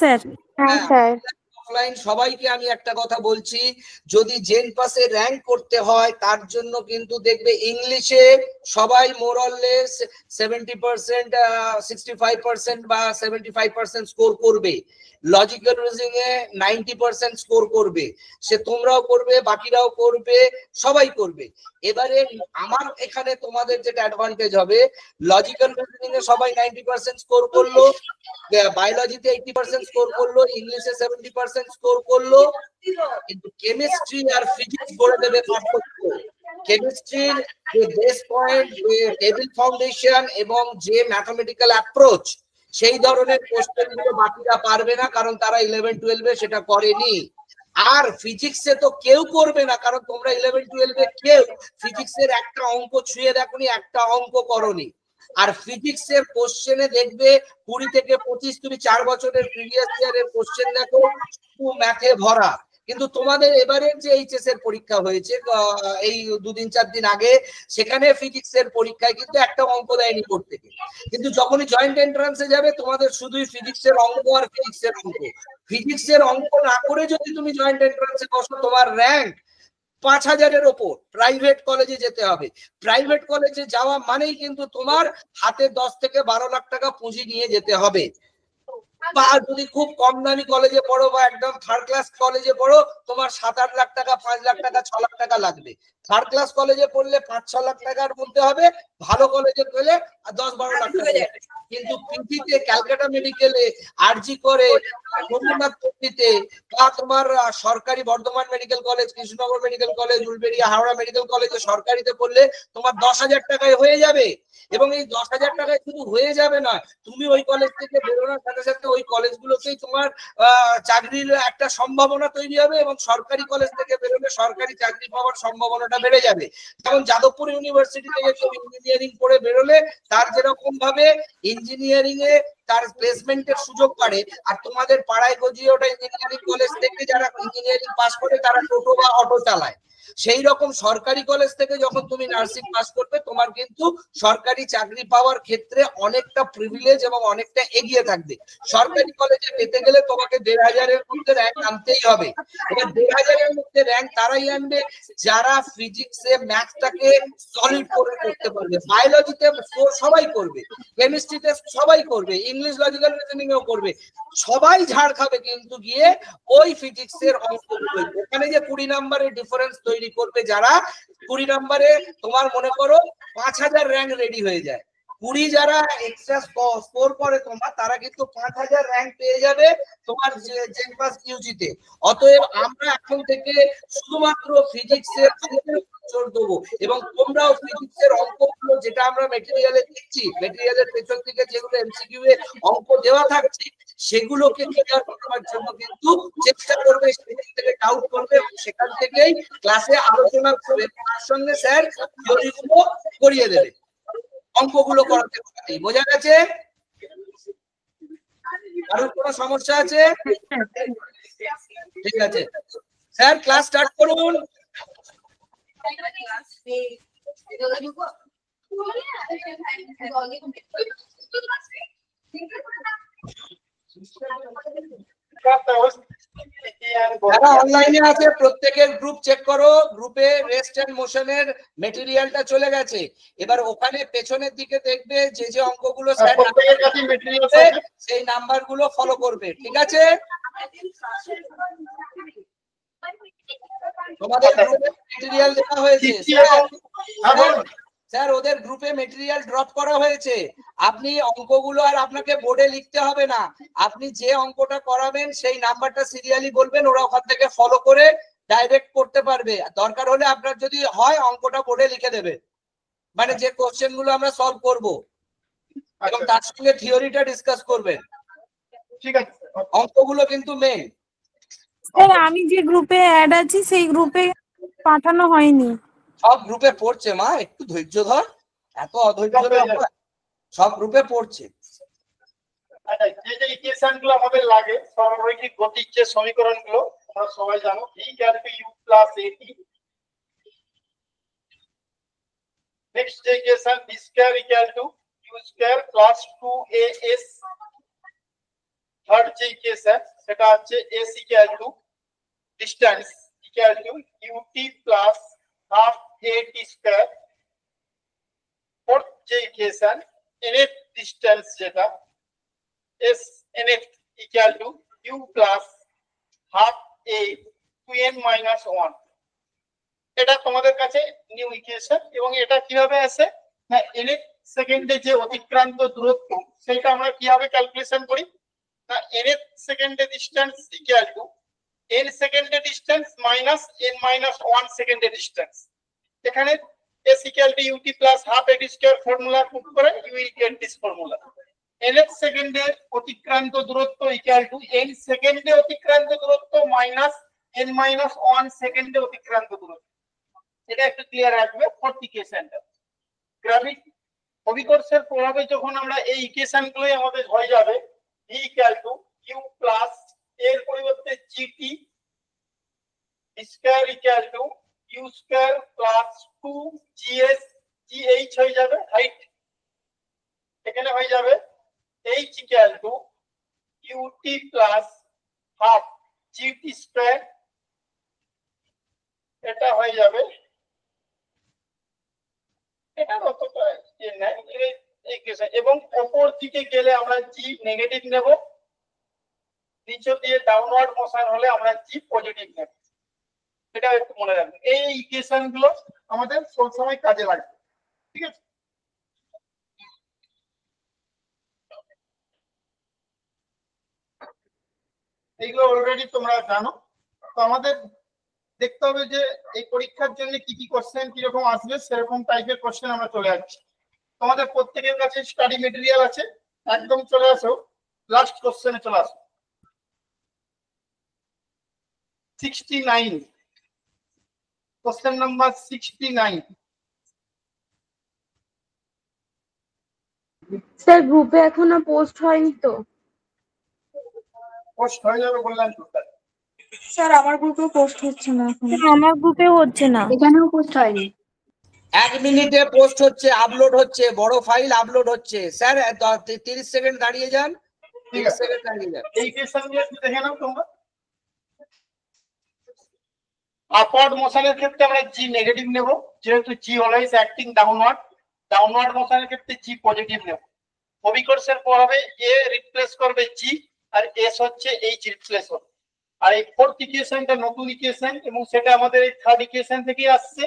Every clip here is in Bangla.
স্যার। হ্যাঁ স্যার। অফলাইন সবাইকে আমি একটা কথা বলছি, যদি জেন পাসে র্যাঙ্ক করতে হয় তার জন্য কিন্তু দেখবে ইংলিশে সবাই মোরলেস 70%, 65% বা 75% স্কোর করবে, লজিক্যাল রিজনিং এ 90% স্কোর করবে, সে তোমরাও করবে, বাকিরাও করবে, সবাই করবে। এবারে আমার এখানে তোমাদের যেটা অ্যাডভান্টেজ হবে, লজিক্যাল রিজনিং এ সবাই 90% স্কোর করলো, বায়োলজিতে 80% স্কোর করলো, ইংলিশে 70% স্কোর করলো, কিন্তু কেমিস্ট্রি আর ফিজিক্স বলে দেবে পার্থক্য। কেমিস্ট্রির যে বেস পয়েন্ট, যে টেবিল ফাউন্ডেশন এবং যে ম্যাথমেটিক্যাল অ্যাপ্রোচ, সেই ধরনের কোশ্চেন গুলো বাকিরা পারবে না, কারণ তারা 11-12 এ সেটা করেনি। আর ফিজিক্সে তো কেউ করবে না, কারণ তোমরা 11-12 এ কেউ ফিজিক্সের একটা অঙ্ক ছুঁয়ে দেখোনি, একটা অঙ্ক করনি। আর ফিজিক্সের কোশ্চেনে দেখবে 20 থেকে 25 তুমি 4 বছরের প্রিভিয়াস ইয়ারের কোশ্চেন দেখো, ম্যাথে ভরা। কিন্তু তোমাদের এবারের যে এইচএস এর পরীক্ষা হয়েছে এই 2-4 দিন আগে, সেখানে ফিজিক্সের পরীক্ষায় কিন্তু একটা অঙ্ক দেয়নি বোর্ড থেকে, কিন্তু যখনই জয়েন্ট এন্ট্রান্সে যাবে তোমাদের শুধুই ফিজিক্সের অঙ্ক আর ফিজিক্সের অঙ্ক। ফিজিক্সের অঙ্ক না করে যদি তুমি জয়েন্ট এন্ট্রান্সে বসো, তোমার র্যাঙ্ক 5000-এর ওপর। প্রাইভেট কলেজে যেতে হবে, প্রাইভেট কলেজে যাওয়া মানেই কিন্তু তোমার হাতে 10 থেকে 12 লাখ টাকা পুঁজি নিয়ে যেতে হবে। বা যদি খুব কম দামি কলেজে পড়ো বা একদম থার্ড ক্লাস কলেজে পড়ো, তোমার 7-8 লাখ টাকা, 5 লাখ টাকা, 6 লাখ টাকা লাগবে। থার্ড ক্লাস কলেজে পড়লে 5-6 লাখ টাকার মধ্যে হবে, ভালো কলেজে পেলে 10-12 লাখ টাকা যাবে। কিন্তু পিজিতে, ক্যালকাটা মেডিকেলে, আরজি করে, রবীন্দ্রনাথ পল্লীতে, বা তোমার সরকারি Bardhaman medical college, Krishnanagar medical college, Uluberia, Howrah medical কলেজে সরকারিতে পড়লে তোমার 10,000 টাকায় হয়ে যাবে। এবং এই 10,000 টাকায় শুধু হয়ে যাবে না, তুমি ওই কলেজ থেকে বেরোনোর সাথে সাথে ওই কলেজগুলোতেই তোমার চাকরির একটা সম্ভাবনা তৈরি হবে, এবং সরকারি কলেজ থেকে বেরোলে সরকারি চাকরি পাওয়ার সম্ভাবনাটা বেড়ে যাবে। যেমন যাদবপুর ইউনিভার্সিটি থেকে কেউ ইঞ্জিনিয়ারিং পড়ে বেরোলে তার যেরকম ভাবে ইঞ্জিনিয়ারিং এ তার প্লেসমেন্টের সুযোগ বাড়ে, আর তোমাদের পাড়ায় গজিয়ে ওটা ইঞ্জিনিয়ারিং কলেজ থেকে যারা ইঞ্জিনিয়ারিং পাস করে তারা টোটো বা অটো চালায়, সেই রকম সরকারি কলেজ থেকে যখন তুমি নার্সিং পাস করবে, তোমার কিন্তু সরকারি চাকরি পাওয়ার ক্ষেত্রে অনেকটা প্রিভিলেজ এবং অনেকটা এগিয়ে থাকবে। সরকারি কলেজে পেতে গেলে তোমাকে 1,500-এর মধ্যে র্যাঙ্ক আনতেই হবে। এবার 1,500-এর মধ্যে র্যাঙ্ক তারাই আনবে যারা ফিজিক্সে, ম্যাথটাকে সলিড করে করতে পারবে। বায়োলজিতে সবাই করবে, কেমিস্ট্রিতে সবাই করবে, ইংলিশ, লজিক্যাল রিজনিং এও করবে, সবাই ঝাড় খাবে কিন্তু গিয়ে ওই ফিজিক্সের অঙ্কগুলো। ওখানে যে 20 নম্বরের ডিফারেন্স তৈরি করবে, যারা 20 নম্বরে তোমার মনে করো 5,000 র্যাঙ্ক রেডি হয়ে যায়, 20 যারা এক্সট্রা স্কোর করে তোমার, তারা কিন্তু 5,000 র্যাঙ্ক পেয়ে যাবে তোমার জেন পাস ইউজিতে। অতএব আমরা এখন থেকে শুধুমাত্র ফিজিক্সের জোর দেবো, এবং তোমরাও ফিজিক্সের অঙ্কগুলো যেটা আমরা মেটেরিয়ালে দিচ্ছি, মেটেরিয়ালের পেছন থেকে যেগুলো এমসিকিউ এ অঙ্ক দেওয়া থাকছে, সেগুলোকে ক্লিয়ার করার জন্য কিন্তু চেষ্টা করবে, সেখান থেকে ডাউট করবে, সেখান থেকেই ক্লাসে আলোচনা করবে, তার সঙ্গে স্যার থিওরিগুলো করিয়ে দেবে, অঙ্কগুলো করাতে পারবে। বোঝা গেছে? কারোর কোনো সমস্যা আছে? ঠিক আছে স্যার, ক্লাস স্টার্ট করুন। যারা অনলাইনে আছে প্রত্যেকের গ্রুপ চেক করো, গ্রুপে রেস্ট এন্ড মোশনের মেটেরিয়ালটা চলে গেছে। এবার ওখানে পেছনের দিকে দেখবে যে যে অঙ্কগুলো স্যার সেই নাম্বারগুলো ফলো করবে, ঠিক আছে? তোমাদের গ্রুপে মেটেরিয়াল দেওয়া হয়েছে স্যার, ওদের গ্রুপে মেটেরিয়াল ড্রপ করা হয়েছে। আপনি অঙ্কগুলো আর আপনাকে বোর্ডে লিখতে হবে না, আপনি যে অঙ্কটা করাবেন সেই নাম্বারটা সিরিয়ালি বলবেন, ওরা ওখান থেকে ফলো করে ডাইরেক্ট করতে পারবে। দরকার হলে আপনার যদি হয় অঙ্কটা বোর্ডে লিখে দেবে, মানে যে কোশ্চেন গুলো আমরা সলভ করব, এবং তার সঙ্গে থিওরিটা ডিসকাস করবেন। ঠিক আছে, অঙ্কগুলো কিন্তু মেইন। স্যার আমি যে গ্রুপে অ্যাড আছি সেই গ্রুপে পাঠানো হয়নি। সব গ্রুপে পড়ছে মা, একটু ধৈর্য ধর, এত অধৈর্য। সব গ্রুপে পড়ছে। আচ্ছা, যে যে ইকুয়েশন গুলো আমাদের লাগে, সরলরৈখিক গতির যে সমীকরণ গুলো তোমরা সবাই জানো, v = u + at। নেক্সট যে equation v² = u² + 2as third যে ইকুয়েশন সেটা হচ্ছে s equal to distance equal to ut plus half at square. Fourth যে ইকুয়েশন nth ডিসটেন্স যেটা s nth equal to u plus half a to n minus 1। এটা তোমাদের কাছে নিউ ইকুয়েশন এবং এটা কিভাবে আসে না nth সেকেন্ডে যে অতিক্রান্ত দূরত্ব সেটা আমরা কিভাবে ক্যালকুলেশন করি না nth সেকেন্ডে ডিসটেন্স ইকুয়াল টু n সেকেন্ডে ডিসটেন্স মাইনাস n মাইনাস 1 সেকেন্ডে ডিসটেন্স। এখানে s equal to ut plus half at square formula put করে you will get this formula। nth সেকেন্ডে অতিক্রান্ত দূরত্ব equal to n সেকেন্ডে অতিক্রান্ত দূরত্ব মাইনাস n মাইনাস 1 সেকেন্ডে অতিক্রান্ত দূরত্ব। এটা একটু ক্লিয়ার রাখবে ফোর্থ ইকুয়েশনটা। গ্রাভিট অভিকর্ষের প্রভাবে যখন আমরা এই ইকুয়েশন গুলো আমাদের হয়ে যাবে v equal to u plus এর পরিবর্তে gt square equal to u square plus 2gs gh হয়ে যাবে হাইট। এখানে হয়ে যাবে h equal to ut plus half gt square. এটা হয়ে যাবে এটা কতটা এবং অপর দিকে গেলে আমরা g নেগেটিভ নেব, নিচে দিয়ে ডাউনওয়ার্ড মোশন হলে আমরা g পজিটিভ নেব। এটা একটু মনে রাখবেন, এই ইকুয়েশন গুলো আমাদের সব সময় কাজে লাগবে। ঠিক আছে, এইগুলো অলরেডি তোমরা জানো। তো আমাদের দেখতে হবে যে এই পরীক্ষার জন্য কি কি কোশ্চেন কিরকম আসবে, সেরকম টাইপের কোশ্চেন আমরা চলে আসছি। তোমাদের প্রত্যেকের কাছে স্টাডি মেটেরিয়াল আছে, একদম চলে আসো লাস্ট কোশ্চেনে চলে আসো। 69 কোশ্চেন নাম্বার 69। স্যার গ্রুপে এখনো পোস্ট হয়নি তো? পোস্ট হয়ে যাবে বললাম তো। স্যার আমার গ্রুপে পোস্ট হচ্ছে না এখন। আমার গ্রুপে হচ্ছে না, এখানেও পোস্ট হয়নি। 1 মিনিটে পোস্ট হচ্ছে, আপলোড হচ্ছে, বড় ফাইল আপলোড হচ্ছে। স্যার 30 সেকেন্ড দাঁড়িয়ে যান, 30 সেকেন্ড দাঁড়িয়ে যান। এই কোশ্চেনগুলো একটু দেখে নাও তোমরা। আপওয়ার্ড মোশনের ক্ষেত্রে আমরা g নেগেটিভ নেব, যেহেতু g always acting downward. Downward মোশনের ক্ষেত্রে g পজিটিভ নেব। অভিকর্ষের প্রভাবে a রিপ্লেস করবে g আর s হচ্ছে h রিপ্লেস হবে। আর এই ফোর্থ ইকুয়েশনটা নতুন ইকুয়েশন এবং সেটা আমাদের এই থার্ড ইকুয়েশন থেকেই আসছে।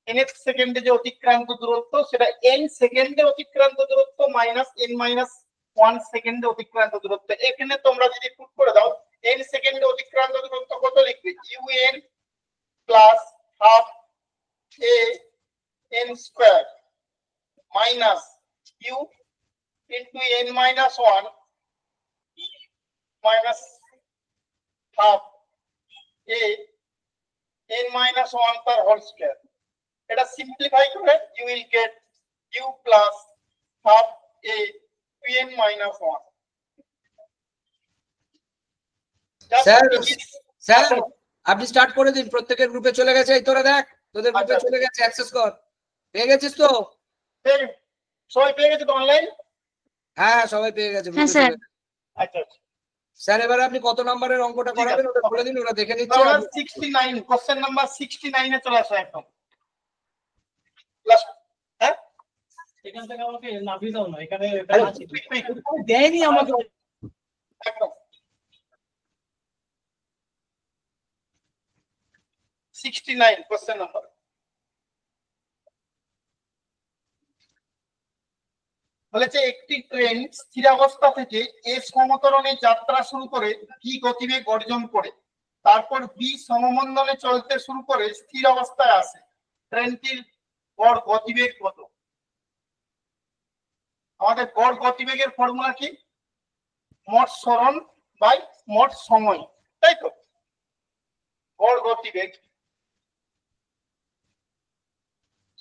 nth সেকেন্ডে যে অতিক্রান্ত দূরত্ব সেটা n সেকেন্ডে অতিক্রান্ত দূরত্ব মাইনাস n মাইনাস 1 সেকেন্ডে অতিক্রান্ত দূরত্ব। এখানে তোমরা যদি পুট করে দাও n সেকেন্ডে অতিক্রান্ত দূরত্ব কত লিখবে un plus half a n square minus u into n minus 1 minus half a n minus 1 per whole square। এটা সিম্পলিফাই করে you will get u plus half a to n minus 1। Sir sir আপনি স্টার্ট করে দিন, প্রত্যেকের গ্রুপে চলে গেছে। এই তোরা দেখ, তোদের গ্রুপে আচ্ছা। চলে গেছে, অ্যাক্সেস কর। পেয়ে গেছিস তো? সবাই পেয়ে গেছে তো অনলাইন? হ্যাঁ সবাই পেয়ে গেছে। হ্যাঁ, স্যার। আচ্ছা স্যার এবারে আপনি কত নম্বরের অঙ্কটা ঠিক আছে। করাবেন ওটা বলে দিন, ওরা দেখে নিচ্ছে। আমরা 69 কোশ্চেন নাম্বার 69 এ চলে আসো একদম লাস্ট। হ্যাঁ এখান থেকে আমাকে নামিয়ে দাও না, এখানে আরে, আছে quick, quick। দেয়নি আমাকে। একদম 69 কোশ্চেন নাম্বার। বলেছে একটি ট্রেন স্থিরাবস্থা থেকে এ সমতরণে যাত্রা শুরু করে ভি গতিবেগ অর্জন করে, তারপর বি সমমণ্ডলে চলতে শুরু করে স্থির অবস্থায় আসে। ট্রেনটির গড় গতিবেগ কত? আমাদের গড় গতিবেগের ফর্মুলা কি? মোট সরণ বাই মোট সময়, তাই তো? গড় গতিবেগ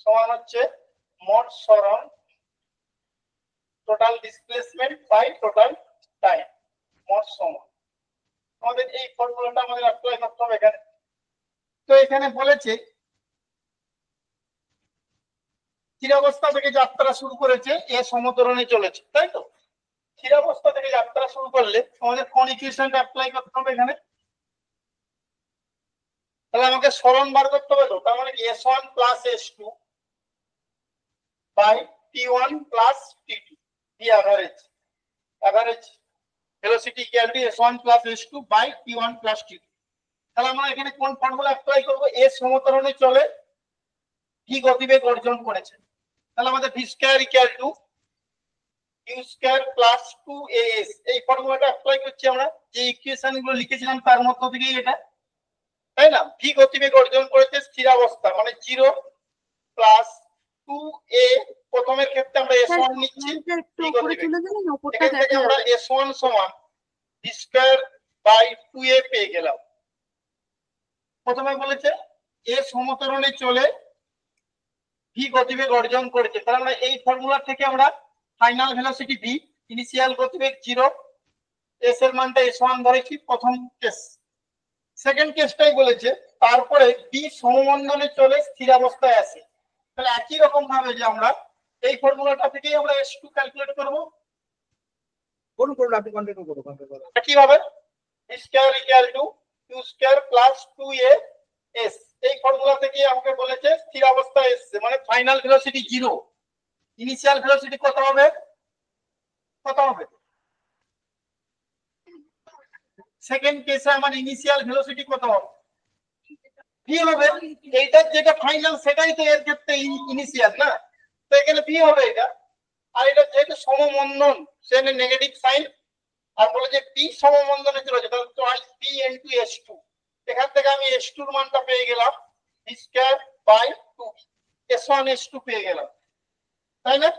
সমান হচ্ছে মোট সরণ total displacement by total time, মোট সময়। আমাদের এই ফর্মুলাটা আমাদের অ্যাপ্লাই করতে হবে এখানে। তো এখানে বলেছে স্থির অবস্থা থেকে যাত্রা শুরু করেছে এ সমতরণে চলেছে, তাই তো? স্থিরাবস্থা থেকে যাত্রা শুরু করলে আমাদের কোন ইকুয়েশনটা অ্যাপ্লাই করতে হবে এখানে? তাহলে আমাকে সরণ বার করতে হবে তো, তার মানে s1 plus s2 by t1 plus t2 the average velocity equal to s1 plus s2 by t1 plus t2। তাহলে আমরা এখানে কোন ফর্মুলা অ্যাপ্লাই করব? s সমতরণে চলে v গতিবেগ অর্জন করেছে, তাহলে আমাদের v square equal to u square plus 2as এই ফর্মুলাটা অ্যাপ্লাই করছি আমরা। যে ইকুয়েশন গুলো লিখেছিলাম তার মধ্য থেকেই এটা, তাই না? v গতিবেগ অর্জন করেছে স্থিরাবস্থা মানে 0 প্লাস 2a, প্রথমের ক্ষেত্রে আমরা s1 নিচ্ছি, v গতিবেগ এখান থেকে আমরা s1 সমান v স্কয়ার বাই 2a পেয়ে গেলাম। প্রথমে বলেছে a সমতরণে চলে v গতিবেগ অর্জন করেছে, তাহলে আমরা এই ফর্মুলা থেকে আমরা ফাইনাল ভেলোসিটি v, ইনিশিয়াল গতিবেগ 0, s এর মানটা s1 ধরেছি প্রথম কেস। সেকেন্ড কেসটাই বলেছে তারপরে v সমমণ্ডলে চলে স্থিরাবস্থায় আসে, তাহলে একই রকম ভাবে যে আমরা এই ফর্মুলাটা থেকেই আমরা s2 ক্যালকুলেট করব। করুন আপনি কন্টিনিউ করুন। কিভাবে? v square equal to u square plus 2as এই ফর্মুলা থেকে আমাকে বলেছে স্থিরাবস্থায় এসেছে মানে ফাইনাল ভেলোসিটি 0, ইনিশিয়াল ভেলোসিটি কত হবে? সেকেন্ড কেসে আমার ইনিশিয়াল ভেলোসিটি কত হবে? v হবে। এইটার যেটা ফাইনাল সেটাই তো এর ক্ষেত্রে ইনিশিয়াল না, তো এখানে v হবে এটা। আর এটা যেহেতু সমমন্দন সেখানে নেগেটিভ সাইন, আর বলে যে p সমমন্দনে চলেছে তাহলে টোয়াইস p ইনটু s2, এখান থেকে আমি s2 এর মানটা পেয়ে গেলাম v square by 2 s1 s2 পেয়ে গেলাম, তাই না?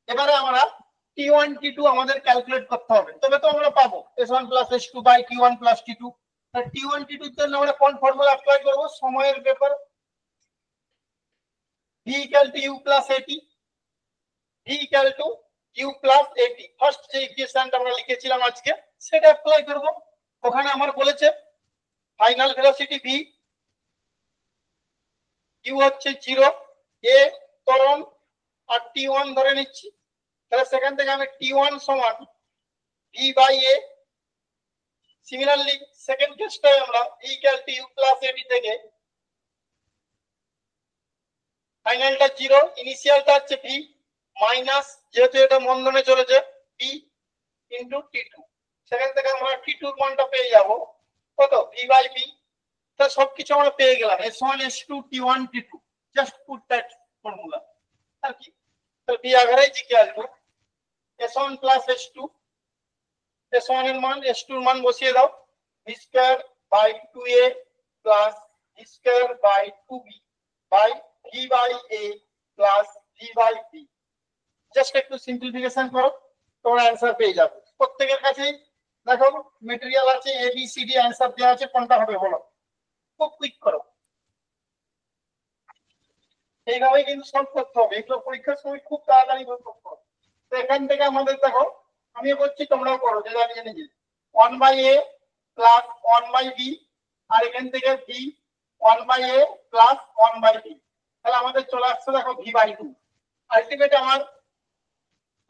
এবারে আমরা t1 t2 আমাদের ক্যালকুলেট করতে হবে, তবে তো আমরা পাবো s1 plus s2 by t1 plus t2। t1 t2 এর জন্য আমরা কোন ফর্মুলা অ্যাপ্লাই করব? সময়ের ব্যাপার v equal to u plus at, v equal to u plus at first যে ইকুয়েশনটা আমরা লিখেছিলাম আজকে সেটা অ্যাপ্লাই করব। ওখানে আমার বলেছে ফাইনাল ভেলোসিটি v, u হচ্ছে 0, a ত্বরণ আর t1 ধরে নিচ্ছি, তাহলে সেখান থেকে আমি t1 সমান v by a। Similarly second কেসটাই আমরা v equal to u plus at থেকে ফাইনালটা 0, ইনিশিয়ালটা হচ্ছে v মাইনাস, যেহেতু এটা মন্দনে চলেছে p ইনটু t2, সেখান থেকে আমরা t2 এর মানটা পেয়ে যাব কত? v by b। তো সবকিছু আমরা পেয়ে গেলাম s1 s2 t1 t2, just put that formula আর কি। তো v average equal to s1 plus s2, s1 এর মান s2 এর মান বসিয়ে দাও, v square by 2a plus v square by 2b by v by a plus v by b। Just একটু সিম্পলিফিকেশন করো, তোমরা অ্যানসার পেয়ে যাবে। প্রত্যেকের কাছেই দেখো ম্যাটেরিয়াল আছে, a b c d answer দেওয়া আছে, কোনটা হবে বলো? খুব কুইক করো, এইভাবেই কিন্তু সলভ করতে হবে, এগুলো পরীক্ষার সময় খুব তাড়াতাড়ি করতে হবে। তো এখান থেকে আমাদের দেখো আমি বলছি তোমরাও করো যে জানিয়ে নিজে 1 by a plus 1 by b, আর এখান থেকে b 1 by a plus 1 by b, তাহলে আমাদের চলে আসছে দেখো v বাই 2। আলটিমেট আমার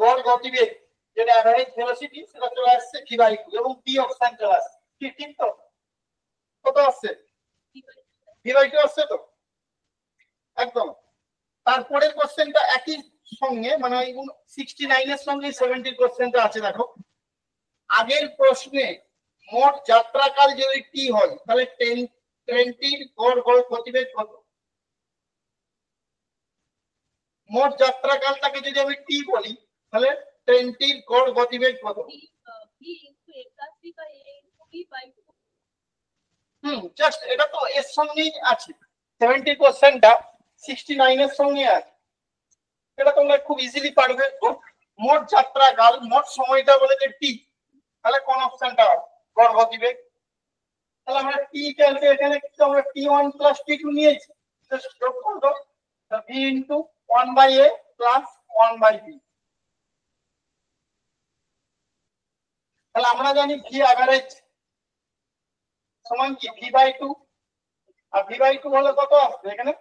গড় গতিবেগ যেটা এভারেজ ভেলোসিটি সেটা চলে আসছে v বাই 2 এবং b অপশন চলে আসছে, ঠিক তো? কত আসছে? v বাই 2 আসছে তো একদম। তারপরের কোশ্চেনটা একই সঙ্গে মানে 69 এর সঙ্গে 70 এর কোশ্চেনটা আছে। দেখো আগের প্রশ্নে মোট যাত্রাকাল যদি t হয় তাহলে ট্রেনটির গড় গতিবেগ কত? মোট যাত্রাকালটাকে যদি আমি t বলি তাহলে ট্রেনটির গড় গতিবেগ কত? জাস্ট এটা তো এর সঙ্গেই আছে, 70 কোশ্চেনটা 69 এর সঙ্গে আছে, এটা তোমরা খুব ইজিলি পারবে। মোট যাত্রাকাল, মোট সময়টা বলেছে t, তাহলে কোন অপশনটা গড় গতিবেগ? তাহলে আমরা t ক্যালকে এখানে কিন্তু আমরা t1 প্লাস t2 নিয়েছি, জাস্ট যোগ করব v into 1 by a plus 1 by b। তাহলে আমরা জানি v এভারেজ সমান কি v বাই 2, আর v বাই 2 হলে কত আসবে এখানে?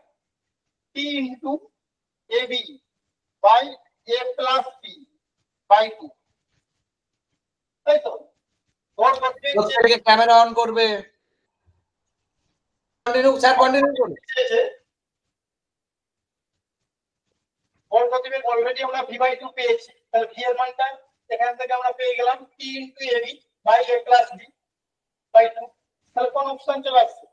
t into ab by a plus b by 2, তাই তো? গড় গতিবেগ প্রত্যেকে ক্যামেরা অন করবে। কন্টিনিউ স্যার, কন্টিনিউ করুন। গড় গতিবেগ অলরেডি আমরা v বাই 2 পেয়েছি, তাহলে v এর মানটা এখান থেকে আমরা পেয়ে গেলাম t into ab by a plus b by 2। তাহলে কোন অপশন চলে আসছে?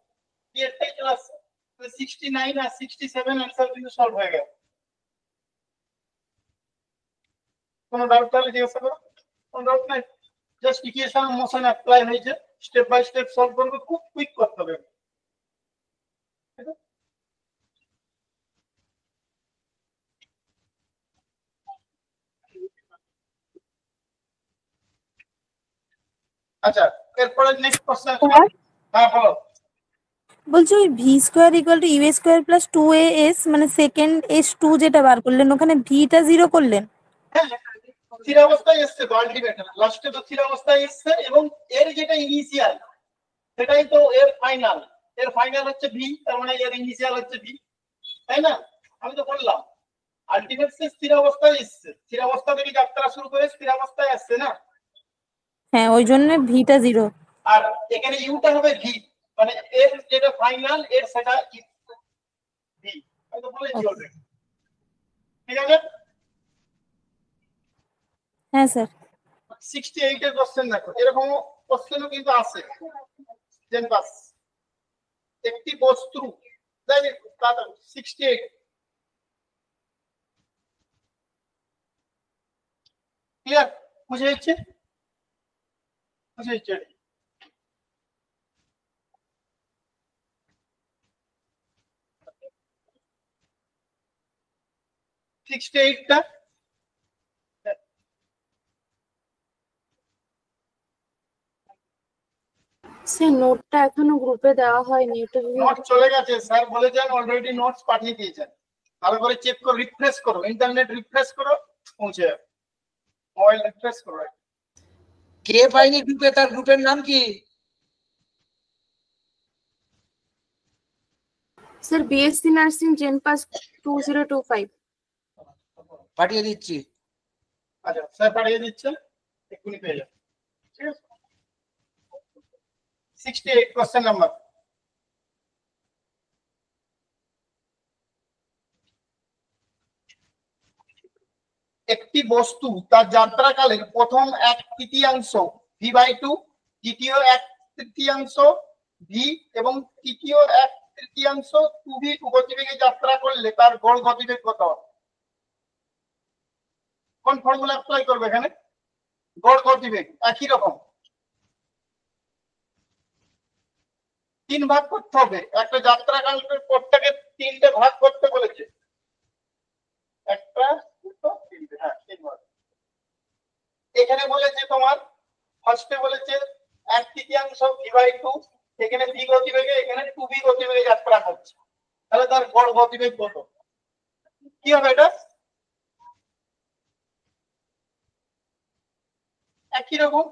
t এরটাই চলে আসছে। তাহলে 69 আর 67 आंसर কিন্তু সলভ হয়ে গেল। কোনো ডাউট তাহলে জিজ্ঞাসা করো। কোনো ডাউট নাই? জাস্ট ইকুয়েশন মোশন অ্যাপ্লাই হয়েছে, স্টেপ বাই স্টেপ সলভ করবে, খুব কুইক করতে হবে। আচ্ছা, এরপরে নেক্সট কোশ্চেন। হ্যাঁ বলো। বলছি ওই v square equal to u square plus 2as মানে সেকেন্ড s2 যেটা বার করলেন ওখানে ভিটা 0 করলেন। স্থির অবস্থায় এসছে তো আলটিমেট, লাস্টে তো স্থির অবস্থায় এসছে, এবং এর যেটা ইনিশিয়াল সেটাই তো এর ফাইনাল। এর ফাইনাল হচ্ছে ভি, তার মানে এর ইনিশিয়াল হচ্ছে ভি, তাই না? আমি তো বললাম আলটিমেট সে স্থির অবস্থায় এসছে, স্থির অবস্থা থেকে যাত্রা শুরু করে স্থির অবস্থায় আসছে না। হ্যাঁ ওই জন্য ভিটা 0। আর এখানে ইউটা হবে ভি, মানে এর যেটা ফাইনাল এর সেটা ভি। আমি তো বলেছি অলরেডি। ঠিক আছে? হ্যাঁ স্যার। 68 এর কোশ্চেন দেখো, এরকম কোশ্চেনও কিন্তু আছে। জেন পাস একটি বস্তু, দেখো তাড়াতাড়ি 68 ক্লিয়ার? বুঝে যাচ্ছে? বুঝে যাচ্ছে? 68 টা স্যার নোটটা এখনো গ্রুপে দেওয়া হয়নি, এটা যদি নোট চলে গেছে, স্যার বলেছেন অলরেডি নোটস পাঠিয়ে দিয়েছেন। ভালো করে চেক করো, রিফ্রেশ করো, ইন্টারনেট রিফ্রেশ করো, পৌঁছে যাবে। মোবাইল রিফ্রেশ করো। কে পাইনি গ্রুপে, তার গ্রুপের নাম কি? Sir BSc nursing gen pass 2025। পাঠিয়ে দিচ্ছি। আচ্ছা স্যার পাঠিয়ে দিচ্ছেন, এক্ষুনি পেয়ে যাবেন। ঠিক আছে? 68 কোশ্চেন নাম্বার। একটি বস্তু তার যাত্রাকালের প্রথম 1/3 ভি বাই 2, দ্বিতীয় 1/3 ভি এবং তৃতীয় 1/3 2ভি গতিবেগে যাত্রা করলে তার গড় গতিবেগ কত হবে? কোন ফর্মুলা অ্যাপ্লাই করবে এখানে? গড় গতিবেগ একই রকম, 3 ভাগ করতে হবে। একটা যাত্রাকালের পথটাকে 3টে ভাগ করতে বলেছে, একটা দুটো তিনটে, হ্যাঁ 3 ভাগ। এখানে বলেছে তোমার ফার্স্টে বলেছে 1/3 ভি বাই 2, এখানে ভি গতিবেগে, এখানে 2ভি গতিবেগে যাত্রা করছে, তাহলে তার গড় গতিবেগ কত? কি হবে এটা? একই রকম,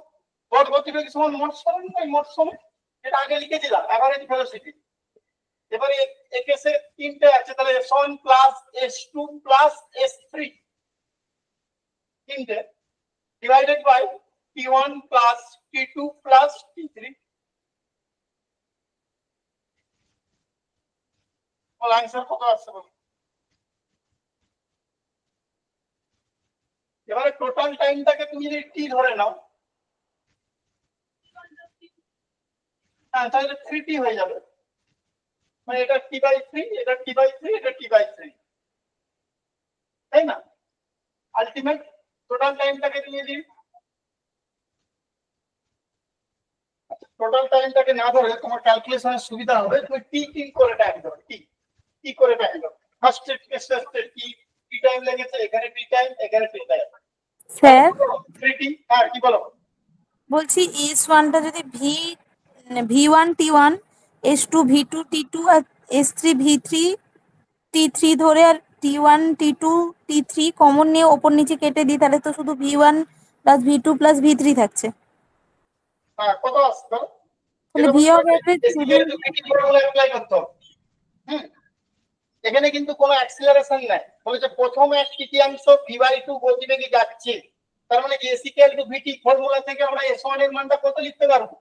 গড় গতিবেগ সমান মোট সময়, নয় মোট সময়, এটা আগে লিখেছিলাম এভারেজ ভেলোসিটি। এবারে এই কেসে 3টে আছে, তাহলে s1 plus s2 plus s3 3টে divided by t1 plus t2 plus t3। বল आंसर কত আসছে বল। এবারে টোটাল টাইমটাকে তুমি যদি t ধরে নাও, হ্যাঁ তাহলে 3t হয়ে যাবে, মানে এটা t/3, এটা t/3, এটা t/3, তাই না? আলটিমেট টোটাল টাইমটাকে তুমি যদি টোটাল টাইমটাকে না ধরে তোমার ক্যালকুলেশনের সুবিধা হবে, তুমি টি কি করে টাইম ধরো, টি করে টাইম ধরো। ফার্স্ট স্টেপে টি টাইম লেগেছে, এখানে টি টাইম, এখানে টি টাইম। স্যার 3t, হ্যাঁ কি বলো? বলছি s1 টা যদি v1 t1, s2 v2 t2 আর s3 v3 t3 ধরে আর t1 t2 t3 কমন নিয়ে ওপর নিচে কেটে দিই তাহলে তো শুধু v1 plus v2 plus v3 থাকছে। হ্যাঁ কত আসছে বলো? তাহলে v of average 7। অ্যাপ্লাই করতে হবে। এখানে কিন্তু কোনো অ্যাক্সিলারেশন নাই, বলেছে প্রথম 1/3 ভি বাই 2 গতিবেগে যাচ্ছে, তার মানে কি s equal to vt formula থেকে আমরা s1 এর মানটা কত লিখতে পারবো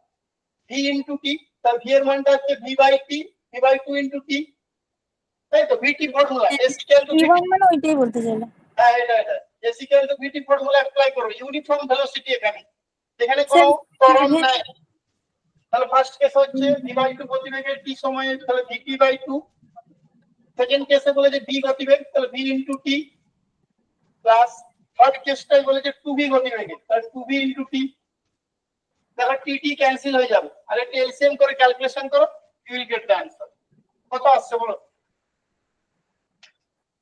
v ইনটু টি তার v এর মানটা হচ্ছে v by t v by 2 into t তাই তো vt formula s equal to t one vt মানে ওইটাই বলতে চাইলাম। হ্যাঁ এটা s equal to vt formula apply করো ইউনিফর্ম ভেলোসিটি এখানে যেখানে কোনো ত্বরণ নাই তাহলে ফার্স্ট কেস হচ্ছে v বাই 2 গতিবেগের t সময়ে তাহলে vt বাই 2 সেকেন্ড কেসে বলে যে v গতিবেগ তাহলে v into T plus third কেসটাই বলে যে 2v গতিবেগে তাহলে 2v ইনটু টি দেখো টি ক্যান্সেল হয়ে যাবে আর এটা এলসিএম করে ক্যালকুলেশন করো you will get the answer কত আসছে বলো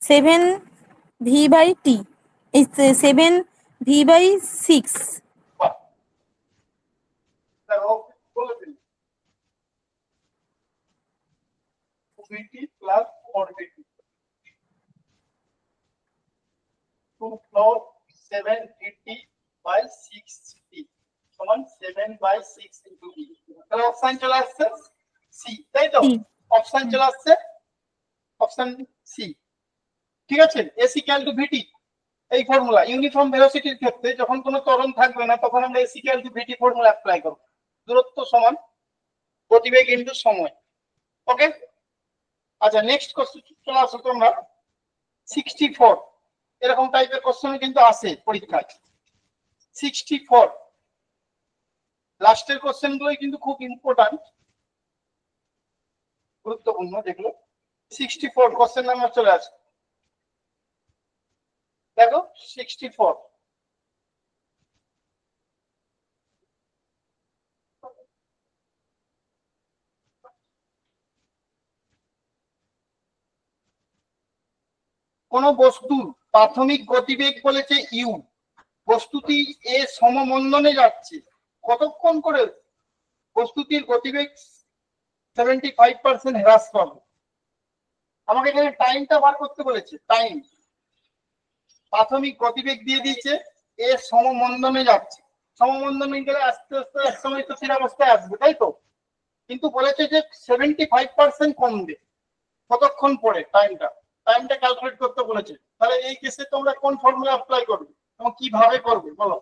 7v by T, 7v by 6। দেখো বলে দিন 2vt plus 4vt 2 4 7vt by 6t সমান 7 বাই 6 ইনটু v তাহলে অপশন চলে আসছে সি তাই তো অপশন চলে আসছে অপশন সি ঠিক আছে s ইকুয়াল টু vt এই ফর্মুলা ইউনিফর্ম ভেলোসিটির ক্ষেত্রে যখন কোনো ত্বরণ থাকবে না তখন আমরা s equal two vt formula apply করব দূরত্ব সমান গতিবেগ ইনটু সময় ওকে আচ্ছা নেক্সট কোশ্চেন চলে আসো তোমরা 64 এরকম টাইপের কোশ্চেন কিন্তু আসে পরীক্ষায় 64 লাস্টের কোশ্চেন গুলোই কিন্তু খুব ইম্পর্টেন্ট গুরুত্বপূর্ণ যেগুলো 64 কোশ্চেন নাম্বার চলে আসে দেখো 64 কোন বস্তুর প্রাথমিক গতিবেগ বলেছে ইউ বস্তুটি এ সমমন্দনে যাচ্ছে কতক্ষণ করে বস্তুটির গতিবেগ 75% হ্রাস পাবে আমাকে এখানে টাইমটা বার করতে বলেছে টাইম প্রাথমিক গতিবেগ দিয়ে দিয়েছে এ সমমন্দনে যাচ্ছে সমমন্দনে গেলে আস্তে আস্তে এক সময় তো স্থির অবস্থায় আসবে তাই তো কিন্তু বলেছে যে 75% কমবে কতক্ষণ পরে টাইমটা ক্যালকুলেট করতে বলেছে তাহলে এই কেসে তোমরা কোন ফর্মুলা অ্যাপ্লাই করবে এবং কিভাবে করবে বলো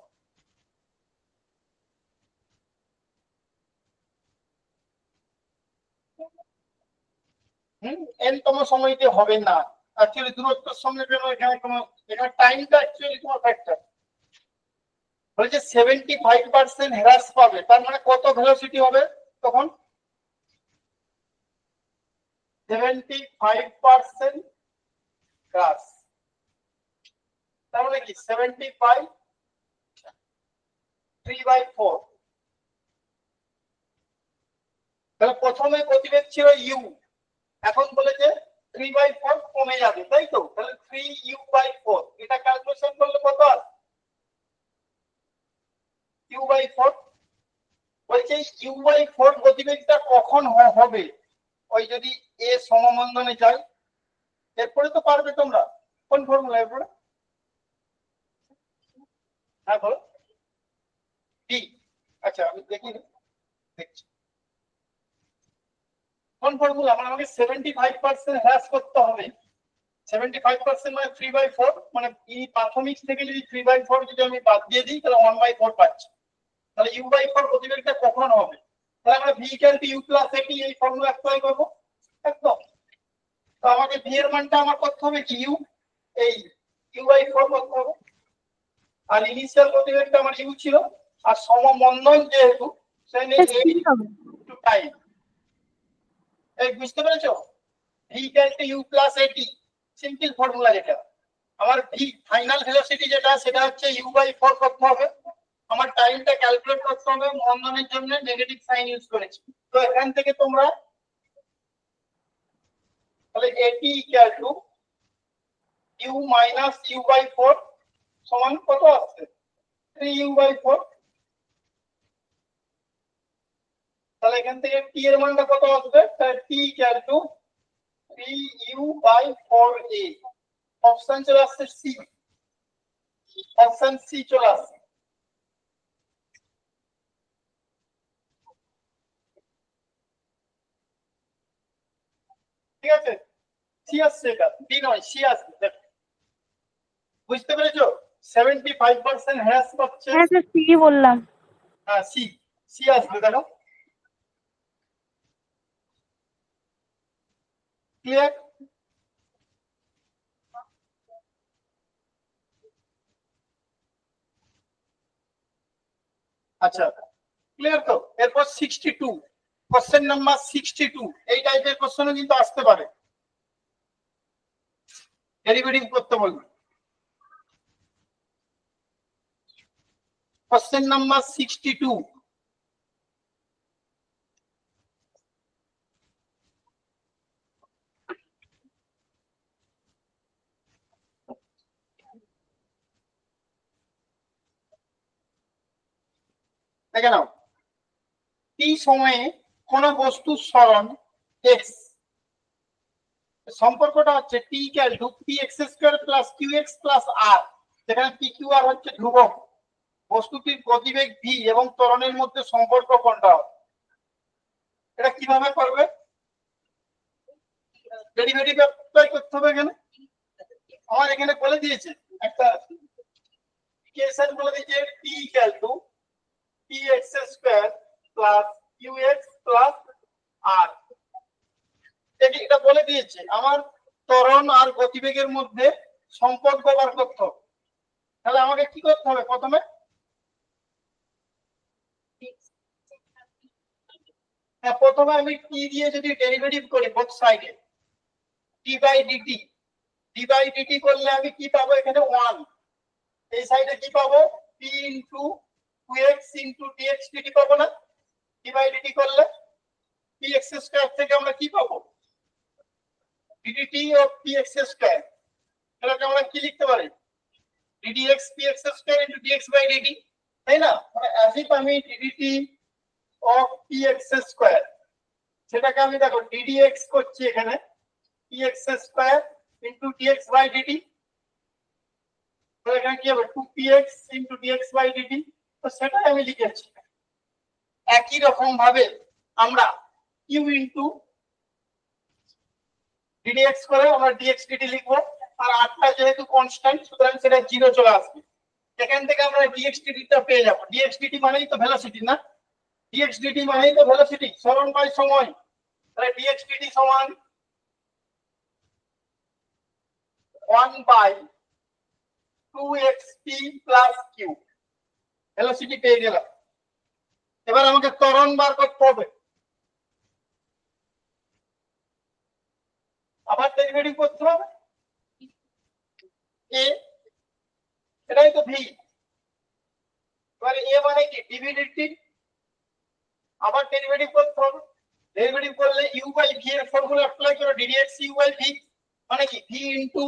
এন তম সময়তে হবে না অ্যাকচুয়ালি দূরত্বের সঙ্গে এখানে কোনো এখানে টাইমটা অ্যাকচুয়ালি তোমার ফ্যাক্টর বলেছে 75% হ্রাস পাবে তার মানে কত ভেলোসিটি হবে তখন 75% হ্রাস তার মানে কি 75 3/4 তাহলে প্রথমে গতিবেগ ছিল ইউ এখন বলেছে 3/4 কমে যাবে তাই তো তাহলে 3u/4 এটা ক্যালকুলেশন করলে কত আসে u/4 বলছে u/4 গতিবেগটা কখন হবে ওই যদি এ সমমন্দনে যায় এরপরে তো পারবে তোমরা কোন ফর্মুলা এরপরে হ্যাঁ বলো টি আচ্ছা আমি দেখছি কোন ফর্মুলা মানে আমাকে 75% হ্রাস করতে হবে 75% মানে 3/4 মানে এই প্রাথমিক থেকে যদি 3/4 যদি আমি বাদ দিয়ে দিই তাহলে 1/4 পাচ্ছি তাহলে u/4 গতিবেগটা কখন হবে তাহলে আমরা v equal to u plus at এই ফর্মুলা অ্যাপ্লাই করব একদম তো আমাকে v এর মানটা আমার করতে হবে কি u এই u/4 করতে হবে আর ইনিশিয়াল গতিবেগটা আমার u ছিল আর সমমন্দন যেহেতু সেখানে একটু টাইম এই বুঝতে পেরেছো v equal to u plus at simple formula যেটা আমার v ফাইনাল ভেলোসিটি যেটা সেটা হচ্ছে u/4 করতে হবে আমার টাইমটা ক্যালকুলেট করতে হবে মন্দনের জন্য নেগেটিভ সাইন ইউজ করেছি তো এখান থেকে তোমরা তাহলে at equal to u minus u/4 সমান কত আসছে 3u/4 তাহলে এখান থেকে t এর মানটা কত আসবে তাহলে t equal to 3u/4a option চলে আসছে সি অপশন সি চলে আসছে ঠিক আছে সি আসছে এটা ডি নয় সি আসছে বুঝতে পেরেছো 75% হ্রাস পাচ্ছে। হ্যাঁ স্যার সি বললাম। হ্যাঁ সি, সি আসবে দেখো। ক্লিয়ার? আচ্ছা ক্লিয়ার তো? এরপর 62, কোশ্চেন নাম্বার 62, এই টাইপের কোশ্চেনও কিন্তু আসতে পারে, ডেরিভেটিভ করতে বলবে। কোশ্চেন নাম্বার 62, দেখে নাও। টি সময়ে কোন বস্তুর সরণ x, সম্পর্কটা হচ্ছে T equal to P x square plus Q X plus R, যেখানে পি কিউ আর হচ্ছে ধ্রুবক। বস্তুটির গতিবেগ ভি এবং ত্বরণের মধ্যে সম্পর্ক কোনটা হবে? এটা কিভাবে করবে? ডেরিভেটিভ অ্যাপ্লাই করতে হবে। এখানে আমার এখানে বলে দিয়েছে একটা ইকুয়েশন, বলে দিয়েছে T equal to P x square plus Q X plus R. এটা বলে দিয়েছে আমার ত্বরণ আর গতিবেগের মধ্যে সম্পর্ক বার করতে হবে। তাহলে আমাকে কি করতে হবে? প্রথমে আমি টি দিয়ে যদি ডেরিভেটিভ করি বোথ সাইডে, ডি বাই ডিটি করলে আমি কি পাবো? এখানে 1। এই সাইডে কি পাবো? P into qx into dx dt পাবো না? ডি বাই ডিটি করলে পি এক্স স্কয়ার থেকে আমরা কি পাবো? Dd of p x square. এটাকে আমরা কি লিখতে পারি? Ddx p x square into dx by dt, তাই না? মানে অ্যাজ ইফ আমি dd of p x square, সেটাকে আমি দেখো ডিডিএক্স করছি এখানে, p x square into dx by dt. তো এখানে কি হবে? 2px into dx by dt. তো সেটাই আমি লিখেছি। একই রকম ভাবে আমরা কিউ ইনটু ডিডিএক্স করে আমরা ডিএক্স ডিটি লিখবো। আর আরটা যেহেতু কনস্ট্যান্ট, সুতরাং সেটা 0 চলে আসবে। এখান থেকে আমরা ডিএক্স ডিটিটা পেয়ে যাব। ডিএক্স ডিটি মানেই তো ভেলোসিটি না? ডিএক্স ডিটি মানেই তো ভেলোসিটি, সরণ বাই সময়। তাহলে ডিএক্স ডিটি সমান 1/2xt প্লাস কিউ। ভেলোসিটি পেয়ে গেলাম। এবার আমাকে ত্বরণ বার করতে হবে। আবার ডেরিভেটিভ করতে হবে। এ, এটাই তো ভি। এবার এ মানে কি? DV DT. আবার ডেরিভেটিভ করতে হবে। ডেরিভেটিভ করলে ইউ বাই ভি এর ফর্মুলা অ্যাপ্লাই করে ডিডিএক্স ইউ বাই ভি মানে কি? V into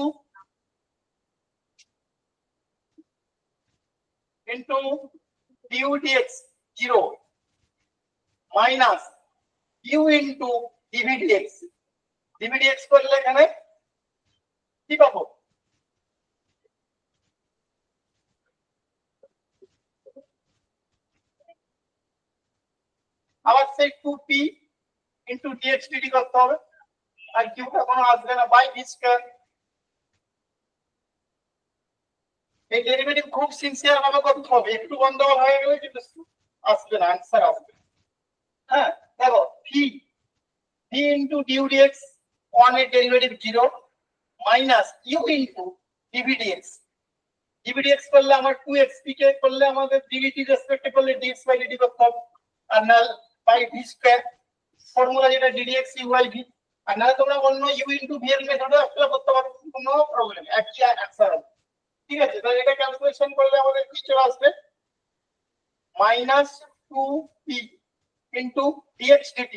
du dx 0 minus u into dv dx. Dv dx করলে এখানে কি পাবো? আবার সেই 2p ইনটু ডিএক্স ডিটি করতে হবে। আর কিউটা কোনো আসবে না, বাই ভি স্কয়ার। এই ডেরিভেটিভ খুব সিনসিয়ার ভাবে করতে হবে। একটু গন্ডগোল হয়ে গেলে কিন্তু আসবে না, आंसर আসবে। হ্যাঁ দেখো, ভি ইনটু ডিউ ডিএক্স 1 এর derivative 0 minus u into dv dx. Dv dx করলে আমার 2xp কে করলে আমাদের ডিভিটি রেসপেক্টে করলে dx বাই dt করতে হবে। আর না বাই ভি স্কয়ার ফর্মুলা যেটা ddx u বাই v। আর না তোমরা অন্য u ইনটু v এর মেথডে অ্যাপ্লাই করতে পারো, কোনো প্রবলেম, একই आंसर হবে। ঠিক আছে, তাহলে এটা ক্যালকুলেশন করলে আমাদের কি চলে আসবে? -2p into dx dt।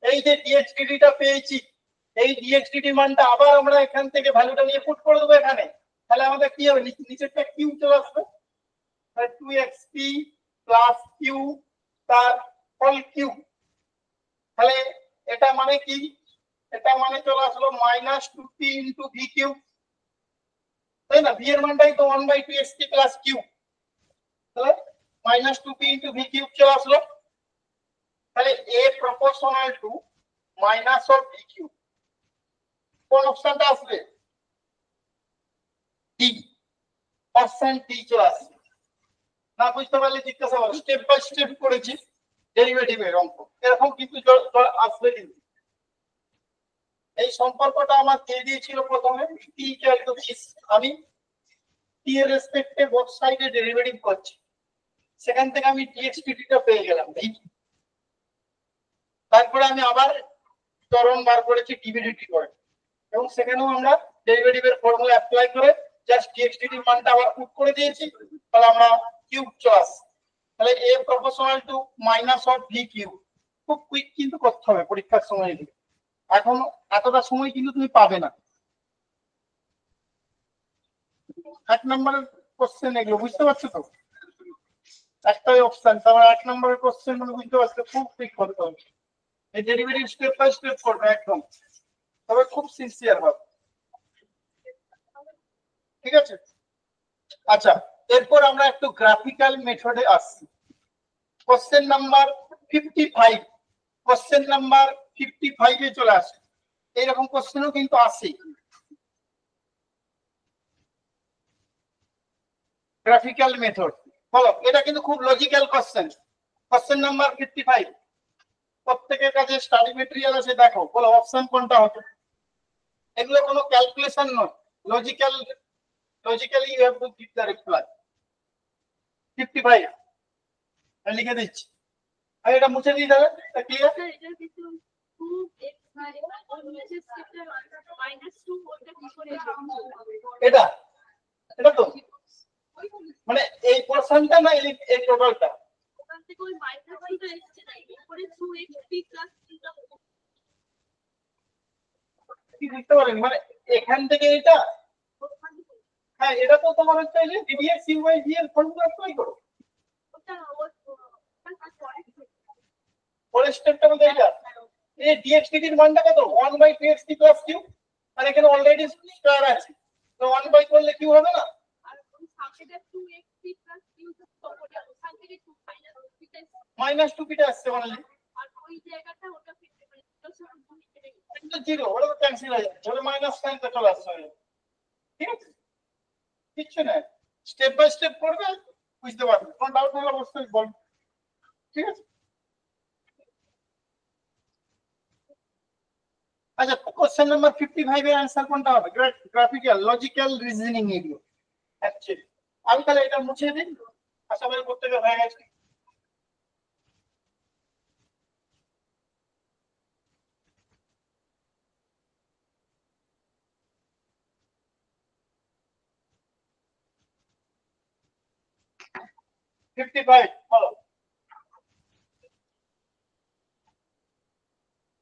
এই যে dx dt টা পেয়েছি, এই dx dt মানটা আবার আমরা এখান থেকে ভ্যালুটা নিয়ে পুট করে দেব এখানে। তাহলে আমাদের কি হবে? নিচেরটা কিউ চলে আসবে। তাহলে 2xp প্লাস কিউ তার হোল কিউব। তাহলে এটা মানে কি? এটা মানে চলে আসলো -2p ইনটু v কিউব, তাই না? v এর মানটাই তো 1/2xt প্লাস কিউ। তাহলে -2p ইনটু v কিউব চলে আসলো। তাহলে a proportional to minus of v cube. কোন অপশনটা আসবে? ডি। অপশন ডি চলে আসছে। না বুঝতে পারলে জিজ্ঞাসা করো, স্টেপ বাই স্টেপ করেছি ডেরিভেটিভের অঙ্ক, এরকম কিন্তু আসবে। কিন্তু এই সম্পর্কটা আমার দিয়ে দিয়েছিল প্রথমে টি ইকুয়াল টু ভি, আমি টি এর রেসপেক্টে বোথ সাইডে ডেরিভেটিভ করছি, সেখান থেকে আমি ডিএক্সপিটি টা পেয়ে গেলাম। তারপরে আমি আবার ত্বরণ বার করেছি ডিভিডিটি করে, এবং সেখানেও আমরা ডেরিভেটিভের ফর্মুলা অ্যাপ্লাই করে জাস্ট ডিএক্সপিটি এর মানটা আবার পুট করে দিয়েছি, তাহলে আমরা কিউব চলে আসছে। তাহলে a proportional to minus of V cube. খুব কুইক কিন্তু করতে হবে পরীক্ষার সময়, এখন এতটা সময় কিন্তু তুমি পাবে না। 1 নম্বরের কোশ্চেন এগুলো বুঝতে পারছো তো, একটাই অপশন, তারপর 1 নম্বরের কোশ্চেন গুলো বুঝতে পারছো, খুব কুইক করতে হবে। এই ডেরিভেটিভ স্টেপ বাই স্টেপ করবে একদম, তবে খুব সিনসিয়ার হবে, ঠিক আছে? আচ্ছা, এরপর আমরা একটু গ্রাফিক্যাল মেথডে আসছি। কোশ্চেন নাম্বার 55, কোশ্চেন নাম্বার 55 এ চলে আসে। এইরকম কোশ্চেনও কিন্তু আসে, গ্রাফিক্যাল মেথড। বলো, এটা কিন্তু খুব লজিক্যাল কোশ্চেন। কোশ্চেন নাম্বার 55, প্রত্যেকের কাছে স্টাডি মেটেরিয়াল আছে, দেখো বলো অপশন কোনটা হবে। এগুলো কোনো ক্যালকুলেশন নয়, logically you have to give the reply. 55 লিখে দিচ্ছি, আর এটা মুছে দিই তাহলে, ক্লিয়ার? এটা এটা তো মানে এই পোরশনটা না, এই টোটালটা কি বুঝতে পারেন? মানে এখান থেকে এটা, হ্যাঁ এটা তো তোমার হচ্ছে এই যে ডিডিএক্স ইউ বাই ভি এর ফর্মুলা অ্যাপ্লাই করো। পরের স্টেপটা বলতে এটা এই ডিএক্সটি এর মানটা কত? 1 বাই 2xt প্লাস কিউ, আর এখানে অলরেডি স্কয়ার আছে, তো 1 বাই করলে কিউ হবে না? মাইনাস 2 পিটা আসছে মানে এটা জিরো, ওটা তো ক্যান্সেল হয়ে যাচ্ছে, ওটা মাইনাস সাইনটা চলে আসছে, ঠিক আছে? কিচ্ছু না, স্টেপ বাই স্টেপ করবে, বুঝতে পারবে। কোন ডাউট হলে অবশ্যই বল, ঠিক আছে? আচ্ছা, কোশ্চেন নাম্বার 55 এর आंसर কোনটা হবে? গ্রাফিক্যাল লজিক্যাল রিজনিং এগুলো অ্যাকচুয়ালি। আমি তাহলে এটা মুছে দিই, আশা করি প্রত্যেকে হয়ে গেছে।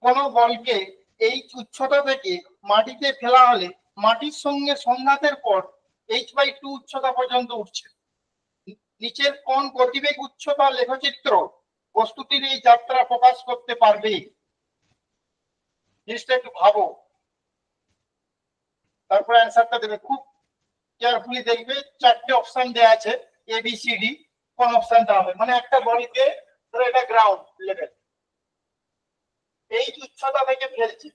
কোন বলকে এই উচ্চতা থেকে মাটিতে ফেলা হলে মাটির সঙ্গে সংঘাতের পর h/2 উচ্চতা পর্যন্ত উঠছে। নিচের কোন গতিবেগ উচ্চতা লেখচিত্র বস্তুটির এই যাত্রা প্রকাশ করতে পারবে? জিনিসটা একটু ভাবো, তারপরে অ্যান্সারটা দেবে। খুব কেয়ারফুলি দেখবে, 4টে অপশন দেয়া আছে এ বি সি ডি, কোন অপশনটা হবে? মানে একটা বডিকে ধরো এটা গ্রাউন্ড লেভেল, এই উচ্চতা থেকে ফেলছে,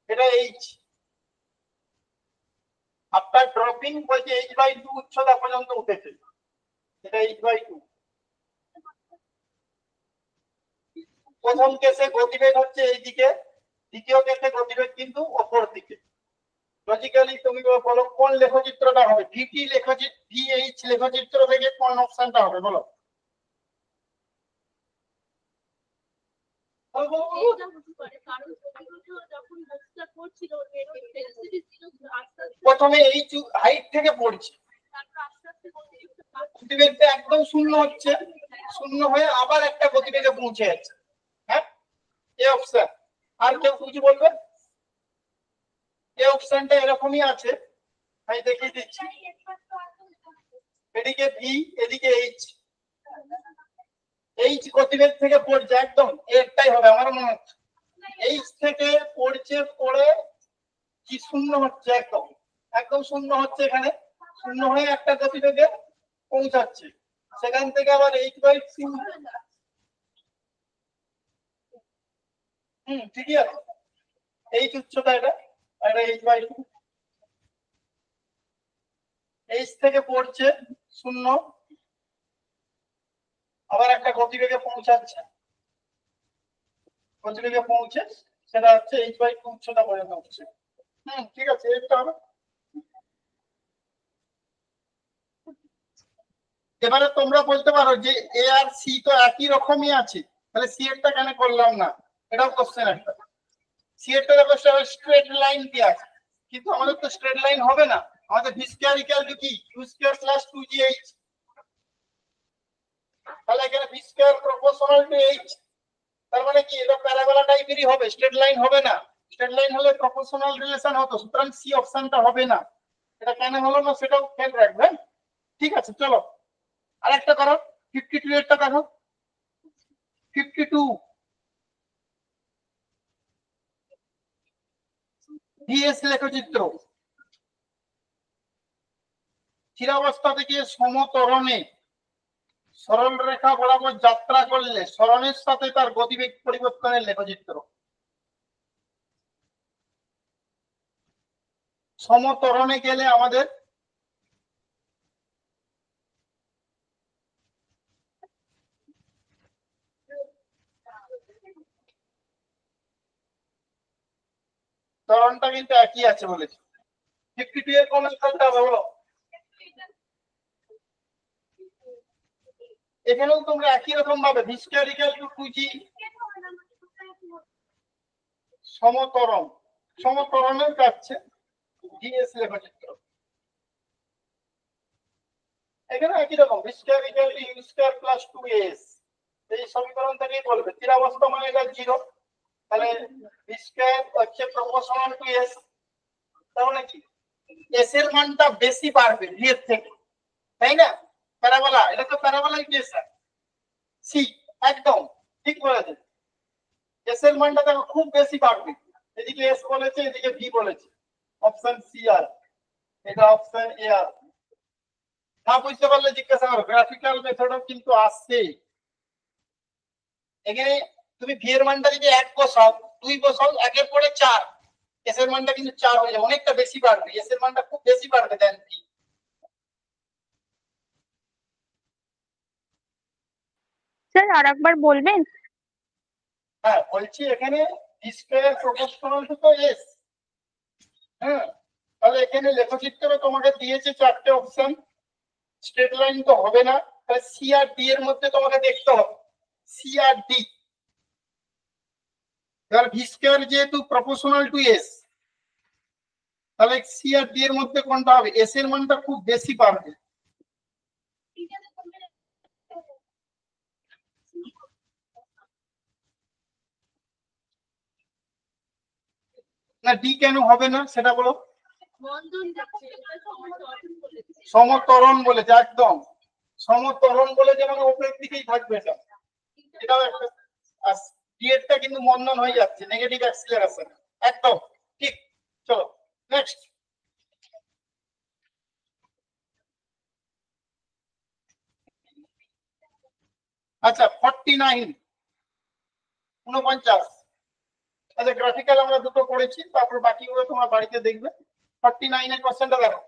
এটা এইচ, আফটার ড্রপিং বলছে h/2 উচ্চতা পর্যন্ত উঠেছে, এটা h/2। প্রথম কেসে গতিবেগ হচ্ছে এইদিকে, দ্বিতীয় কেসে গতিবেগ কিন্তু অপর দিকে। লজিক্যালি তুমি বলো কোন লেখচিত্রটা হবে? ভিটি লেখচিত্র, ভিএইচ লেখচিত্র থেকে কোন অপশনটা হবে বলো? প্রথমে এই হাইট থেকে পড়ছে, গতিবেগটা একদম শূন্য হচ্ছে, শূন্য হয়ে আবার একটা গতিবেগে পৌঁছে যাচ্ছে। হ্যাঁ, এই অপশন। আর কেউ কিছু বলবে? এই অপশনটা এরকমই আছে, আমি দেখিয়ে দিচ্ছি। এদিকে ভি, এদিকে এইচ, এইচ গতিবেগ থেকে পড়ছে, একদম একটাই হবে আমার মনে হচ্ছে। এইচ থেকে পড়ছে, পড়ে কি শূন্য হচ্ছে, একদম একদম শূন্য হচ্ছে, এখানে শূন্য হয়ে একটা গতিবেগে পৌঁছাচ্ছে, সেখান থেকে আবার h/2। ঠিকই আছে, এইচ উচ্চতা, এটা এটা h/2। এইচ থেকে পড়ছে 0, আবার একটা গতিবেগে পৌঁছাচ্ছে, গতিবেগে পৌঁছে সেটা হচ্ছে h/2 উচ্চতা পর্যন্ত উঠছে। ঠিক আছে, এটা হবে। এবারে তোমরা বলতে পারো যে এ আর সি তো একই রকমই আছে, তাহলে সি এরটা কেন করলাম না, এটাও কোশ্চেন একটা। সি এরটা দেখো স্ট্রেট লাইন কি আছে, কিন্তু আমাদের তো স্ট্রেট লাইন হবে না, আমাদের ভি স্কয়ার ইকুয়াল টু কি ইউ স্কয়ার প্লাস 2gh, তাহলে এখানে V square proportional to h, তার মানে কি এটা প্যারাবোলা টাইপেরই হবে, স্ট্রেট লাইন হবে না। স্ট্রেট লাইন হলে প্রপোর্শনাল রিলেশন হতো, সুতরাং সি অপশনটা হবে না। এটা কেন হলো না সেটাও খেয়াল রাখবেন। ঠিক আছে, চলো আরেকটা করো, 52 এরটা দেখো। 52 ভিএস লেখচিত্র, স্থিরাবস্থা থেকে সমতরণে সরল রেখা বরাবর যাত্রা করলে সরণের সাথে তার গতিবেগ পরিবর্তনের লেখচিত্র। সমতরণে গেলে আমাদের ত্বরণটা কিন্তু একই আছে বলেছি। 52 এর কোন উত্তরটা হবে বলো? এখানেও তোমরা একই রকম ভাবে v square equal to 2g সমতরণ, সমতরণের কাছে ভিএস লেখচিত্র। এখানে একই রকম v square equal to u square plus 2s, এই সমীকরণ থেকেই বলবে স্থিরাবস্থা মানে এটা 0, তাহলে ভি স্কয়ার হচ্ছে প্রপোর্শনাল টু s, তাহলে কি s এর মানটা বেশি বাড়বে v এর থেকে, তাই না? প্যারাবোলা, এটা তো প্যারাবোলা ইকুয়েশন। সি একদম ঠিক বলেছে, s এর মানটা দেখো খুব বেশি বাড়বে, এদিকে s বলেছে এদিকে v বলেছে, অপশন সি আর এটা অপশন এ আর। না বুঝতে পারলে জিজ্ঞাসা করো, গ্রাফিক্যাল মেথডও কিন্তু আসছে। এখানে তুমি ভি এর মানটা যদি 1 বসাও, 2 বসাও, 1 এর পরে 4, এস এর মানটা কিন্তু 4 হয়ে যাবে, অনেকটা বেশি বাড়বে, এস এর মানটা খুব বেশি বাড়বে দেন ভি। স্যার আরেকবার বলবেন? হ্যাঁ বলছি, এখানে V square proportional to S. হ্যাঁ, তাহলে এখানে লেখচিত্র তোমাকে দিয়েছে 4টে অপশন, স্ট্রেট লাইন তো হবে না, তাহলে সি আর ডি এর মধ্যে তোমাকে দেখতে হবে, সি আর ডি। এবার ভি স্কয়ার যেহেতু প্রপোর্শনাল টু এস, তাহলে সি আর ডি এর মধ্যে কোনটা হবে? এস এর মানটা খুব বেশি বাড়বে, না ডি কেন হবে না সেটা বলো? সমতরণ বলেছে, একদম সমতরণ বলেছে, মানে উপরের দিকেই থাকবে এটা, এটাও একটা। ডি এরটা কিন্তু মন্দন হয়ে যাচ্ছে, নেগেটিভ অ্যাক্সিলারেশন, একদম ঠিক। চলো নেক্সট। আচ্ছা 49, 49। আচ্ছা গ্রাফিক্যাল আমরা দুটো করেছি, তারপর বাকিগুলো তোমরা বাড়িতে দেখবে। 49 এর কোশ্চেনটা দেখো।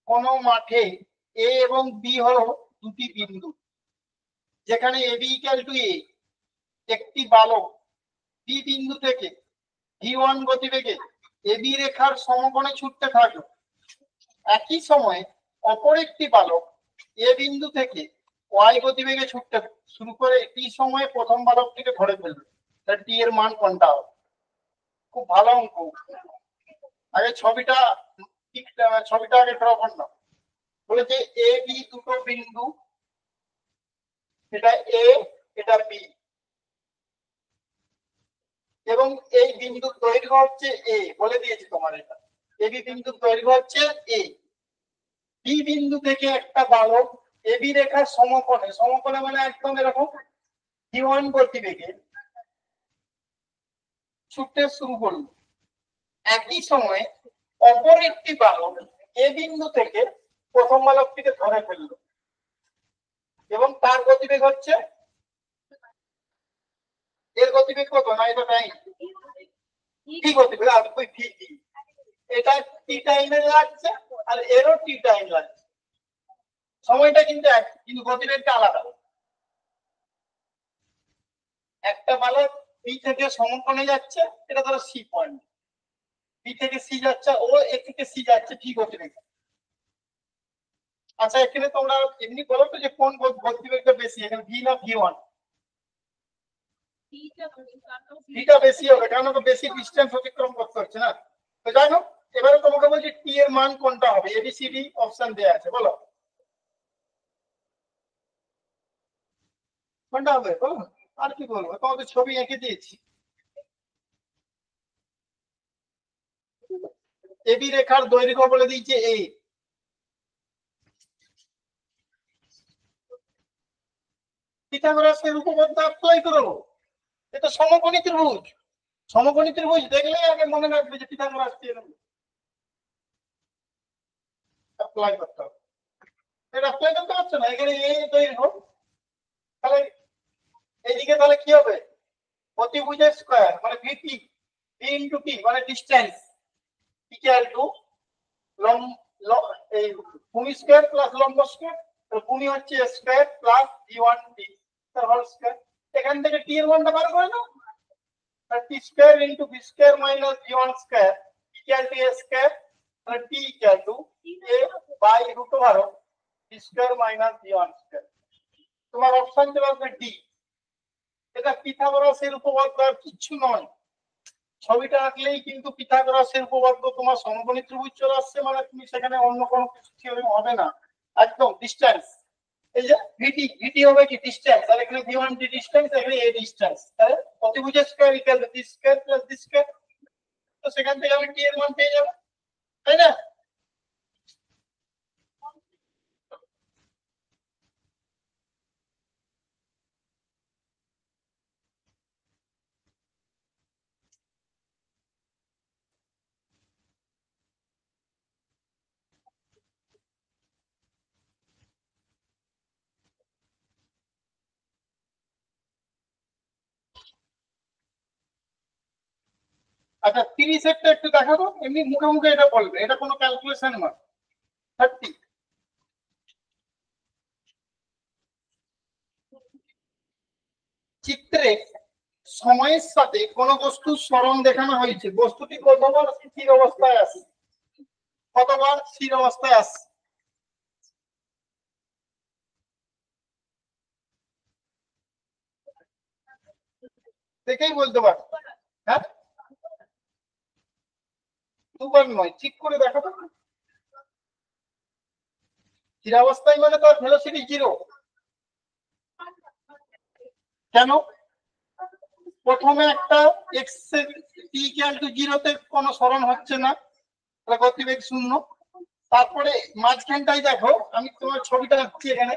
কোন মাঠে এ এবং বি হলো দুটি বিন্দু, যেখানে এ বি ইকুয়াল টু এ, একটি বালক বি বিন্দু থেকে v1 গতিবেগে এ বি রেখার সমকোণে ছুটতে থাকলো। একই সময়ে অপর একটি বালক এ বিন্দু থেকে y গতিবেগে ছুটতে শুরু করে, একই সময়ে প্রথম বালকটিকে ধরে ফেলবে, তাহলে টি এর মান কোনটা হবে? খুব ভালো অঙ্ক। আগে ছবিটা আগে ড্র করে নাও। বলেছে এ বি দুটো বিন্দু, এটা এ এটা বি, এবং এই বিন্দুর দৈর্ঘ্য হচ্ছে এ, বলে দিয়েছি তোমার, এটা এ বি বিন্দুর দৈর্ঘ্য হচ্ছে এ। বি বিন্দু থেকে একটা বালক এ বি রেখার সমকোণে, সমকোণে মানে একদম এরকম v1 গতিবেগে ছুটতে শুরু করলো। একই সময়ে অপর একটি বালক এ বিন্দু থেকে প্রথম বালকটিকে ধরে ফেললো এবং তার গতিবেগ হচ্ছে, এর গতিবেগ কত না, এটা টাইম কি গতিবেগ আর ওই ভি, এটা টি টাইমে লাগছে আর এরও টি টাইম লাগছে, সময়টা কিন্তু এক, কিন্তু গতিবেগটা আলাদা। একটা বালক বি থেকে সমকোণে যাচ্ছে, এটা ধরো সি পয়েন্ট, বি থেকে সি যাচ্ছে, ও এ থেকে সি যাচ্ছে, ঠিক গতিবেগ। আচ্ছা এখানে তোমরা এমনি বলো তো যে কোন গতিবেগটা বেশি, এখানে ভি না ভি1? ভিটা বেশি হবে, কারণ ওটা বেশি ডিসটেন্স অতিক্রম করতে হচ্ছে না। তো যাই হোক, এবারে তোমাকে বলছি টি এর মান কোনটা হবে, এবিসিডি অপশন দেয়া আছে, বলো কোনটা হবে বলো। আর কি বলবো, তোমাকে ছবি এঁকে দিয়েছি। এবি রেখার দৈর্ঘ্য বলে দিয়েছে এ, পিথাগোরাসের উপপাদ্য অ্যাপ্লাই করো, এটা সমকোণী ত্রিভুজ। সমকোণী ত্রিভুজ দেখলেই আগে মনে রাখবে যে পিথাগোরাস থিওরেম অ্যাপ্লাই করতে হবে। এটা অ্যাপ্লাই করতে পারছো না, এখানে এ দৈর্ঘ্য, তাহলে এইদিকে তাহলে কি হবে, প্রতিভুজের স্কয়ার মানে ভিপি, ভি ইনটু টি মানে ডিসটেন্স ইকুয়াল টু এই ভূমি স্কয়ার প্লাস লম্ব স্কয়ার, তো ভূমি হচ্ছে স্কয়ার প্লাস ভি1 টি তার হোল স্কয়ার। এখান থেকে টি এর মানটা বার করে নাও, আর T square into V square minus ভি1 square equal to A square, তাহলে T equal to A by root over V square minus ভি1 স্কয়ার। তোমার অপশন চলে আসবে ডি। এটা পিথাগোরাসের উপপাদ্য আর কিছু নয়, ছবিটা আঁকলেই কিন্তু পিথাগোরাসের উপপাদ্য তোমার সমকোণী ত্রিভুজ চলে আসছে, মানে তুমি সেখানে অন্য কোনো কিছু থিওরেম হবে না, একদম ডিসটেন্স। এই যে ভিটি, ভিটি হবে কি ডিসটেন্স, আর এখানে ভি1 টি ডিসটেন্স, এখানে এ ডিসটেন্স, তাহলে প্রতিভুজের square equal to V square plus D square, তো সেখান থেকে আমি টি এর মান পেয়ে যাব, তাই না? আচ্ছা 30 একটা একটু দেখাবো, এমনি মুখে মুখে এটা বলবে, এটা কোনো ক্যালকুলেশন নয়। 30 চিত্রে সময়ের সাথে কোন বস্তুর সরণ দেখানো হয়েছে, বস্তুটি কতবার স্থির অবস্থায় আছে, কতবার স্থির অবস্থায় আছে, দেখেই বলতে পারো। হ্যাঁ দুবার নয়, ঠিক করে দেখো তো। স্থিরাবস্থায় মানে তার ভেলোসিটি জিরো, কেন? প্রথমে একটা এক্স টি ইকুয়াল টু জিরোতে কোনো সরণ হচ্ছে না, তাহলে গতিবেগ শূন্য। তারপরে মাঝখানটাই দেখো, আমি তোমার ছবিটা আঁকছি এখানে,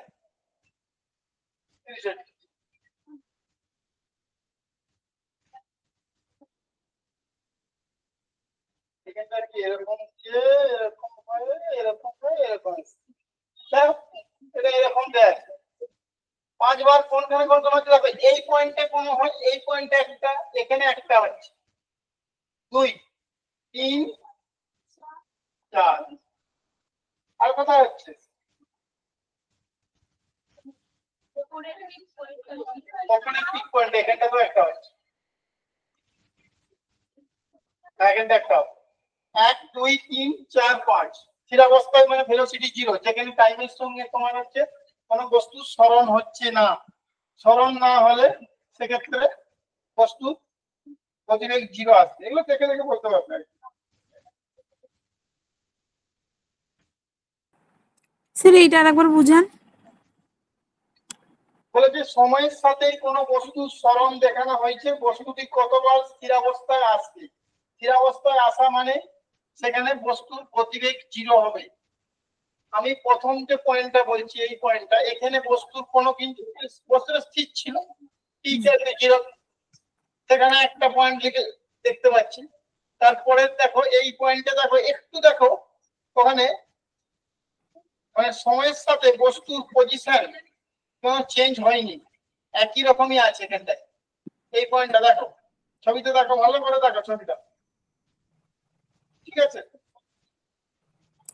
এখানটা কি এরকম এরকম হয় এরকম হয় এরকম, এটা এরকম দেখ 5 বার কোনখানে কোন হচ্ছে, দেখো এই পয়েন্টে কোন হয়, এই পয়েন্টে একটা, এখানে একটা হচ্ছে, 2 3 4, আর কোথায় হচ্ছে, ওখানে পিক পয়েন্ট, এখানটা তো একটা হচ্ছে, এখানটা একটা, 1 2 3 4 5 স্থিরাবস্থায় মানে ভেলোসিটি জিরো, যেখানে টাইমের সঙ্গে তোমার হচ্ছে কোনো বস্তুর সরণ হচ্ছে না। সরণ না হলে সেক্ষেত্রে বস্তু গতিবেগ জিরো আসবে, এগুলো দেখে দেখে বলতে পারবে। স্যার এইটা আরেকবার বুঝান। বলে যে সময়ের সাথে কোনো বস্তুর সরণ দেখানো হয়েছে, বস্তুটি কতবার স্থিরাবস্থায় আসবে, স্থিরাবস্থায় আসা মানে সেখানে বস্তুর গতিবেগ জিরো হবে। আমি প্রথম যে পয়েন্টটা বলছি, এই পয়েন্টটা, এখানে বস্তুর কোনো কিন্তু বস্তুটা স্থির ছিল, টি ইকুয়াল টু জিরো, সেখানে একটা পয়েন্ট লিখে দেখতে পাচ্ছি, তারপরে দেখো এই পয়েন্টে দেখো একটু দেখো ওখানে মানে সময়ের সাথে বস্তুর পজিশন কোনো চেঞ্জ হয়নি, একই রকমই আছে এখানটায়। এই পয়েন্টটা দেখো, ছবিতে দেখো, ভালো করে দেখো ছবিটা, ঠিক আছে?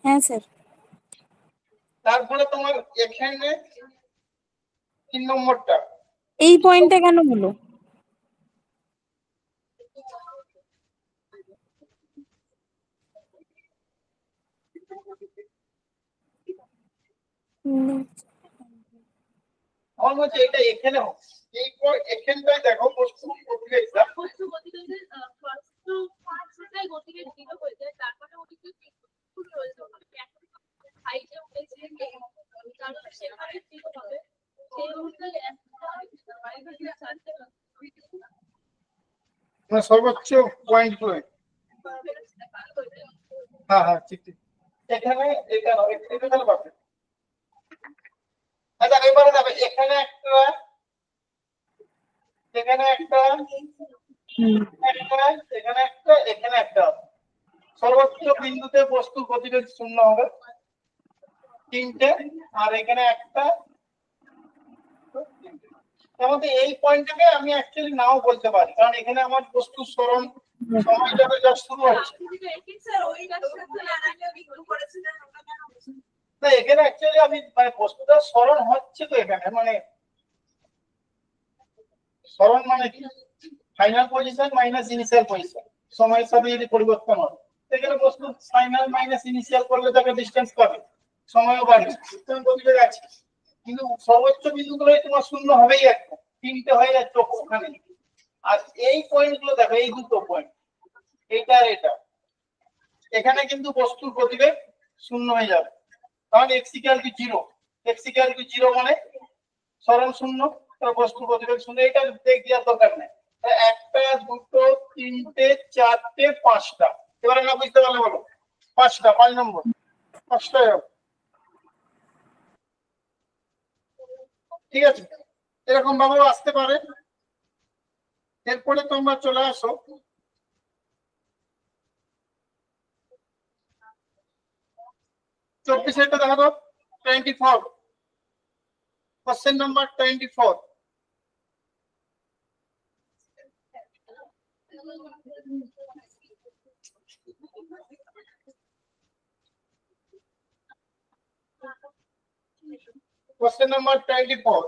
হ্যাঁ স্যার। তারপরে তোমার এখানে 3 নম্বরটা, এই পয়েন্টটা কেন হলো? আমার মধ্যে এটা এখানে এই এখানটায় দেখো বস্তু প্রতিক্রিয়া সর্বোচ্চ পয়েন্ট করে। হ্যাঁ হ্যাঁ ঠিক ঠিক, এখানে এখানে পাবে। আচ্ছা এবারে যাবে এখানে একটা, এখানে একটা, এখানে একটা, এখানে একটা। সর্বোচ্চ বিন্দুতে বস্তু গতিবেগ 0 হবে, 3টে, আর এখানে একটা। আমাদের এই পয়েন্টটাকে আমি অ্যাকচুয়ালি নাও বলতে পারি, কারণ এখানে আমার বস্তু সরণ সময়টাকে যা শুরু হচ্ছে না, এখানে অ্যাকচুয়ালি আমি মানে বস্তুটা সরণ হচ্ছে তো এখানে, মানে সরণ মানে কি final position minus initial position, সময়ের সাথে যদি পরিবর্তন হয় এখানে বস্তু ফাইনাল মাইনাস ইনিশিয়াল করলে তাকে ডিসটেন্স পাবে, সময়ও বাড়বে, সিস্টেম গতিবেগ আছে। কিন্তু সর্বোচ্চ বিন্দুগুলো তোমার 0 হবেই, একটা 3টে হয়ে যাচ্ছে ওখানে। আর এই পয়েন্টগুলো দেখো, এই দুটো পয়েন্ট, এইটা আর এটা, এখানে কিন্তু বস্তুর গতিবেগ 0 হয়ে যাবে, কারণ x = 0, x = 0 মানে সরণ 0, বস্তু গতিবেগ 0। এটা দেখ দেওয়ার দরকার নেই। একটা, দুটো, তিনটে, চারটে, পাঁচটা। এবারে না বুঝতে পারলে বলো, পাঁচটা, 5 নম্বর, পাঁচটা। ঠিক আছে, এরকম ভাবেও আসতে পারে। এরপরে তোমরা চলে আসো 24 দেখা দাও, 24, কোশ্চেন নাম্বার 24। কোশ্চেন নাম্বার 24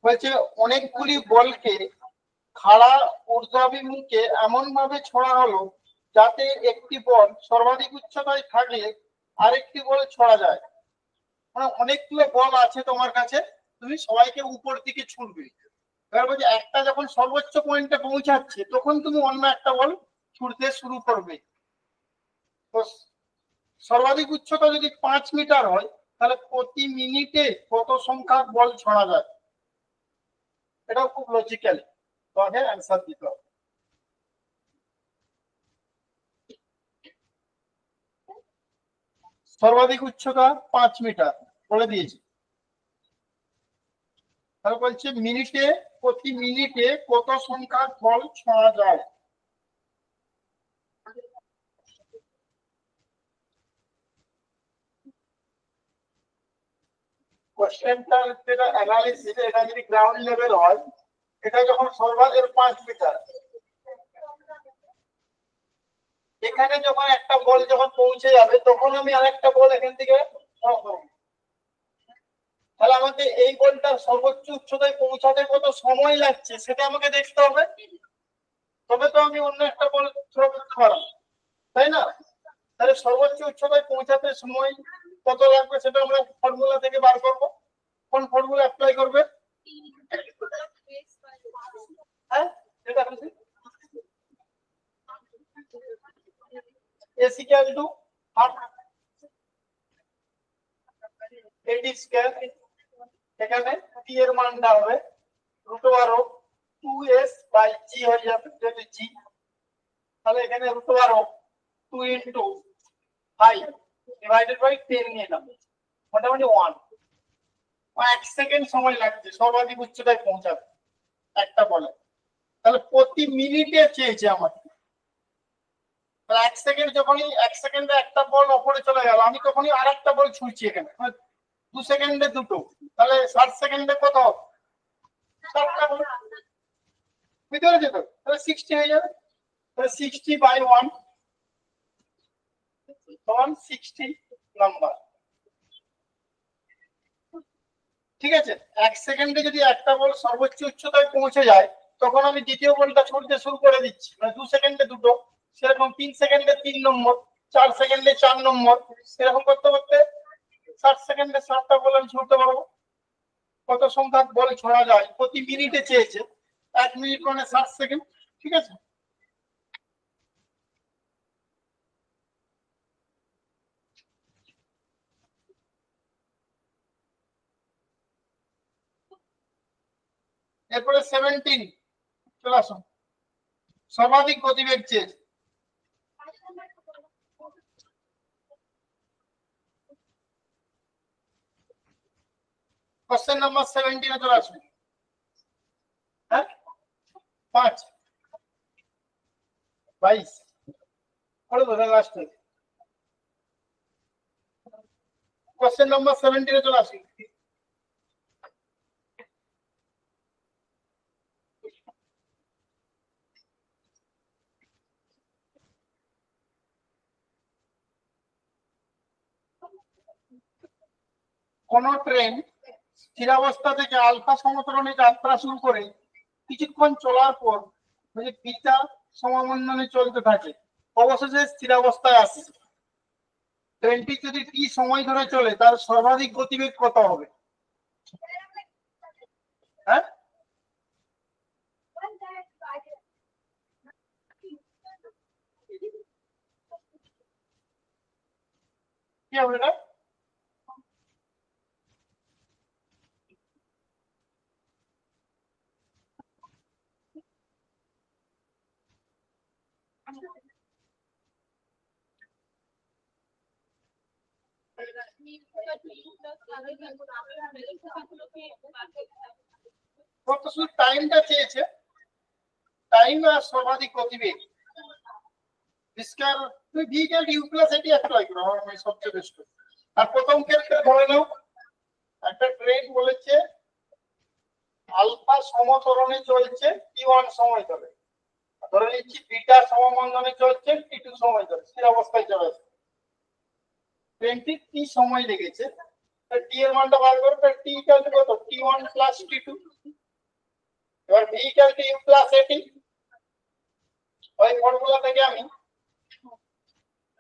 বলছে অনেকগুলি বলকে খাড়া ঊর্ধ্বাভিমুখে এমন ভাবে ছোড়া হলো যাতে একটি বল সর্বাধিক উচ্চতায় থাকলে আরেকটি বল ছোড়া যায়। মানে অনেকগুলো বল আছে তোমার কাছে, তুমি সবাইকে উপর দিকে ছুড়বে। এবার বলছে একটা যখন সর্বোচ্চ পয়েন্টে পৌঁছাচ্ছে তখন তুমি অন্য একটা বল ছুড়তে শুরু করবে। তো সর্বাধিক উচ্চতা যদি 5 মিটার হয় তাহলে প্রতি মিনিটে কত সংখ্যক বল ছড়া যায়? এটাও খুব লজিক্যালি তোমাকে অ্যান্সার দিতে হবে। সর্বাধিক উচ্চতা 5 মিটার বলে দিয়েছি, তাহলে বলছে মিনিটে, প্রতি মিনিটে কত সংখ্যক বল ছোঁয়া যায়? কোশ্চেনটা যেটা অ্যানালিসিস, এটা যদি গ্রাউন্ড লেভেল হয়, এটা যখন সর্বাধিক 5 মিটার, এখানে যখন একটা বল যখন পৌঁছে যাবে তখন আমি আরেকটা বল এখান থেকে, তাহলে আমাকে এই বলটা সর্বোচ্চ উচ্চতায় পৌঁছাতে কত সময় লাগছে সেটা আমাকে দেখতে হবে, তবে তো আমি অন্য একটা বল থ্রো করতে পারবো, তাই না? তাহলে সর্বোচ্চ উচ্চতায় পৌঁছাতে সময় কত লাগবে সেটা আমরা ফর্মুলা থেকে বার করবো। কোন ফর্মুলা অ্যাপ্লাই করবে? হ্যাঁ, এটা খুশি AC = half AD স্কয়ার। এখানে t এর মানটা হবে √2s/g হয়ে যাবে, যেটা g। তাহলে এখানে √2 * 5 / 10 নিয়ে নাও, মোটামুটি 1 সেকেন্ড সময় লাগছে সর্বাধিক উচ্চতায় পৌঁছাতে একটা বলে। তাহলে প্রতি মিনিটে চেয়েছে আমাকে, এক সেকেন্ড যখনই 1 সেকেন্ডে একটা বল ওপরে চলে গেল, আমি তখনই আরেকটা বল ছুঁড়ছি এখানে, 2 সেকেন্ডে দুটো, তাহলে 60 সেকেন্ডে কত হবে? 7টা বল। বুঝতে পেরেছো তো? তাহলে 60 হয়ে যাবে। তাহলে 60/1 সমান 60 নাম্বার। ঠিক আছে, 1 সেকেন্ডে যদি একটা বল সর্বোচ্চ উচ্চতায় পৌঁছে যায়, তখন আমি দ্বিতীয় বলটা ছুটতে শুরু করে দিচ্ছি, মানে 2 সেকেন্ডে দুটো, সেরকম 3 সেকেন্ডে 3 নম্বর, 4 সেকেন্ডে 4 নম্বর, সেরকম করতে করতে 60 সেকেন্ডে 7টা বল আমি ছুটতে পারবো। কত সংখ্যক বল ছোড়া যায় প্রতি মিনিটে চেয়েছে, 1 মিনিট মানে 60 সেকেন্ড। ঠিক আছে, এরপরে 17 চলে আসুন। সর্বাধিক গতিবেগ চেয়েছে। কোশ্চেন নাম্বার 17 চলে আসুন। হ্যাঁ, 5 22 পড়ে ধরে লাস্টে। কোশ্চেন নাম্বার 17 চলে আসুন। কোন ট্রেন স্থিরাবস্থা থেকে আলফা সমতরণে যাত্রা শুরু করে কিছুক্ষণ চলার পর বিটা সমমন্দনে চলতে থাকে, অবশেষে স্থিরাবস্থায় আসে। ট্রেনটি যদি টি সময় ধরে চলে, তার সর্বাধিক গতিবেগ কত হবে? হ্যাঁ, কি হবে এটা? কত শুধু টাইমটা চেয়েছে, টাইম আর সর্বাধিক গতিবেগ। তুই ভি ইকুয়াল ইউ প্লাস এটি অ্যাপ্লাই করো, আমার সবচেয়ে বেস্ট। আর প্রথম ক্ষেত্রে ধরে নাও একটা ট্রেন বলেছে আলফা সমতরণে চলছে টি1 সময় ধরে, ধরে নিচ্ছি বিটা সমমন্দনে চলছে টি2 সময় ধরে, স্থির অবস্থায় চলে আসছে। ট্রেনটি টি সময় লেগেছে, টি এর মানটা বার করো, টি ইকুয়াল টু কত? T one plus t two. এবার v equal to you plus at, ওই ফর্মুলা থেকে আমি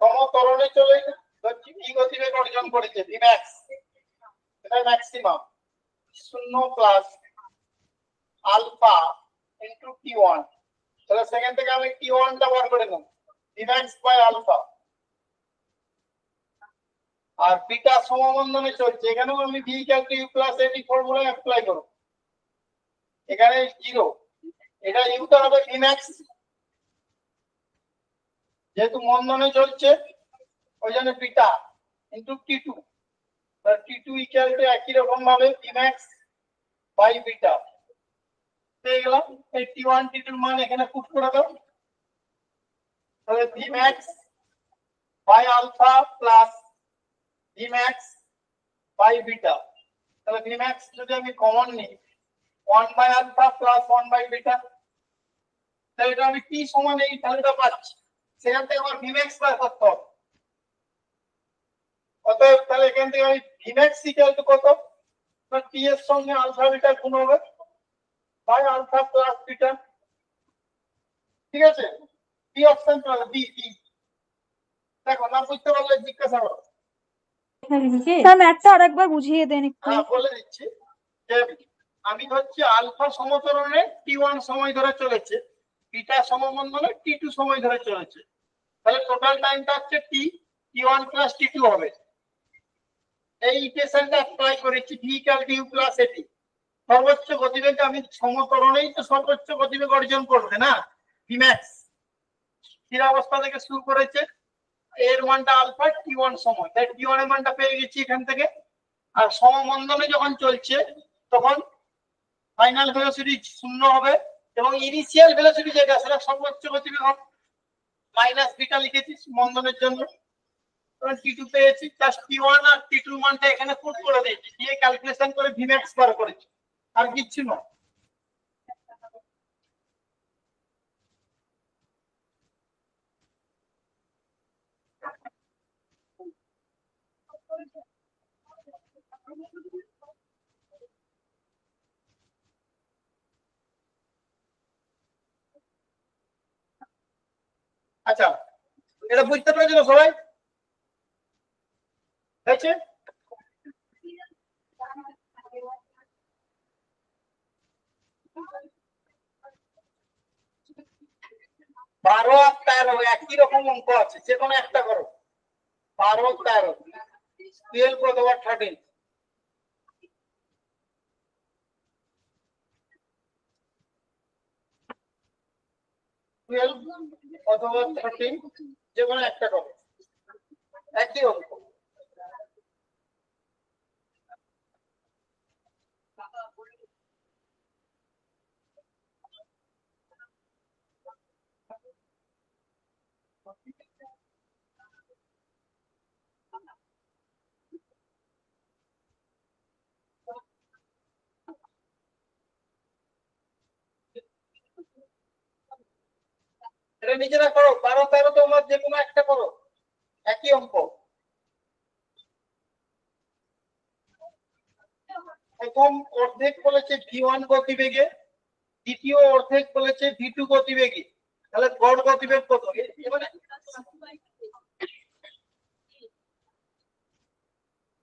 সমতরণে চলে ধরছি ভি গতিবেগ অর্জন করেছে, ভি ম্যাক্স, এটা ম্যাক্সিমাম 0 প্লাস আলফা ইনটু টি1। তাহলে সেখান থেকে আমি টি1 টা বার করে নেব, ভি ম্যাক্স বাই আলফা। আর বিটা সমমন্দনে চলছে, এখানেও আমি V equal to you plus at formula apply করব। এখানে 0, এটা ইউটা হবে ভি ম্যাক্স, যেহেতু মন্দনে চলছে ওই জন্য বিটা ইনটু টি2। টি2 ইকুয়াল টু একই রকম ভাবে ভি ম্যাক্স বাই বিটা পেয়ে গেলাম। এই টি1 টি2 মান এখানে পুট করে দাও, তাহলে v max by alpha plus v max by beta. তাহলে ভি ম্যাক্স যদি আমি কমন নিই 1 by alpha plus 1 by beta, তাহলে এটা আমি টি সমান এই ভ্যালুটা পাচ্ছি, সেখান থেকে আমার ভি ম্যাক্স বার করতে হবে। অতএব তাহলে এখান থেকে আমি ভি ম্যাক্স ইকুয়াল টু কত? টি এর সঙ্গে আলফা বিটা গুণ হবে বাই আলফা প্লাস বিটা। ঠিক আছে, বি অপশন চলে, বি বি। দেখো না বুঝতে পারলে জিজ্ঞাসা করো। স্যার ম্যাথটা আরেকবার বুঝিয়ে দেন একটু। হ্যাঁ, বলে দিচ্ছি যে আমি হচ্ছে আলফা সমতরণে টি1 সময় ধরে চলেছে, বিটা সমমন্দনে টি2 সময় ধরে চলেছে, তাহলে টোটাল টাইমটা হচ্ছে টি1 প্লাস টি2 হবে। এই ইকুয়েশনটা অ্যাপ্লাই করেছি, v equal to you plus at. সর্বোচ্চ গতিবেগ আমি সমতরণেই তো সর্বোচ্চ গতিবেগ অর্জন করবে না, ভি ম্যাক্স স্থির অবস্থা থেকে শুরু করেছে, এর মানটা আলফা টি1 সময়, তাই টি1 এর মানটা পেয়ে গেছি এখান থেকে। আর সমমন্দনে যখন চলছে তখন ফাইনাল ভেলোসিটি 0 হবে এবং ইনিশিয়াল ভেলোসিটি যেটা সেটা সর্বোচ্চ গতিবেগ হবে। মাইনাস বিটা লিখেছি বন্ধনের জন্য। টি2 পেয়েছি, জাস্ট টি1 আর টি2 মানটা এখানে পুট করে দিয়েছি, দিয়ে ক্যালকুলেশন করে ভিম্যাক্স বার করেছি, আর কিচ্ছু না। আচ্ছা, এটা বুঝতে পেরেছিল সবাই? হয়েছে? বারো আর 13 একই রকম অঙ্ক আছে, যে কোনো একটা করো। 12 13 12 অথবা 13। 12 অথবা 13 যে কোনো একটা করো, একই অঙ্ক। এটা নিজেরা করো, 12 13 তোমার যে কোনো একটা করো, একই অঙ্ক। প্রথম অর্ধেক বলেছে v1 গতিবেগে, দ্বিতীয় অর্ধেক বলেছে v2 গতিবেগে, তাহলে গড় গতিবেগ কত? এবারে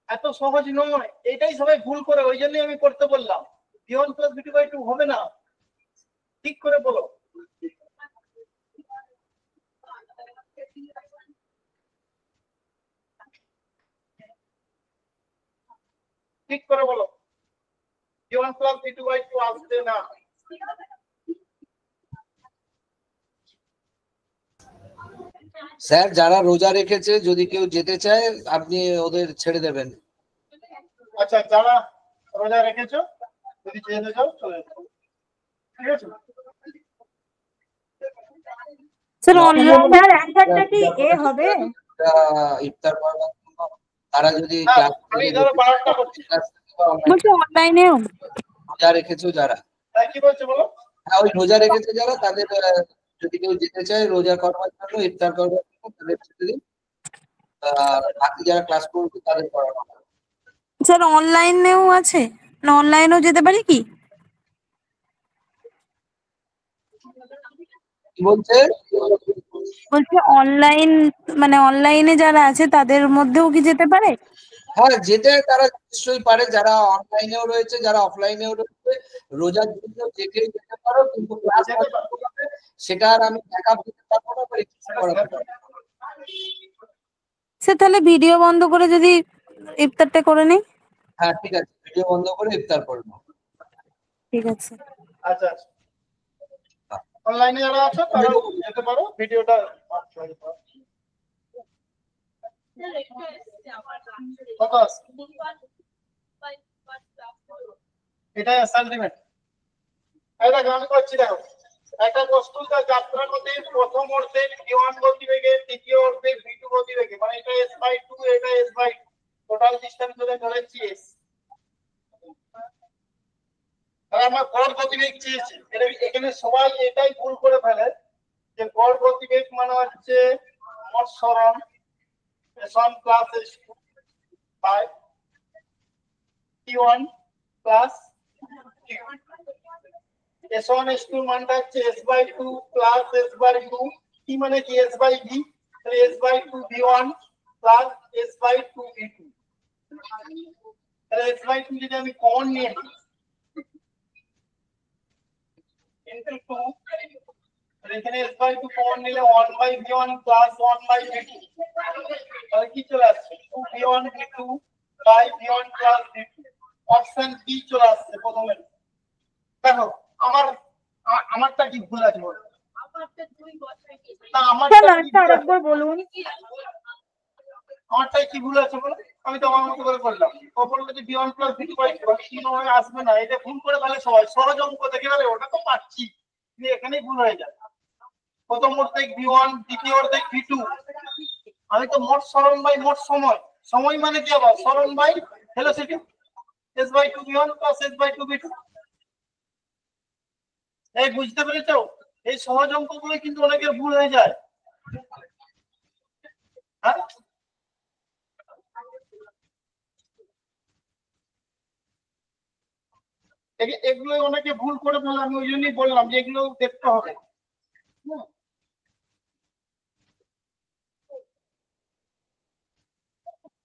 এত সহজ নয়, এটাই সবাই ভুল করে, ওই জন্যই আমি করতে বললাম। v1 + v2/2 হবে না, ঠিক করে বলো। ঠিক করে বলো, v1 + v2/2 আসবে না। স্যার যারা রোজা রেখেছে যদি কেউ যেতে চায় আপনি ওদের ছেড়ে দেবেন। আচ্ছা, যারা রোজা রেখেছো যদি যেতে চাও চলে যাও, ঠিক আছে? স্যার অনলাইন অ্যান্সারটা কি এ হবে? ইফতার করার জন্য তারা যদি হ্যাঁ, আমি ধরো 12টা করছি। বলছি অনলাইনেও রোজা রেখেছো যারা, কি বলছো বলো? হ্যাঁ ওই রোজা রেখেছে যারা তাদের যদি কেউ যেতে চায় রোজা করবার জন্য ইফতার করবার জন্য তাদের ছেড়ে দিন, বাকি যারা ক্লাস করবে তাদের করানো হবে। স্যার অনলাইনেও আছে না, অনলাইনেও যেতে পারি কি? কি বলছে? বলছি অনলাইন মানে অনলাইনে যারা আছে তাদের মধ্যেও কি যেতে পারে? হ্যাঁ যেতে তারা নিশ্চয়ই পারে, যারা অনলাইনেও রয়েছে যারা অফলাইনেও রয়েছে, রোজার জন্য যে কেউ যেতে পারো, কিন্তু ক্লাস সেটা আর আমি ব্যাকআপ দিতে পারবো না বা এক্সেস করাতে পারবো না। স্যার তাহলে ভিডিও বন্ধ করে যদি ইফতারটা করে নিই? হ্যাঁ ঠিক আছে, ভিডিও বন্ধ করে ইফতার করবো। ঠিক আছে। আচ্ছা, অনলাইনে যারা আছো তারা যেতে পারো, ভিডিওটা কত আছে এটাই অ্যাসাইনমেন্ট। এটা গান করছি, দেখো একটা বস্তুর যাত্রা গতি প্রথম অর্ধে v1 গতিবেগে, দ্বিতীয় অর্ধে v2 গতিবেগে, মানে এটা s/2 এটা s/2, টোটাল ডিসটেন্স ধরে ধরেছি s। আর আমরা গড় গতিবেগ চেয়েছি, এখানে সবাই এটাই ভুল করে ফেলে যে গড় গতিবেগ মানে হচ্ছে মোট সরণ s1 + s2 by t1 + t2। s1 s2 মানটা হচ্ছে s/2 + s/2, t মানে কি s/v, তাহলে s/2 v1 + s/2 v2। তাহলে s/2 যদি আমি কমন নিয়ে নিই into 2, তাহলে এখানে s/2 কমন নিলে 1/v1 + 1/v2, তাহলে কি চলে আসছে 2v1 v2 v1 + v2। Option B চলে আসছে প্রথমে। দেখো আমারটা কি ভুল আছে বলো? না আরেকবার বলুন। আমারটাই কি ভুল আছে বলো? আমি তো আমার মতো করে করলাম, ওপরে যদি v1 + v2 আসবে না, এটা ভুল করে ফেলে সবাই। সহজ অঙ্ক দেখে ফেলে, ওটা তো পাচ্ছি, এখানেই ভুল হয়ে যায়। প্রথম অর্ধেক V1, দ্বিতীয় অর্ধেক V2। আমি তো মোট সরণ বাই মোট সময়, সময় মানে কি আবার সরণ by velocity, s/2 V1 + s/2 V2। এই বুঝতে পেরেছো? এই সহজ অঙ্কগুলো কিন্তু অনেকের ভুল হয়ে যায়। হ্যাঁ, এগুলো অনেকে ভুল করে ফেলে, আমি ওই জন্যই বললাম যে এগুলো দেখতে হবে।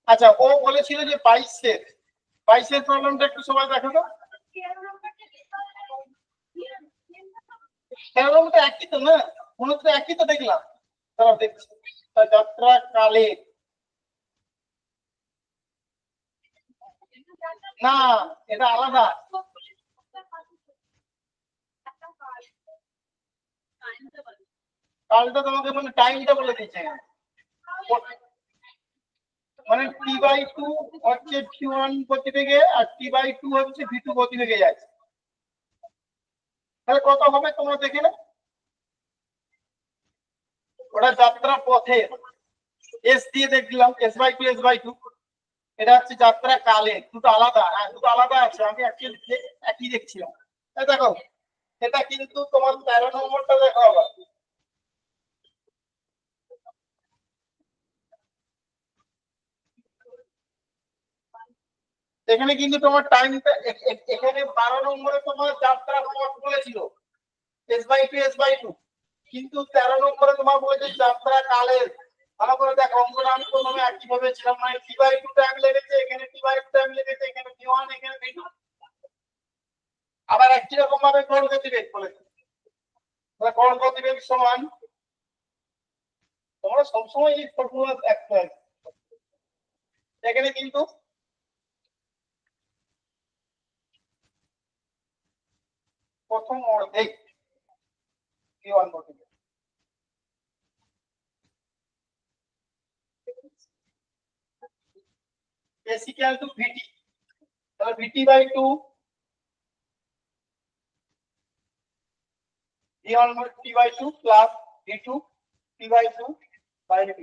আচ্ছা, ও বলেছিল যে 22-এর প্রবলেমটা একটু সবাই দেখো তো। 13 একই তো না, মনে তো একই তো দেখলাম। তারা দেখছি যাত্রা কালে না, এটা আলাদা। কালটা তোমাকে মানে টাইমটা বলে দিচ্ছে, মানে t/2 হচ্ছে v1 গতিবেগে আর t/2 হচ্ছে v2 গতিবেগে যাচ্ছে। তাহলে কত হবে তোমরা দেখে না, ওটা যাত্রা পথে s দিয়ে দেখলাম, s/2 s/2। এটা হচ্ছে যাত্রা কালে, দুটো আলাদা। হ্যাঁ, দুটো আলাদা আছে, আমি একই দেখছিলাম। দেখো এটা কিন্তু তোমার 13 নম্বরটা দেখো আবার। এখানে কিন্তু তোমার টাইমটা, এখানে 12 নম্বরে তোমার যাত্রা পথ বলেছিল s/2 s/2, কিন্তু 13 নম্বরে তোমার বলেছে যাত্রা কালের। ভালো করে দেখো, অঙ্কটা আমি প্রথমে একই ভাবে ছিলাম, মানে t/2 টাইম লেগেছে, এখানে t/2 টাইম লেগেছে, এখানে v1, এখানে v2, আবার একই রকম ভাবে গড় গতিবেগ বলেছে। তাহলে গড় গতিবেগ সমান, তোমরা সবসময় এই ফর্মুলা একটা এখানে কিন্তু প্রথম অর্ধেক v1 গতিবেগ, s equal to vt। তাহলে vt/2 v1 t/2 plus v2 t/2 by v।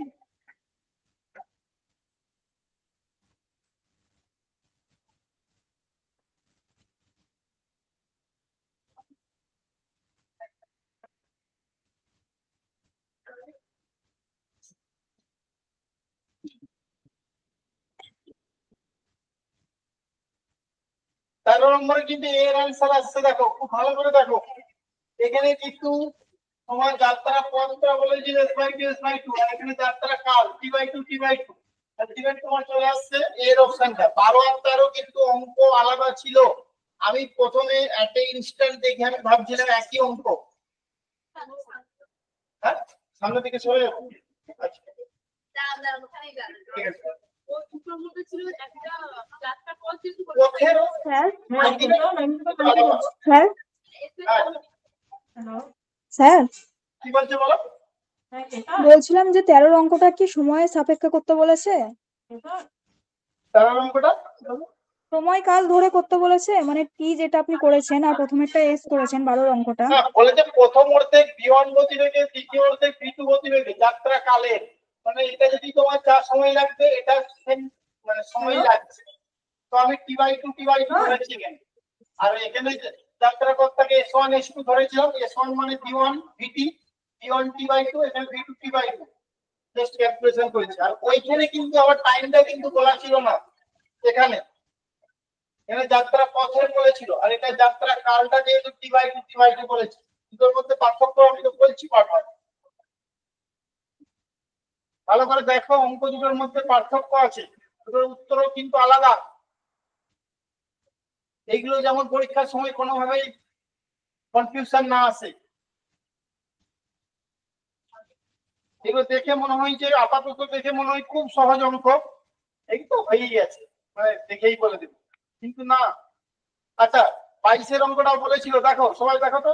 তেরো নম্বরে কিন্তু এর অ্যান্সার আসছে, দেখো খুব ভালো করে দেখো। এখানে কিন্তু তোমার যাত্রা পথটা বলেছিল s/2 s/2, আর এখানে যাত্রা কাল t/2 t/2। আলটিমেট তোমার চলে আসছে এর অপশনটা। 12 আর 13 কিন্তু অঙ্ক আলাদা ছিল। আমি প্রথমে একটা ইনস্ট্যান্ট দেখে আমি ভাবছিলাম একই অঙ্ক। হ্যাঁ, সামনের দিকে সরে যাবো। আচ্ছা ঠিক আছে। স্যার, কি বলছে বলো? বলছিলাম যে 13 অঙ্কটা কি সময় সাপেক্ষে করতে বলেছে? 13 অঙ্কটা সময়কাল ধরে করতে বলেছে, মানে টি যেটা আপনি করেছেন আর প্রথমেরটা এস করেছেন 12 অঙ্কটা। না, বলেছে প্রথম অর্ধেক v1 গতিবেগে, দ্বিতীয় অর্ধেক v2 গতিবেগে যাত্রা কালে। মানে এটা যদি তোমার যা সময় লাগবে এটা সেম মানে সময় লাগছে। তো আমি t/2 t/2 ধরেছি এখানে। আর এখানে যাত্রা পথটাকে s1 s2 ধরেছিলাম। s1 মানে v1 vt, v1 t/2, এখানে v2 t/2 জাস্ট ক্যালকুলেশন করেছি। আর ওইখানে কিন্তু আবার টাইমটা কিন্তু বলা ছিল না। এখানে যাত্রা পথের বলেছিল, আর এটা যাত্রা কালটা যেহেতু t/2 বলেছে, দুটোর মধ্যে পার্থক্য আমি তো বলছি পার্থক্য। ভালো করে দেখো, অঙ্ক দুটোর মধ্যে পার্থক্য আছে, দুটোর উত্তরও কিন্তু আলাদা। এইগুলো যেমন পরীক্ষার সময় কোনোভাবেই কনফিউশন না আসে। এগুলো দেখে মনে হয় যে আপাতত দেখে মনে হয় খুব সহজ অঙ্ক, এই তো হয়েই গেছে, মানে দেখেই বলে দেব, কিন্তু না। আচ্ছা, 22-এর অঙ্কটাও বলেছিল, দেখো সবাই দেখো তো।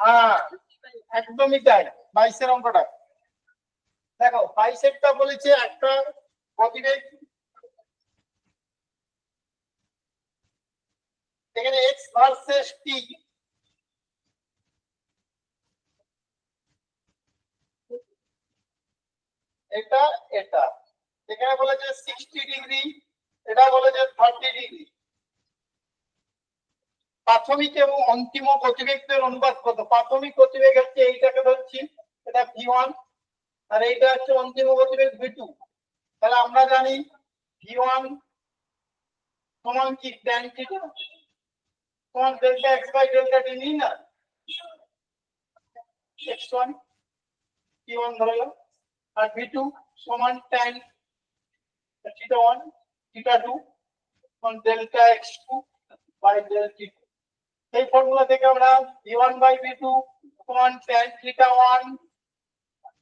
হ্যাঁ, একদমই তাই। 22-এর অঙ্কটা দেখো, 22-এরটা বলেছে একটা গতিবেগ এখানে x ভার্সেস t এটা এটা এখানে বলেছে 60 ডিগ্রি, এটা বলেছে 30 ডিগ্রি। প্রাথমিক এবং অন্তিম গতিবেগের অনুপাত কত? প্রাথমিক গতিবেগ হচ্ছে এইটাকে ধরছি, এটা v1, আর এইটা হচ্ছে অন্তিম গতিবেগ v2। তাহলে আমরা জানি v1 সমান কি tan থিটা সমান delta x by delta t, নিই না x1 t1 ধরলাম, আর v2 সমান tan থিটা 1 থিটা 2 সমান delta x2 by delta t2। এই ফর্মুলা থেকে আমরা v1 বাই v2 সমান tan theta 1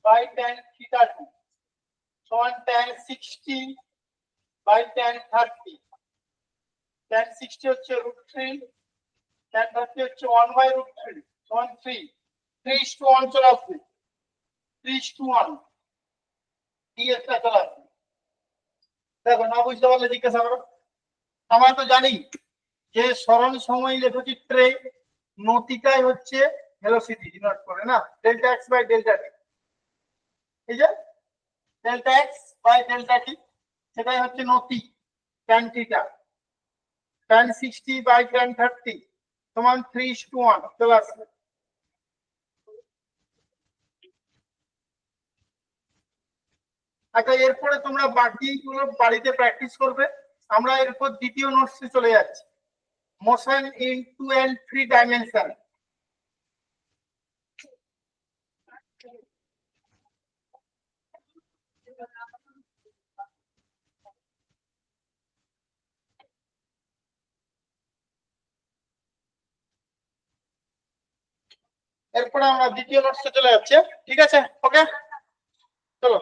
by tan theta 2 সমান tan 60 বাই tan 30। tan 60 হচ্ছে √3, tan 30 হচ্ছে 1 বাই √3 সমান 3। 3:1 চলে আসবে, 3:1 ds-টা চলে আসবে। দেখো না বুঝতে পারলে জিজ্ঞাসা করো। আমরা তো জানি যে সরণ সময় লেখচিত্রে নতিটাই হচ্ছে ভেলোসিটি ডিনোট করে না, delta x by delta t। এই যে delta x by delta t সেটাই হচ্ছে নতি tan theta. tan 60 by tan 30 সমান 3:1 চলে আসবে। আচ্ছা, এরপরে তোমরা বাকিগুলো বাড়িতে প্র্যাকটিস করবে। আমরা এরপর দ্বিতীয় নোটসে চলে যাচ্ছি, মোশন ইন 2 and 3 ডাইমেনশন। এরপরে আমরা দ্বিতীয় নোটসে চলে যাচ্ছি, ঠিক আছে? ওকে, চলো।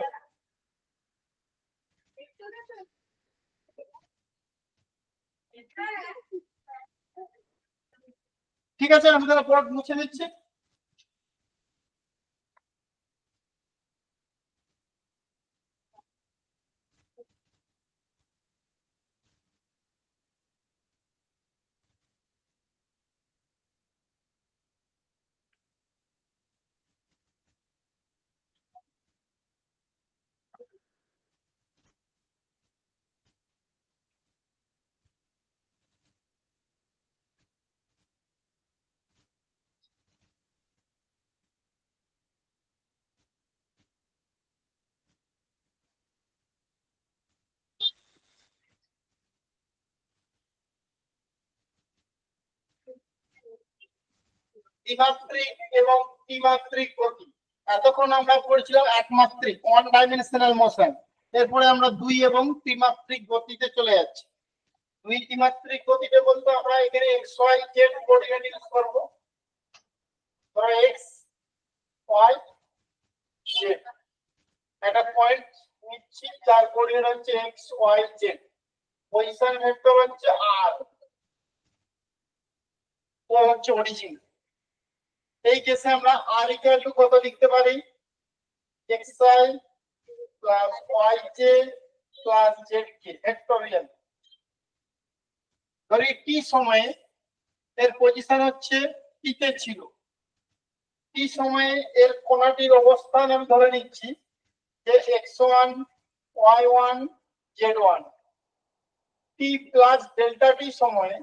ঠিক আছে, আমি তাহলে পড়া মুছে দিচ্ছি। দ্বিমাত্রিক এবং ত্রিমাত্রিক গতি। এতক্ষণ আমরা পড়ছিলাম একমাত্রিক, 1 ডাইমেনশনাল মোশন। এরপরে আমরা 2 এবং ত্রিমাত্রিক গতিতে চলে যাচ্ছি। 2 ত্রিমাত্রিক গতিতে বলতে আমরা এখানে x y z coordinate use করব। ধরো x y z একটা পয়েন্ট নিচ্ছি, যার কোঅর্ডিনেট হচ্ছে x y z, position vector হচ্ছে r, ও হচ্ছে অরিজিন। এই কেসে আমরা r ইকুয়াল টু কত লিখতে পারি? xi plus yj plus zk ভেক্টরিয়াল। ধরি t সময়ে এর পজিশন হচ্ছে t তে ছিল, t সময়ে এর কোণাটির অবস্থান আমি ধরে নিচ্ছি যে x1 y1 z1। t plus delta t সময়ে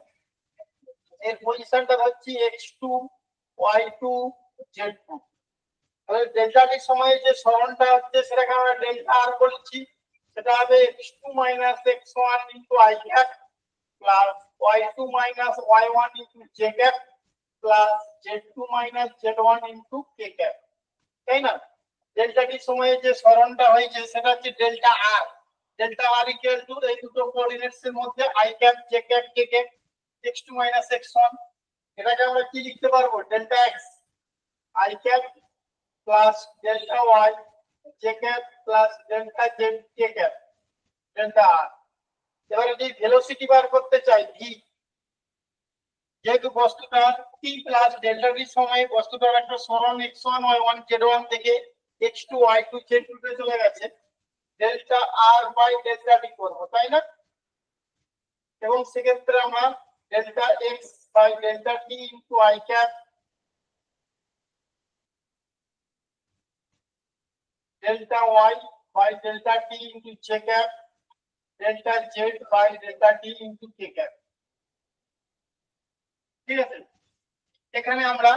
এর পজিশনটা হচ্ছে x2 y2 z2। তাহলে ডেল্টা টি সময়ে যে সরণটা হচ্ছে সেটাকে আমরা ডেল্টা আর বলছি, সেটা হবে x2 x1 i cap plus y2 y1 j cap plus z2 z1 k cap, তাই না? ডেল্টা টি সময়ে যে সরণটা হয়েছে সেটা হচ্ছে delta r. Delta r equal to এই দুটো কোঅর্ডিনেটস এর মধ্যে i cap j cap k cap x2 x1। এটাকে আমরা কি লিখতে পারবো? Delta x i cap plus delta y j cap plus delta z k cap delta r। এবারে যদি ভেলোসিটি বার করতে চাই v, যেহেতু বস্তুটা t প্লাস ডেল্টা t সময়ে বস্তুটার একটা সরণ x1 y1 z1 থেকে x2 y2 z2 তে চলে গেছে, delta r by delta t করব, তাই না? এবং সেক্ষেত্রে আমরা delta x by delta t into I cap, delta y by delta t into j cap, delta z by delta t into k cap. ঠিক আছে, এখানে আমরা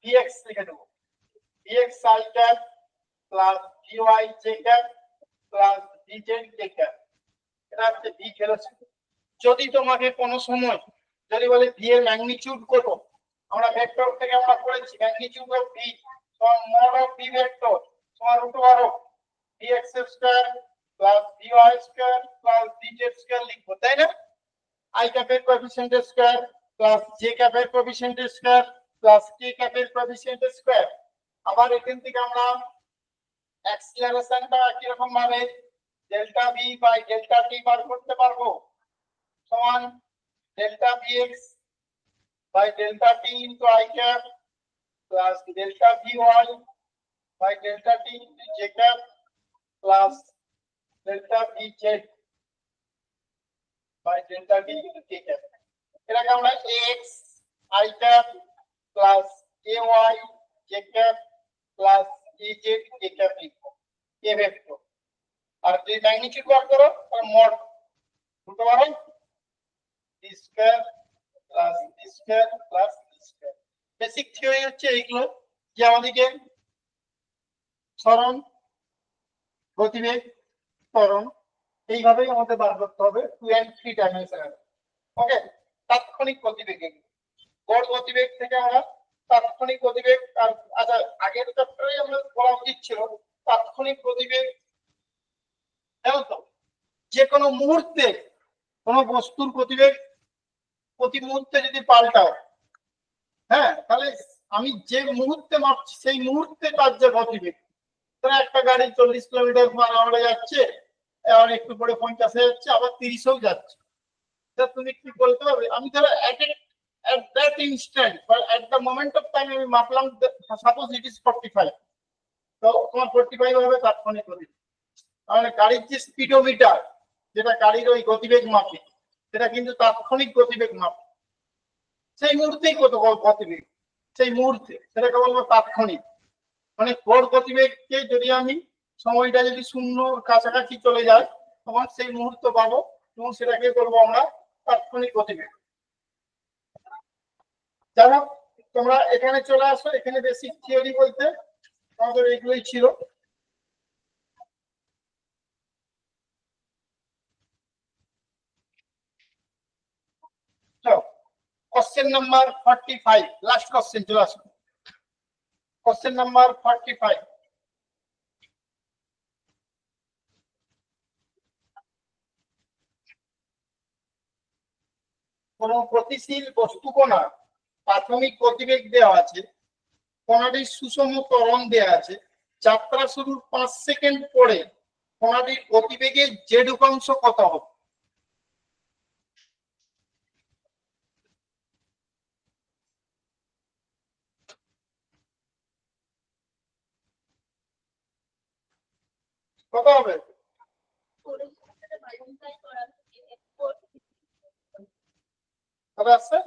vx লিখে দেব, vx I cap plus vy j cap plus vz k cap। এটা হচ্ছে v ভেলোসিটি। যদি তোমাকে কোনো সময় যদি বলে v এর ম্যাগনিটিউড কত, আমরা ভেক্টর থেকে আমরা পড়েছি ম্যাগনিটিউড অফ v সমান মড অফ v ভেক্টর সমান √r of vx square plus vy square plus vz square লিখবো, তাই না? I ক্যাপের কোএফিসিয়েন্ট স্কয়ার প্লাস j ক্যাপের কোএফিসিয়েন্ট স্কয়ার প্লাস k ক্যাপের কোএফিসিয়েন্ট স্কয়ার। আবার এখান থেকে আমরা অ্যাক্সিলারেশনটা কি রকম ভাবে delta v by delta t বার করতে পারবো, সমান delta vx by delta t into I cap plus delta vy by delta t into j cap plus delta vz by delta t into k cap. এটাকে আমরা ax I cap plus ay j cap plus az k cap লিখবো, a ভেক্টর। আর যদি ম্যাগনিটিউড বার করো তাহলে mod √r d square plus d square plus d square. Basic theory হচ্ছে এইগুলো, যে আমাদেরকে সরণ, গতিবেগ, ত্বরণ এইভাবেই আমাদের বার করতে হবে 2 and 3 ডাইমেনশনাল। ওকে, তাৎক্ষণিক গতিবেগ, গড় গতিবেগ থেকে আমরা তাৎক্ষণিক গতিবেগ, আর আচ্ছা আগের চ্যাপ্টারে আমরা বলা উচিত ছিল তাৎক্ষণিক গতিবেগ জানো তো, যে কোনো মুহূর্তে কোনো বস্তুর গতিবেগ প্রতি মুহূর্তে যদি পাল্টাও, হ্যাঁ, তাহলে আমি যে মুহূর্তে মাপছি সেই মুহূর্তে তার যে গতিবেগ, ধরো একটা গাড়ি 40 কিলোমিটার/আওয়ারে যাচ্ছে, আর একটু পরে 50 এ যাচ্ছে, আবার 30 এও যাচ্ছে, তা তুমি কি বলতে পারবে? আমি ধরো at that instant or at the moment of time আমি মাপলাম, সাপোজ ইট ইজ 45, তো তোমার 45 হবে তাৎক্ষণিক গতিবেগ। তাহলে গাড়ির যে স্পিডোমিটার, যেটা গাড়ির ওই গতিবেগ মাপে, সেটা কিন্তু তাৎক্ষণিক গতিবেগ মাপে, সেই মুহূর্তেই কত গতিবেগ, সেই মুহূর্তে, সেটাকে বলবো তাৎক্ষণিক। মানে গড় গতিবেগকে যদি আমি সময়টা যদি শূন্যর কাছাকাছি চলে যায়, তখন সেই মুহূর্ত পাবো এবং সেটাকে বলবো আমরা তাৎক্ষণিক গতিবেগ। যারা তোমরা এখানে চলে আসো, এখানে বেসিক থিওরি বলতে আমাদের এগুলোই ছিল। কোশ্চেন নাম্বার 45, লাস্ট কোশ্চেন চলে আসো। কোশ্চেন নাম্বার 45, কোন গতিশীল বস্তু কণা প্রাথমিক গতিবেগ দেওয়া আছে, কণাটির সুষম ত্বরণ দেওয়া আছে, যাত্রা শুরুর 5 সেকেন্ড পরে কণাটির গতিবেগের জেড উপাংশ কত হবে? কত হবে? কত আছে?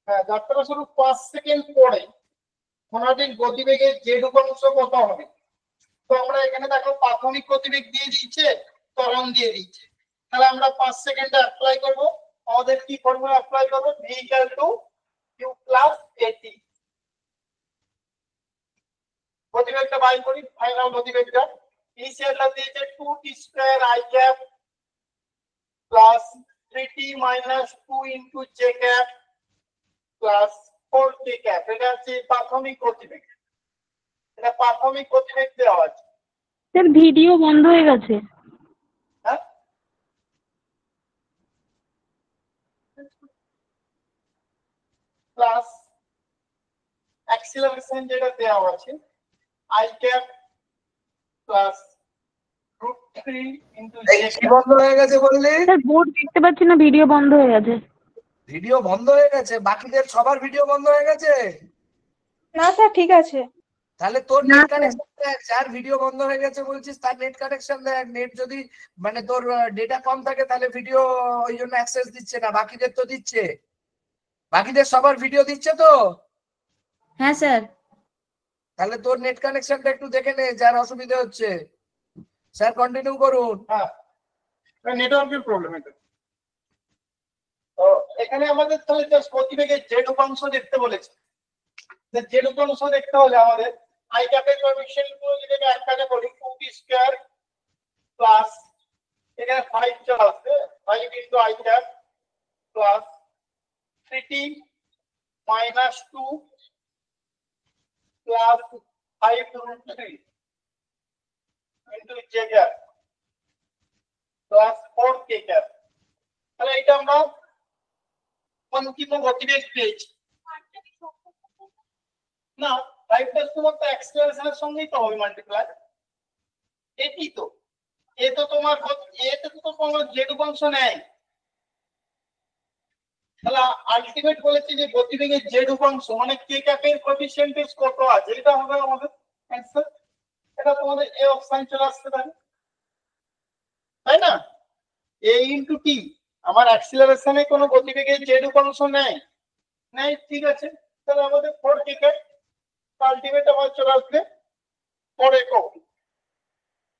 হ্যাঁ, যাত্রা শুরু 5 সেকেন্ড পরে কণাটির গতিবেগের জেড উপাংশ কত হবে? তো আমরা এখানে দেখো প্রাথমিক গতিবেগ দিয়ে দিচ্ছে, ত্বরণ দিয়ে দিচ্ছে, তাহলে আমরা 5 সেকেন্ডে অ্যাপ্লাই করব। আমাদের কি ফর্মুলা অ্যাপ্লাই করব? v = q + at। গতিবেগটা বাই করি, ফাইনাল গতিবেগটা ইনিশিয়ালটা দিয়েছে 2t² I cap plus 3t - 2 into j cap plus 4t cap। এটা হচ্ছে প্রাথমিক গতিবেগ, এটা প্রাথমিক গতিবেগ দেওয়া আছে। স্যার ভিডিও বন্ধ হয়ে গেছে। হ্যাঁ, প্লাস অ্যাক্সিলারেশন যেটা দেওয়া আছে I cap plus √3 into j কি বন্ধ হয়ে গেছে বললি? স্যার বোর্ড দেখতে পাচ্ছি না, ভিডিও বন্ধ হয়ে গেছে। ভিডিও বন্ধ হয়ে গেছে? বাকিদের সবার ভিডিও বন্ধ হয়ে গেছে? না স্যার ঠিক আছে। তাহলে তোর না নেট স্যার। কানেকশন দেখ, যার ভিডিও বন্ধ হয়ে গেছে বলছিস তার নেট কানেকশন দেখ। নেট যদি মানে তোর ডেটা কম থাকে তাহলে ভিডিও ওই জন্য অ্যাক্সেস দিচ্ছে না, বাকিদের তো দিচ্ছে, বাকিদের সবার ভিডিও দিচ্ছে তো। হ্যাঁ স্যার। তাহলে তোর নেট কানেকশনটা একটু দেখে নে, যার অসুবিধা হচ্ছে। স্যার কন্টিনিউ করুন। হ্যাঁ, নেটওয়ার্কের প্রবলেম এটা। তো এখানে আমাদের তাহলে জাস্ট গতিবেগের জেড উপাংশ দেখতে বলেছে। জেড উপাংশ দেখতে হলে আমাদের আই ক্যাপের কোএফিসিয়েন্ট গুলো যদি আমি এক কাজে করি 2t স্কয়ার প্লাস এখানে 5 চলে আসবে 5 into i cap plus 3t minus 2 plus 5 root 3 into j cap plus 4k cap. তাহলে এটা আমরা অন্তিম গতিবেগ পেয়েছি না। 5টা শুধুমাত্র অ্যাক্সেলারেশনের সঙ্গেই তো হবে মাল্টিপ্লাই। এটি তো এ তো তোমার এতে তো তোমার জেড উপাংশ নেই। তাহলে আলটিমেট বলেছি যে গতিবেগের জেড উপাংশ মানে কে ক্যাপের কোএফিসিয়েন্টেজ কত আছে, এটা হবে আমাদের অ্যান্সার। এটা তোমাদের এ অপশন চলে আসতে পারে, তাই না? এ ইনটু টি, আমার অ্যাক্সিলারেশনে কোনো গতিবেগের জেড উপাংশ নেই, নেই, ঠিক আছে। তাহলে আমাদের 4k ক্যাপ আলটিমেট আমার চলে আসবে 4 একক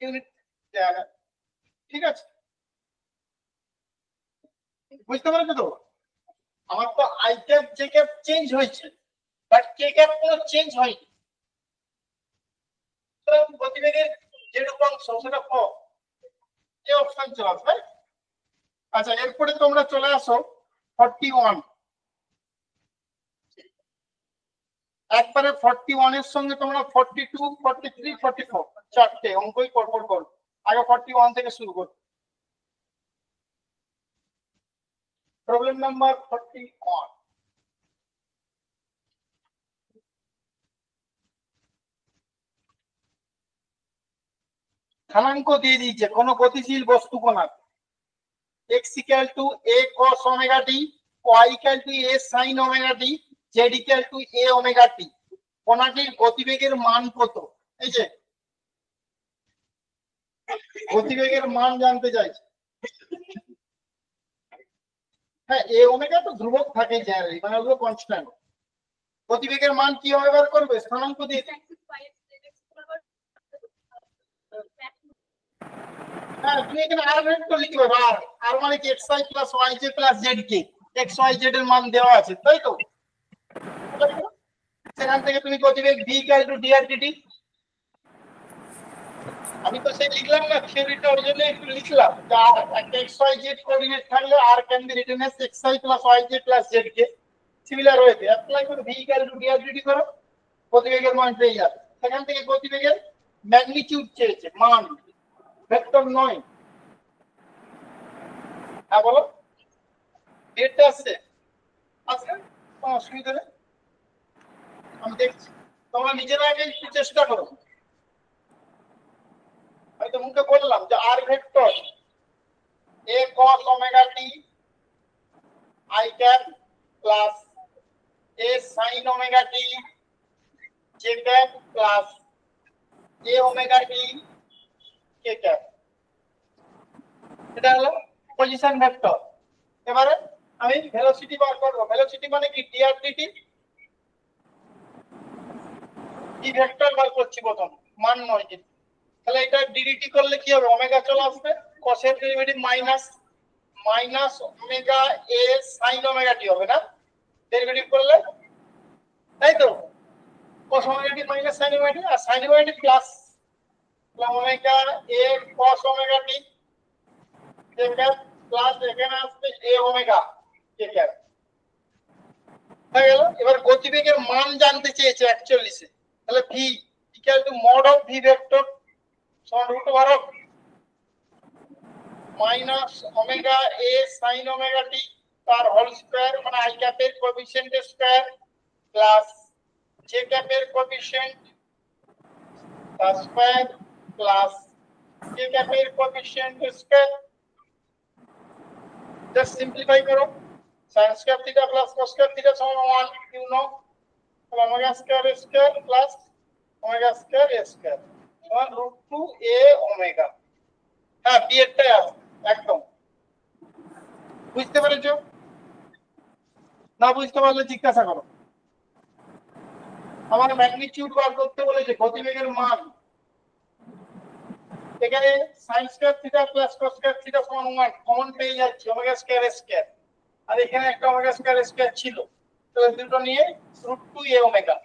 ইউনিট জায়গা, ঠিক আছে? বুঝতে পারছো তো? আমার তো I cap J cap change হয়েছে, বাট কে ক্যাপ কোনো চেঞ্জ হয়নি। তো গতিবেগের যে উপাংশ সেটা এই অপশন চলে আসবে। আচ্ছা, এরপরে তোমরা চলে আসো 41। একবারে 41 এর সঙ্গে তোমরা 42, 43, 44 চারটে অঙ্কই পরপর করো। আগে 41 থেকে শুরু করো। Problem number 41। স্থানাঙ্ক দিয়ে দিয়েছে কোন গতিশীল বস্তু কণার x equal to a cos omega t, y equal to a sin omega t, z equal to a omega t। কণাটির গতিবেগের মান কত? এই যে গতিবেগের মান জানতে চাইছে। হ্যাঁ, a ওমেগা তো ধ্রুবক থাকে জেনারেলি, মানে ওগুলো কনস্ট্যান্ট। গতিবেগের মান কি হবে বার করবে? স্থানাঙ্ক দিয়ে। হ্যাঁ, তুমি এখানে আর ভেক্টর লিখবে, আর মানে কি xy plus yj plus zk, xyz এর মান দেওয়া আছে, তাই তো? সেখান থেকে তুমি গতিবেগ v equal two dr dt। আমি তো সেই লিখলাম না থিওরিটা, ওর জন্য একটু লিখলাম যে আর একটা xyz কোঅর্ডিনেট থাকলে r can be written as xy plus yj plus zk। Similar ওয়েতে অ্যাপ্লাই করে v equal two dr dt করো, গতিবেগের মান পেয়ে যাবে। সেখান থেকে গতিবেগের ম্যাগনিটিউড চেয়েছে, মান, ভেক্টর নয়। হ্যাঁ বলো, ডেটটা আসছে আজকে, কোনো অসুবিধা নেই, আমি দেখছি। তোমরা নিজেরা আগে একটু চেষ্টা করো। আমি তো মুখে বললাম যে আর vector a cos omega t I cap plus a sin omega t j cap plus a omega t k cap। এটা হলো পজিশন ভেক্টর। এবারে আমি ভেলোসিটি বার করব। ভেলোসিটি মানে কি dr dt, এই ভেক্টর বার করছি প্রথম, মান নয় কিন্তু। তাহলে এটা ddt করলে কি হবে? ওমেগা চলে আসবে, cos এর derivative minus omega a sin omega t হবে না ডেরিভেটিভ করলে, তাই তো? cos omega t minus sin omega t, আর sin omega t plus omega a cos omega t যেটা প্লাস এখানে আসবে a ওমেগা কে ক্যাপ হয়ে গেল। এবার গতিবেগের মান জানতে চেয়েছে 41 এ। তাহলে v equal to mod of v vector সমান root over of minus omega a sin omega t তার হোল স্কয়ার মানে i ক্যাপের কোএফিসিয়েন্ট স্কয়ার প্লাস j ক্যাপের কোএফিসিয়েন্ট তার স্কয়ার প্লাস k ক্যাপের কোএফিসিয়েন্ট স্কয়ার। জাস্ট সিম্পলিফাই করো, sin square theta plus cos square theta সমান 1, ইউ নো। তাহলে omega square square plus omega square A square সমান √2a ওমেগা। হ্যাঁ বি এরটাই আছে একদম। বুঝতে পেরেছো? না বুঝতে পারলে জিজ্ঞাসা করো। আমার ম্যাগনিটিউড বার করতে বলেছে গতিবেগের মান। এখানে sin square theta plus cos square theta সমান 1 কমন পেয়ে যাচ্ছে ওমেগা স্কয়ার স্কয়ার। আর এখানে একটা ওমেগা স্কয়ার স্কয়ার ছিল, তো এই দুটো নিয়ে √2a ওমেগা।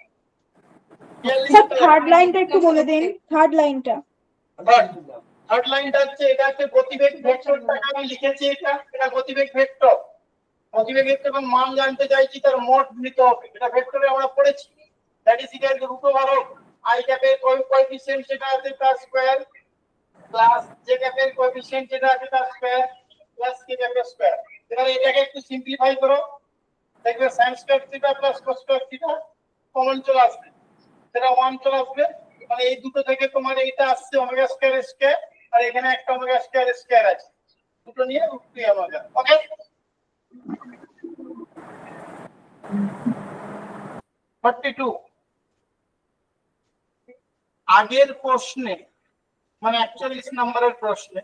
স্যার থার্ড লাইনটা একটু বলে দিন, থার্ড লাইনটা। থার্ড লাইনটা হচ্ছে এটা হচ্ছে গতিবেগ ভেক্টরটাকে আমি লিখেছি, এটা গতিবেগ ভেক্টর। গতিবেগের যখন মান জানতে চাইছি তার মোট নিতে হবে, এটা ভেক্টরে আমরা পড়েছি। That is equal to √2 i ক্যাপের কোএফিসিয়েন্ট যেটা আছে তার স্কয়ার প্লাস j ক্যাপের কোএফিসিয়েন্ট যেটা আছে তার স্কয়ার প্লাস k ক্যাপের স্কয়ার। এবারে এটাকে একটু সিম্পলিফাই করো, দেখবে sin square theta plus cos square theta common চলে আসবে, সেটা 1 চলে আসবে। মানে এই দুটো থেকে তোমার এইটা আসছে ওমেগা স্কয়ার স্কয়ার, আর এখানে একটা ওমেগা স্কয়ার স্কয়ার আছে, দুটো নিয়ে √2 ওমেগা। ওকে, 42 আগের প্রশ্নে মানে 41 নম্বরের প্রশ্নে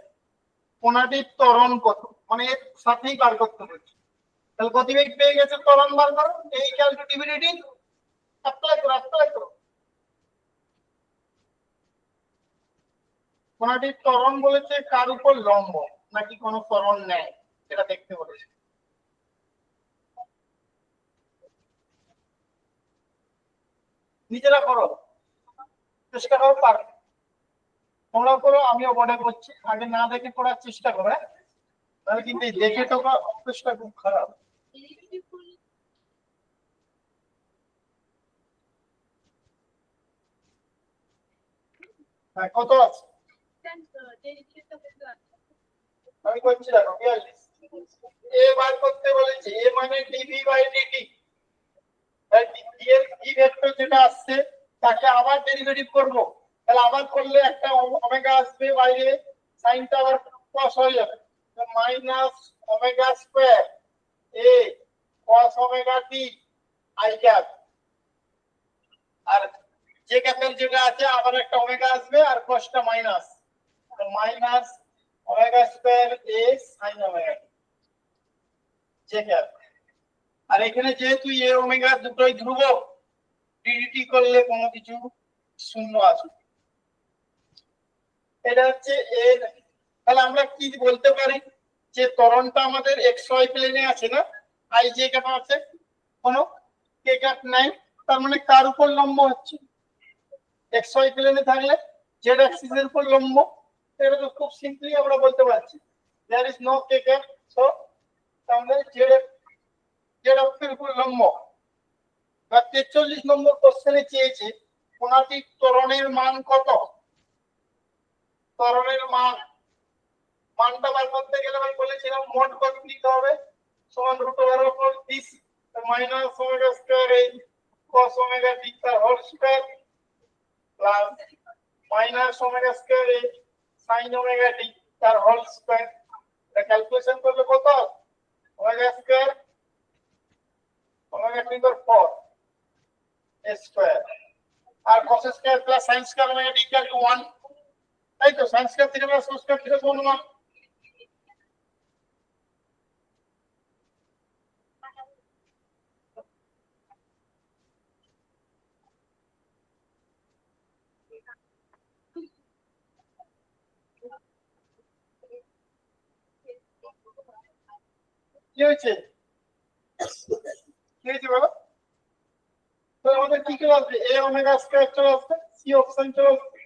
কোণাটির ত্বরণ কত, মানে এর সাথেই বার করতে হচ্ছে। তাহলে গতিবেগ পেয়ে গেছে, ত্বরণ বার করো, এই ইকুয়াল টু ডিভিডিটি অ্যাপ্লাই করো। কোণাটির ত্বরণ বলেছে কার উপর লম্ব নাকি কোনো ত্বরণ নেই এটা দেখতে বলেছে। নিজেরা করো, চেষ্টা করো পারো, তোমরাও করো আমিও বোর্ডে করছি। আগে না দেখে করার চেষ্টা করো, হ্যাঁ তাহলে কিন্তু দেখে তো অভ্যাসটা খুব খারাপ। হ্যাঁ কত আছে আমি করছি, দেখো 42 এ বার করতে বলেছে, এ মানে ডিভি বাই ডিটি। ডি এর ভি ভেক্টর যেটা আসছে তাকে আবার ডেরিভেটিভ করব, তাহলে আবার করলে একটা ওমেগা আসবে বাইরে, সাইনটা আবার cos হয়ে যাবে, minus omega square A cos omega T I cap. আর যে ক্যাপের যেটা আছে আবার একটা ওমেগা আসবে আর cosটা minus, minus omega square A sin omega J cap. আর এখানে যেহেতু এ ওমেগা দুটোই ধ্রুবক, ডিডিটি করলে কোনো কিছু শূন্য আসবে। এটা হচ্ছে এর। তাহলে আমরা কি বলতে পারি যে ত্বরণটা আমাদের xy প্লেনে আছে না, আই যে ক্যাপ আছে, কোনো কে ক্যাপ নাই, তার মানে কার উপর লম্ব হচ্ছে, xy প্লেনে থাকলে z অ্যাক্সিস এর উপর লম্ব। এটা তো খুব সিম্পলি আমরা বলতে পারছি there is no k cap, so তাহলে z অক্ষের উপর লম্ব। বা 43 নম্বর কোশ্চেনে চেয়েছে কোণাটির ত্বরণের মান কত। ত্বরণের মানটা বার করতে গেলে আমি বলেছিলাম মোট গতি নিতে হবে, সমান √2 মাইনাস ওমেগা স্কয়ার এই cos ওমেগা টি তার whole square plus minus omega square এই sin ওমেগা টি তার হোল স্কয়ার। এটা ক্যালকুলেশন করলে কত, ওমেগা স্কয়ার ওমেগা টি এর 4 স্কয়ার আর cos square plus sin square omega t equal to 1। তাই তো sin স্কয়ার থেকে প্লাস cos স্কয়ার থেকে কোন মান, কি হয়েছে বলো। তো আমাদের কি চলে আসবে, এ ওমেগা স্কয়ার চলে আসবে, সি অপশন চলে আসবে,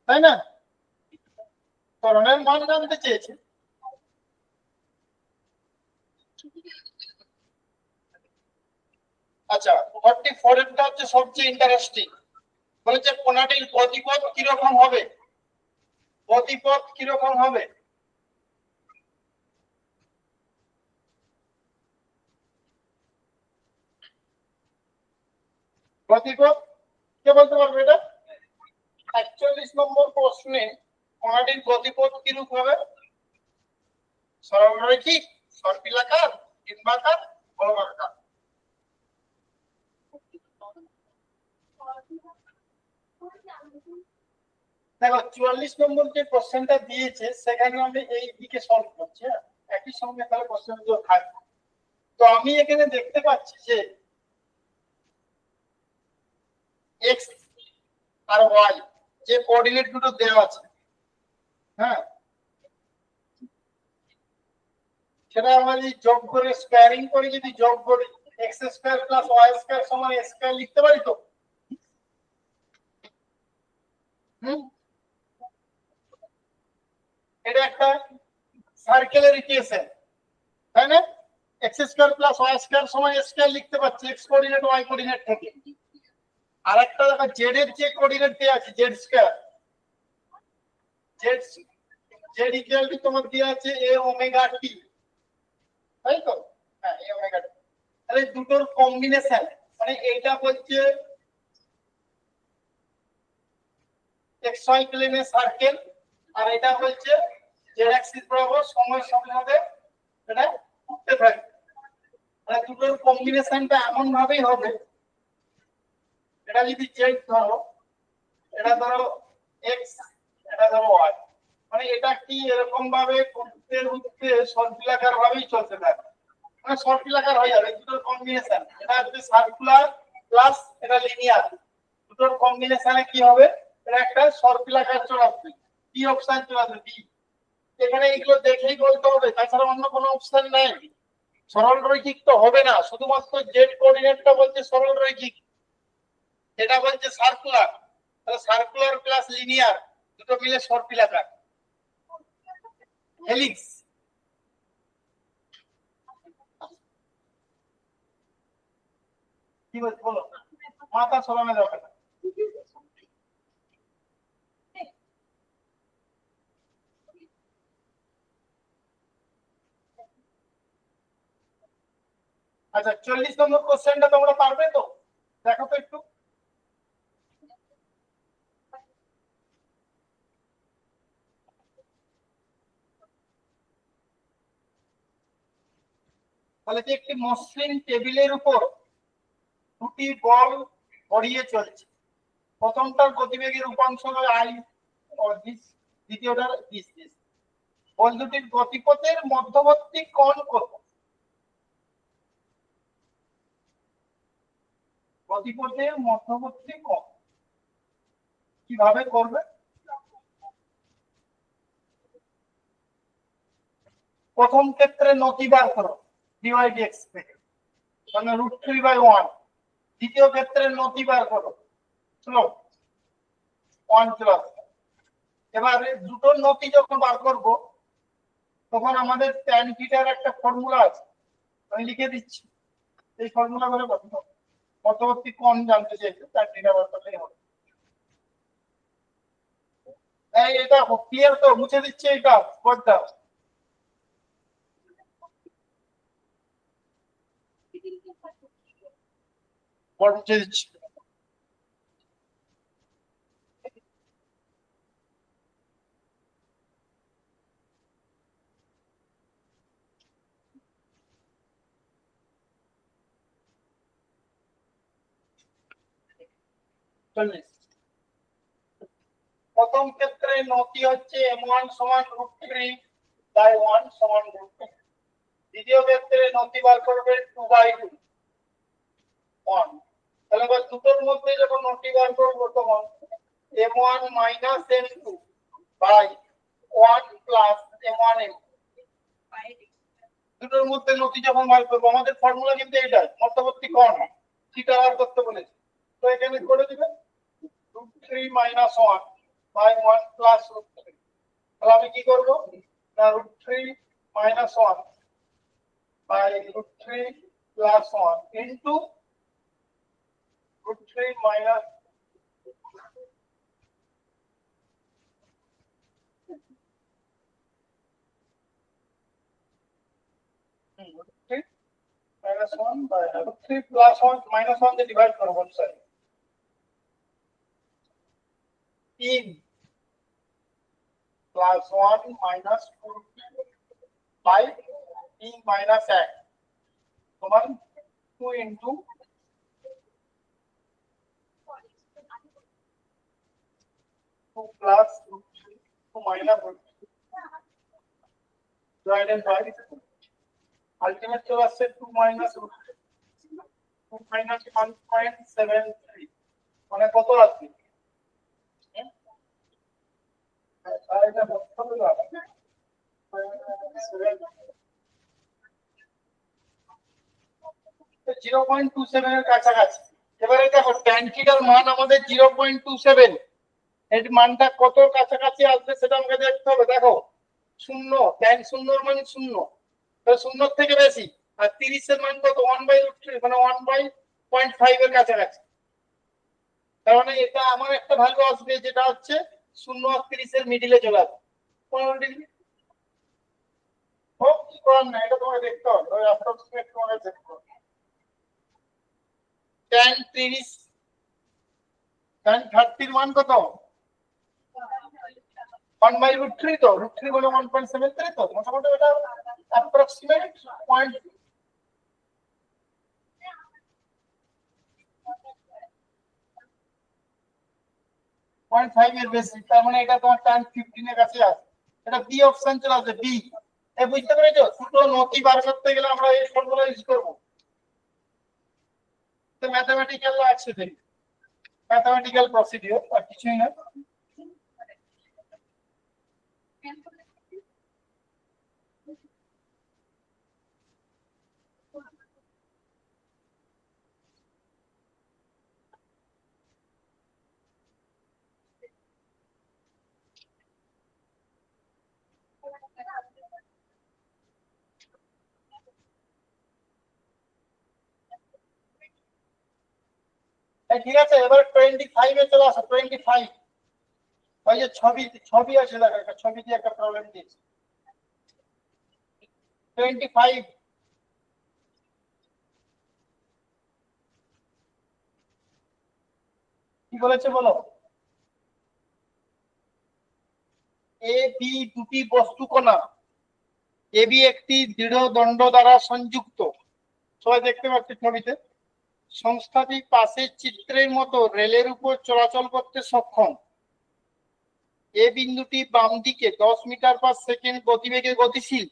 তাই না? ত্বরণের মান জানতে চেয়েছে। আচ্ছা 44 এরটা হচ্ছে সবচেয়ে ইন্টারেস্টিং, বলেছে কোণাটির গতিপথ কিরকম হবে। গতিপথ কিরকম হবে, গতিপথ কে বলতে পারবে এটা। 41 নম্বর প্রশ্নে কোণাটির গতিপথ কিরকম হবে, সরলরৈখিক, সর্পিলাকার, ডিম্বাকার, গোলাকার। দেখো 44 নম্বর যে কোশ্চেনটা দিয়েছে সেখানে আমি এই দিকে সলভ করছি, হ্যাঁ? একই সঙ্গে তাহলে কোশ্চেনগুলো থাকবে। তো আমি এখানে দেখতে পাচ্ছি যে এক্স আর ওয়াই যে কোঅর্ডিনেট দুটো দেওয়া আছে, হ্যাঁ, সেটা আমরা যদি যোগ করে স্কোয়ারিং করে যদি যোগ করি x square plus y square সমান এ স্কোয়ার লিখতে পারি তো? এটা একটা সার্কেলের ইকুয়েশন, তাই না? X square plus y square সমান এ স্কোয়ার লিখতে পাচ্ছি এক্স কোঅর্ডিনেট ওয়াই কোঅর্ডিনেট থেকে। আর একটা দেখো জেড এর যে কোঅর্ডিনেট দেওয়া আছে Z square, Z Z equal to তোমার দেওয়া আছে এ ওমেগা টি, তাই তো? হ্যাঁ, এ ওমেগা টি। তাহলে দুটোর কম্বিনেশন মানে এইটা হচ্ছে এক্স ওয়াই প্লেনে সার্কেল আর এটা হচ্ছে জেড অ্যাক্সিস বরাবর সময়ের সাথে সাথে এটা ঘুরতে থাকে। তাহলে দুটোর কম্বিনেশনটা এমন ভাবেই হবে, এটা যদি জেড ধরো, এটা ধরো এক্স, এটা ধরো ওয়াই, মানে এটা কি এরকম ভাবে ঘুরতে ঘুরতে সর্পিলাকার ভাবেই চলতে থাকে, মানে সর্পিলাকার হয়ে যাবে। দুটোর কম্বিনেশন এটা হচ্ছে সার্কুলার প্লাস এটা লিনিয়ার, দুটোর কম্বিনেশনে কি হবে, এটা একটা সর্পিলাকার চলে আসবে। কি অপশন চলে আসবে? বি। এখানে এগুলো দেখেই বলতে হবে, তাছাড়া অন্য কোনো অপশন নেই। সরল রৈখিক তো হবে না, শুধুমাত্র জেড কোঅর্ডিনেটটা বলছে সরল রৈখিক, এটা বলছে সার্কুলার। তাহলে সার্কুলার প্লাস লিনিয়ার দুটো মিলে সর্পিলাকার হেলিক্স। কি বলছো বলো, মাথা সরানো যাবে না। আচ্ছা 40 নম্বর কোশ্চেনটা তোমরা পারবে তো? দেখো তো একটু। তাহলে যে একটি মসৃণ টেবিলের উপর দুটি বল গড়িয়ে চলছে, প্রথমটার গতিবেগের উপাংশ হলো আই ও দিস, দ্বিতীয়টার দিস দিস। বল দুটির গতিপথের মধ্যবর্তী কোণ কত? গতিপথের মধ্যবর্তী কোণ কিভাবে করবে? প্রথম ক্ষেত্রে নতি বার করো ডিওয়াই ডিএক্স থেকে, মানে √3/1। দ্বিতীয় ক্ষেত্রে নতি বার করো, চলো 1 চলে। এবারে দুটো নতি যখন বার করব তখন আমাদের tan থিটার একটা ফর্মুলা আছে, আমি লিখে দিচ্ছি। এই ফর্মুলা করে মধ্যবর্তী কোণ জানতে চাইছে, tan থিটা বার করলেই হবে। এই এটা ক্লিয়ার তো? মুছে দিচ্ছি এটা পর্দা। মুছে দিচ্ছি। প্রথম ক্ষেত্রে নতি হচ্ছে m1 সমান √3/1 সমান √2। দ্বিতীয় ক্ষেত্রে নতি বার করবে 2/2 1। তাহলে এবার দুটোর মধ্যে যখন নতি বার করবো তখন m1 minus m2 by 1 plus m1 m2। দুটোর মধ্যে নতি যখন বার করবো আমাদের ফর্মুলা কিন্তু এটাই, মধ্যবর্তী কোণ থিটা বার করতে বলেছে। তো এখানে করে দিবেন √3 - 1 বাই 1 প্লাস √3। তাহলে আমি কি করব না √3 - 1 by √3 plus 1 into √3 minus -1 by √3 plus 1 minus 1 দিয়ে ডিভাইড করব both side। 3 plus 1 minus 2 by 3 minus 1 সমান 2 into 2 plus root 3 2 minus root 3 divided by ultimate চলে আসছে 2 minus root 3 2 minus 1.73 মানে কত আসবে এটা কত আসবে 0.27 এর কাছাকাছি। এবারে দেখো tan থিটার মান আমাদের 0.27, এর মানটা কত কাছাকাছি আসবে সেটা আমাকে দেখতে হবে। দেখো 0 tan 0 এর মান 0, তাহলে 0 থেকে বেশি, আর 30 এর মান কত 1/√3 মানে 1/0.5 এর কাছাকাছি। তার মানে এটা আমার একটা ভ্যালু আসবে যেটা হচ্ছে 0 আর 30 এর মিডলে চলে আসবে 15 ডিগ্রি। হোক কি করার না, এটা তোমাকে দেখতে হবে, ওই অ্যাপ্রক্সিমেট তোমাকে দেখতে হবে। tan 30 tan 30 এর মান কত 1/√3, তো √3 বলে 1.73, তো মোটামুটি এটা অ্যাপ্রক্সিমেট পয়েন্ট 0.5 এর বেশি, তার মানে এটা তোমার tan 15 এর কাছে আছে। এটা বি অপশন চলে আসবে, বি। এই বুঝতে পেরেছো? ছোট নতি বার করতে গেলে আমরা এই ফর্মুলা ইউজ করব। তো ম্যাথমেটিক্যাল আছে, দেখি ম্যাথমেটিক্যাল প্রসিডিওর আর কিছুই না। ঠিক আছে, এবার 25 এ চলে আসো। 25 ওই যে ছবি আছে, দেখো একটা ছবি দিয়ে একটা প্রবলেম দিয়েছি। 25 কি বলেছে বলো? এ বি দুটি বস্তুকণা, এ বি একটি দৃঢ় দণ্ড দ্বারা সংযুক্ত, সবাই দেখতে পাচ্ছে ছবিতে। সংস্থাটি পাশের চিত্রের মতো রেলের উপর চলাচল করতে সক্ষম। এ বিন্দুটি বাম দিকে 10 মিটার পার সেকেন্ড গতিবেগে গতিশীল।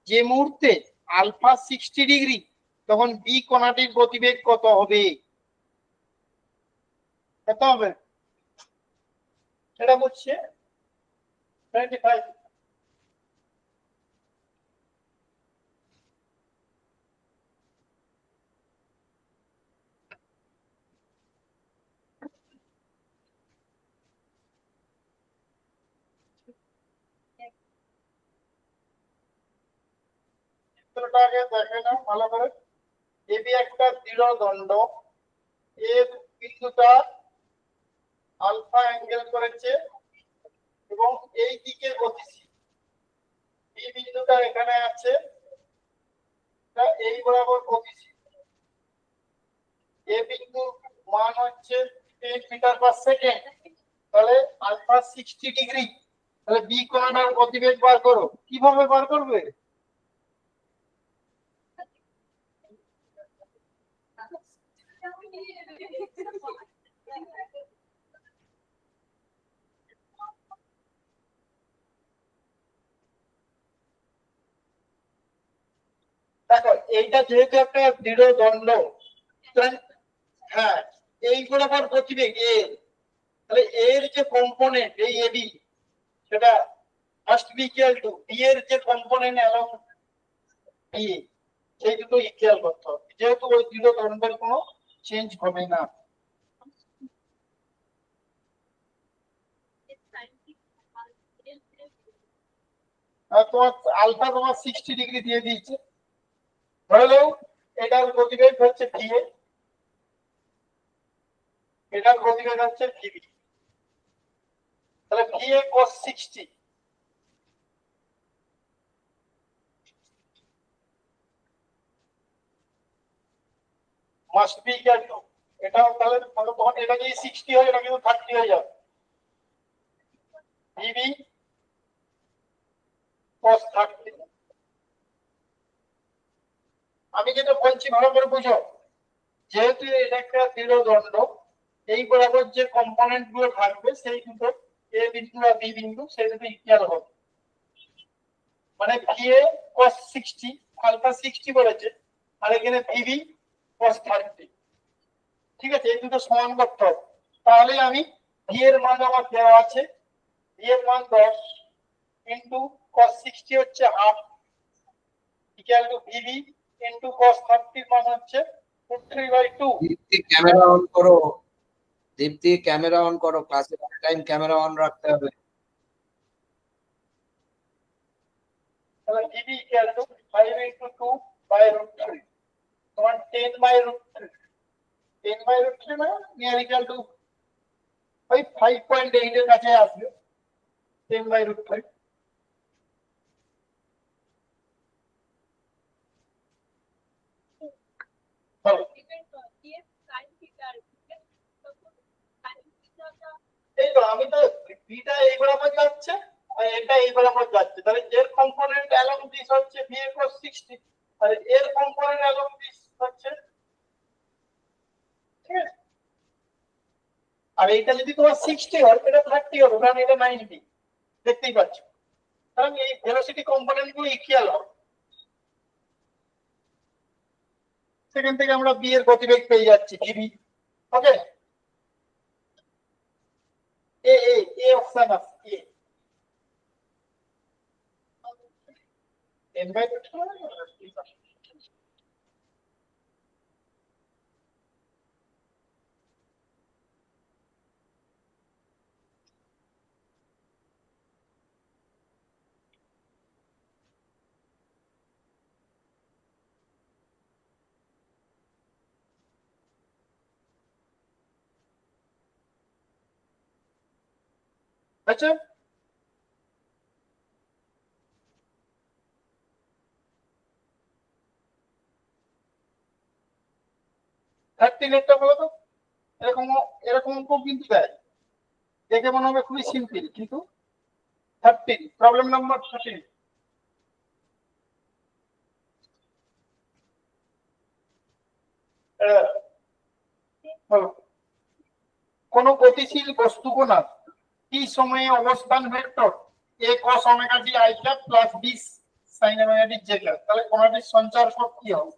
যে মুহূর্তে আলফা 60 ডিগ্রি, তখন বি কণাটির গতিবেগ কত হবে? কত হবে এটা বলছে 25। চিত্রটাকে দেখে নাও ভালো করে। এবি একটা দৃঢ় দণ্ড, এর বিন্দুটা আলফা অ্যাঙ্গেল করেছে এবং এই দিকে গতিশীল। এই বিন্দুটা এখানে আছে, এই বরাবর গতিশীল। এ বিন্দু মান হচ্ছে 10 মিটার পার সেকেন্ড, তাহলে আলফা 60 ডিগ্রি, তাহলে বি কোণাটার গতিবেগ বার করো। কিভাবে বার করবে? দেখো এইটা যেহেতু একটা দৃঢ় দণ্ড, হ্যাঁ এই বরাবর গতিবেগ এ, তাহলে এর যে কম্পোনেন্ট এই এবি, সেটা must be equal to b এর যে কম্পোনেন্ট অ্যালং বি, সেই দুটো ইকুয়াল করতে হবে, যেহেতু ওই দৃঢ় দণ্ডের কোনো চেঞ্জ হবে না। তোমার আলফা তোমার 60 ডিগ্রি দিয়ে দিয়েছে, ধরে নাও এটার গতিবেগ হচ্ছে ভি এ, এটার গতিবেগ হচ্ছে ভিবি, তাহলে V A cos 60 must be equal two, এটাও তাহলে তখন এটা যদি 60 হয় এটা কিন্তু 30 হয়ে যাবে, ভিবি cos 30। আমি যেটা বলছি ভালো করে বুঝো, যেহেতু এটা একটা দৃঢ় দণ্ড, এই বরাবর যে কম্পোনেন্ট গুলো থাকবে সেই দুটো এ বিন্দু আর বি বিন্দু সেই দুটো ইকুয়াল হবে, মানে ভি এ cos 60 আলফা 60 বলেছে, আর এখানে ভিবি cos 30। ঠিক আছে, এই দুটো সমান করতে হবে, তাহলে আমি ভি এর মান আমার দেওয়া আছে, ভি এর মান 10 ইনটু cos 60 হচ্ছে half equal to VB into cos 30 মান হচ্ছে √3/2। দীপ্তি ক্যামেরা অন করো, দীপ্তি ক্যামেরা অন করো, ক্লাসে টাইম ক্যামেরা অন রাখতে হবে। তাহলে vb equal to 5 into 2 by √3 তোমার 10/√3, 10/√3 মানে নিয়ার ইকুয়াল টু ওই 5.8 এর কাছে আসবে 10/√3। এই তো আমি তো বিটা এই বরাবর যাচ্ছে আর এটা এই বরাবর যাচ্ছে, তাহলে এর কম্পোনেন্ট অ্যালং দিস হচ্ছে ভি এ cos 60 আর এর কম্পোনেন্ট অ্যালং দিস হচ্ছে, ঠিক আছে। আর এটা যদি তোমার 60 হয় এটা 30 হবে, কারণ এটা 90, দেখতেই পাচ্ছ। কারণ এই ভেলোসিটি কম্পোনেন্ট গুলো ইকুয়াল হবে, সেখান থেকে আমরা বি এর গতিবেগ পেয়ে যাচ্ছি VB. Okay, A A A option আছে, এ n/2 আচ্ছা। থার্টি লেটটা বলো তো, এরকম এরকম অঙ্ক কিন্তু দেয়, দেখে মনে হবে খুবই সিম্পল, কিন্তু 13 প্রবলেম নাম্বার 13। কোন গতিশীল বস্তু কণার টি সময়ে অবস্থান vector a cos omega t i cap plus b sin omega t j cap, তাহলে কণাটির সঞ্চার পথ কি হবে?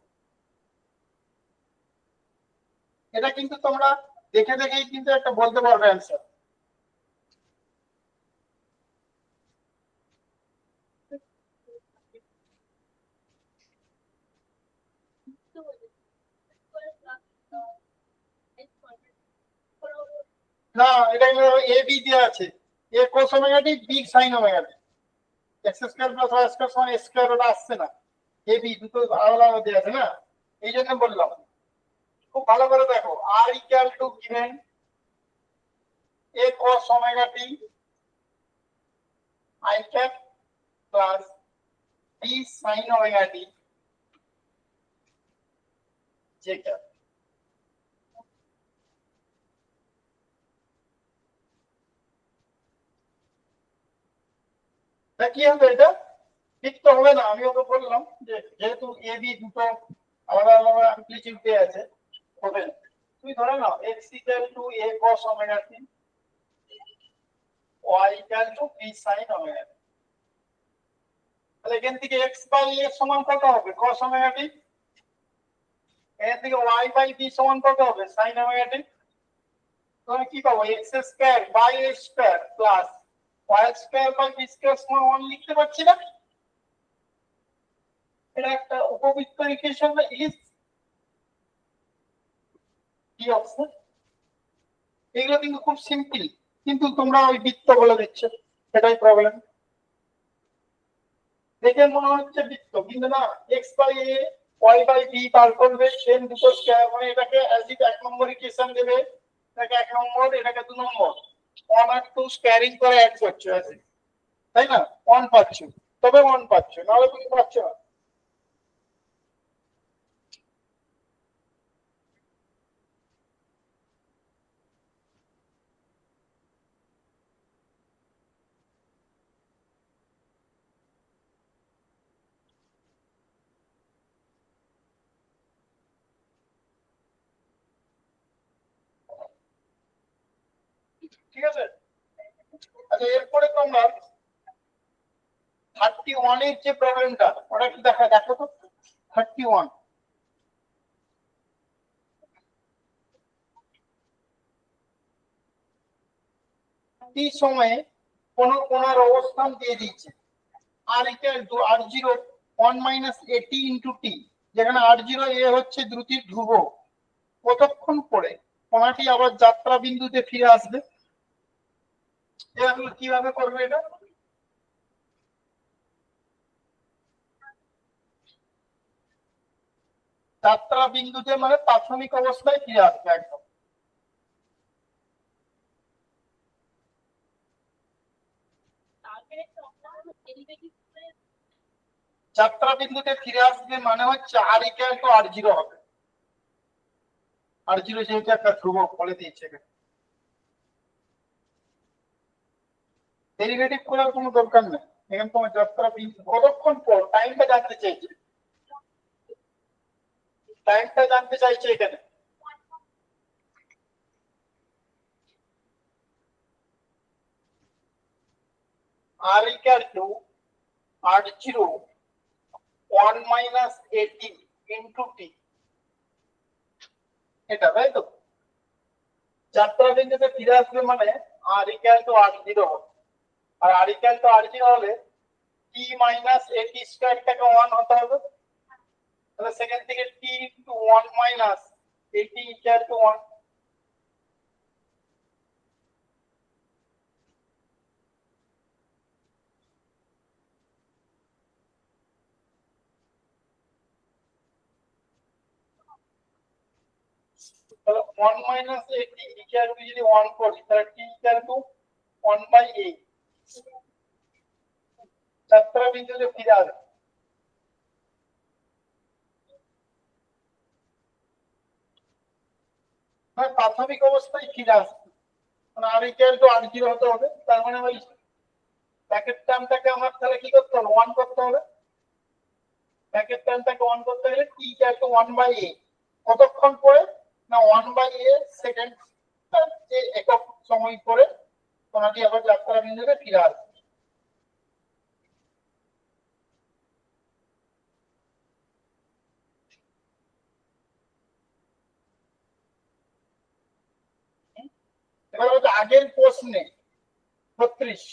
এটা কিন্তু তোমরা দেখে দেখেই কিন্তু একটা বলতে পারবে অ্যান্সার। না, এটা এ বি দেওয়া আছে, a cos omega t b sin omega t, x square plus y square সমান a স্কয়ার, ওটা আসছে না, এ বি দুটো আলাদা আলাদা দেওয়া আছে না, এই জন্য বললাম। খুব ভালো করে দেখো, r equal to given a cos omega t i cap plus b sin omega t j cap. তা কি হবে এটা? ঠিক তো হবে না, আমি ওকে বললাম যে যেহেতু এ বি দুটো আলাদা আলাদা অ্যামপ্লিটিউড দেওয়া আছে, হবে না। তুমি ধরে নাও x equal to a cos omega t, y equal to b sin omega t, তাহলে এখান থেকে x বাই a সমান কত হবে? cos omega t। এখান থেকে y বাই b সমান কত হবে? sin omega t। তাহলে কি পাবো? x square by a square plus y square by b square সমান 1 লিখতে পারছি না? এটা একটা উপবৃত্ত ইকুয়েশন না, ইলিপস কি অপশন? এগুলো কিন্তু খুব সিম্পল, কিন্তু তোমরা ওই বৃত্ত বলে দিচ্ছ, সেটাই প্রবলেম। দেখে মনে হচ্ছে বৃত্ত, কিন্তু না, x by a y by b বার করবে, সেম দুটো স্কয়ার, মানে এটাকে অ্যাজ ইফ এক নম্বর ইকুয়েশন দেবে, এটাকে এক নম্বর, এটাকে দু নম্বর, 1 আর 2 স্কয়ারিং করে অ্যাড করছো, তাই না? 1 পাচ্ছ, তবে 1 পাচ্ছ, নাহলে তুমি পাচ্ছ না। ঠিক আছে, আচ্ছা এরপরে তোমরা 31 এর যে প্রবলেমটা ওটা একটু দেখো তো 31 টি সময়ে কোন কোণার অবস্থান দিয়ে দিচ্ছে r equal to r0 1 minus at into t, যেখানে r0 এ হচ্ছে দ্রুতির ধ্রুবক, কতক্ষণ পরে কোণাটি আবার যাত্রা বিন্দুতে ফিরে আসবে? এগুলো কিভাবে করবে এটা? যাত্রা বিন্দুতে মানে প্রাথমিক অবস্থায় ফিরে আসবে একদম। যাত্রা বিন্দুতে ফিরে আসবে মানে হচ্ছে r ইকুয়াল টু r0 হবে। r0 যেহেতু একটা ধ্রুবক বলে দিয়েছে, ডেরিভেটিভ করার কোনো দরকার নেই। এখানে তোমার যাত্রা বিন্দু কতক্ষণ পর টাইমটা জানতে চাইছে, টাইমটা জানতে চাইছে এখানে। r equal to r0 1 minus at into t, এটা তাই তো। যাত্রা বিন্দুতে ফিরে আসবে মানে r ইকুয়াল টু r0 হবে, আর r ইকুয়াল টু r0 হলে t মাইনাস at স্কয়ারটাকে 1 হতে হবে, তাহলে সেখান থেকে t into 1 minus at equal to 1। তাহলে 1 মাইনাস at ইকুয়াল টু যদি 1 করি তাহলে t ইকুয়াল টু 1/8 যাত্রা বিন্দুতে ফিরে আসবে। মানে প্রাথমিক অবস্থায় ফিরে আসবে, মানে r ইকুয়াল টু r0 হতে হবে। তার মানে ওই ব্র্যাকেট টার্মটাকে আমার তাহলে কি করতে হবে, 1 করতে হবে। ব্র্যাকেট টার্মটাকে 1 করতে গেলে t ইকুয়াল টু 1/8 কতক্ষণ পরে না 1/8 সেকেন্ড, যে একক সময় পরে কোনটি আবার যাত্রা বিন্দুতে ফিরে আসবে। এবার হচ্ছে আগের প্রশ্নে 36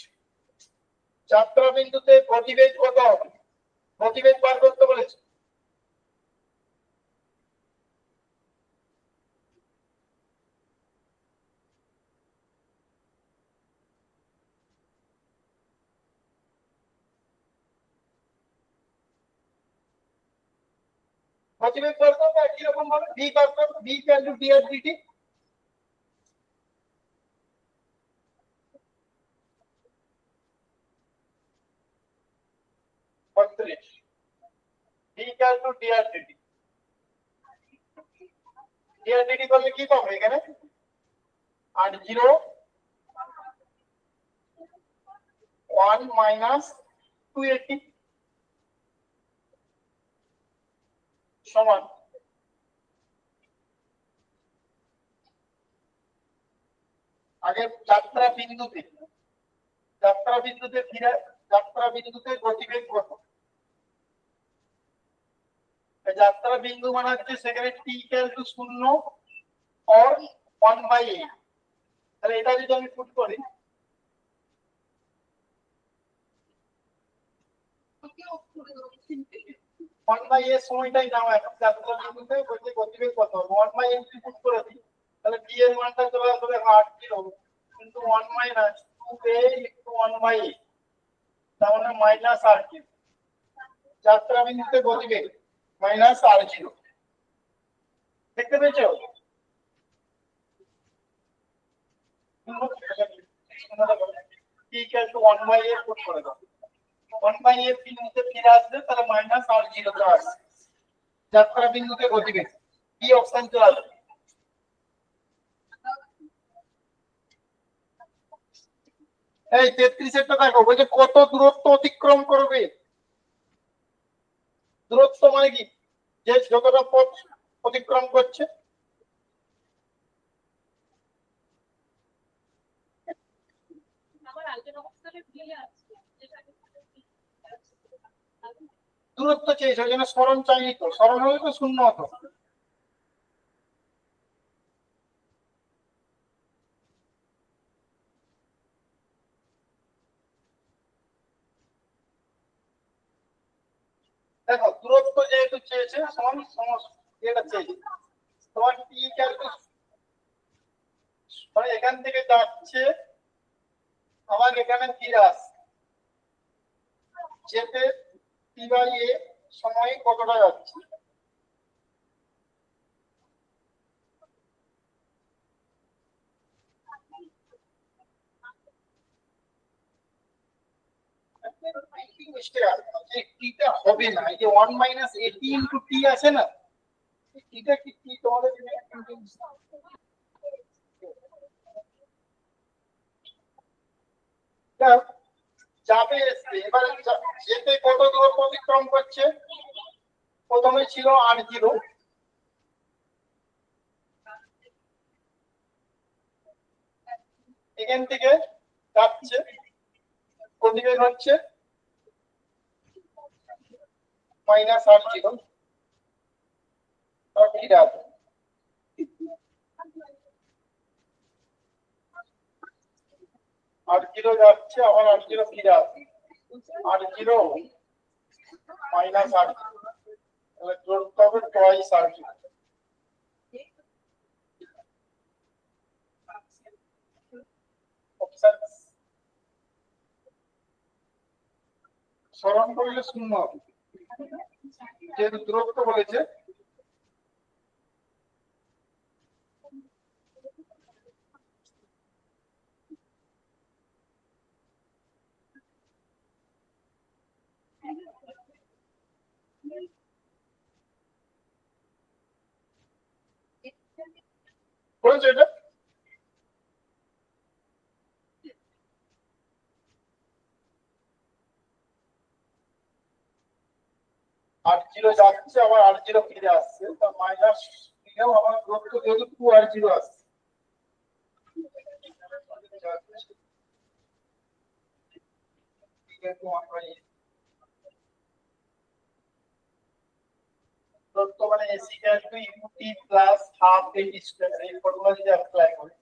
যাত্রা বিন্দুতে গতিবেগ কত হবে, গতিবেগ বার করতে বলেছে। গতিবেগ বার করবো একই রকম ভাবে v বার করবো, v equal two dr dt। v equal two dr dt, dr dt করলে কি পাবো এখানে r0 1 মাইনাস 280 সমান আগে যাত্রা বিন্দুতে ফিরে যাত্রা বিন্দুতে গতিবেগ কত, যাত্রা বিন্দু মানে হচ্ছে সেখানে t ইকুয়াল টু 0 or 1/8। তাহলে এটা যদি আমি পুট করি 1/8 সময়টাই নাও এখন যাত্রা বিন্দুতে গতিবেগ কত হবে 1/8 যদি পুট করে দিই তাহলে t এর মানটা চলে আসবে 8 কিন্তু 1 মাইনাস 2a ইনটু 1/8 তার মানে মাইনাস r0, যাত্রা বিন্দুতে গতিবেগ মাইনাস r0। দেখতে পেয়েছো? t ইকুয়াল টু 1/8 পুট করে দাও, 1/8 বিন্দুতে ফিরে আসবে তাহলে মাইনাস r0 তে আসবে। যাত্রা বিন্দুতে গতিবেগ কি অপশন চলে আসবে? এই 33 এরটা দেখো বলছে কত দূরত্ব অতিক্রম করবে। দূরত্ব মানে কি, যে যতটা পথ অতিক্রম করছে। দূরত্ব চেয়েছে, ওই জন্য স্মরণ চাইনি, তো স্মরণ হলে তো শূন্য হতো। দেখো দূরত্ব যেহেতু চেয়েছে সমান এটা চেয়েছে তোমার টি ক্যালকুলেট, মানে এখান থেকে যাচ্ছে আমার এখানে ফিরে আসছে, যেতে টি বাই এ সময় কতটা যাচ্ছে। টিটা হবে না, এই যে 1 মাইনাস 80 ইনটু টি আছে না, টিটা কি টি তোমাদের যাবে এবারে যেতে কত দূরত্ব অতিক্রম করছে, প্রথমে ছিল 8 এখান থেকে যাচ্ছে ওদিকে হচ্ছে মাইনাস 8 ফিরে আসবে। আর 0 যাচ্ছে আবার 8 ফিরে আসবে, 8 মাইনাস 8 তাহলে যোগ হবে টুয়াইস 8। সরণ করলে শূন্য হবে, যেহেতু দূরত্ব বলেছে। বলেছে এটা আর 0 যাচ্ছে আবার 8 ফিরে আসছে, তা মাইনাস দিলেও আমার দূরত্ব যেহেতু 2 আর 0 আসছে। দূরত্ব মানে s equal to UT plus half এটি স্কয়ার, এই ফর্মুলা যদি অ্যাপ্লাই করি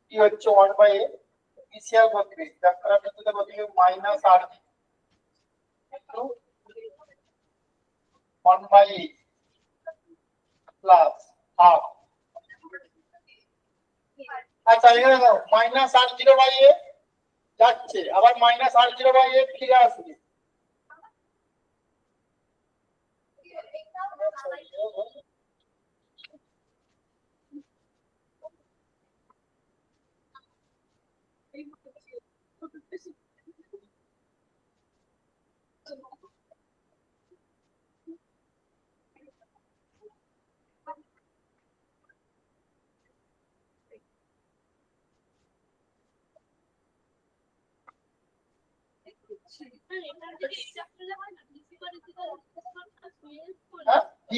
কি হচ্ছে 1 বাই এ ইনিশিয়াল গতি, যাত্রা বিন্দুতে গতি মাইনাস আর into 1 by a plus half. আচ্ছা এখানে দাও মাইনাস আর 0 বাই এ যাচ্ছে আবার মাইনাস আর 0 বাই এ ফিরে আসবে,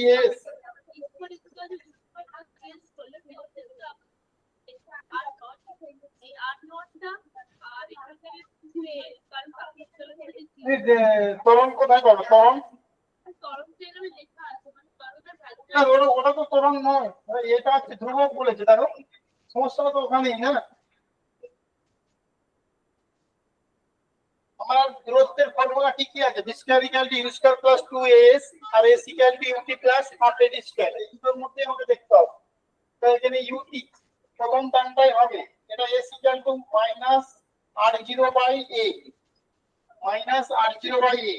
ইয়েস ত্বরণ কোথায় পাবো, ত্বরণ ওটা তো ত্বরণ নয়, এটা হচ্ছে ধ্রুবক বলেছে, দেখো সমস্যাটা তো ওখানেই না। আমার দূরত্বের ফর্মুলা ঠিকই আছে, v square equal to u square plus 2as আর s equal to UT plus half এটি স্কয়ার, এই দুটোর মধ্যে আমাকে দেখতে হবে। তো এখানে ইউটি প্রথম টার্মটাই হবে, এটা S equal to minus R 0 by A, minus R 0 by A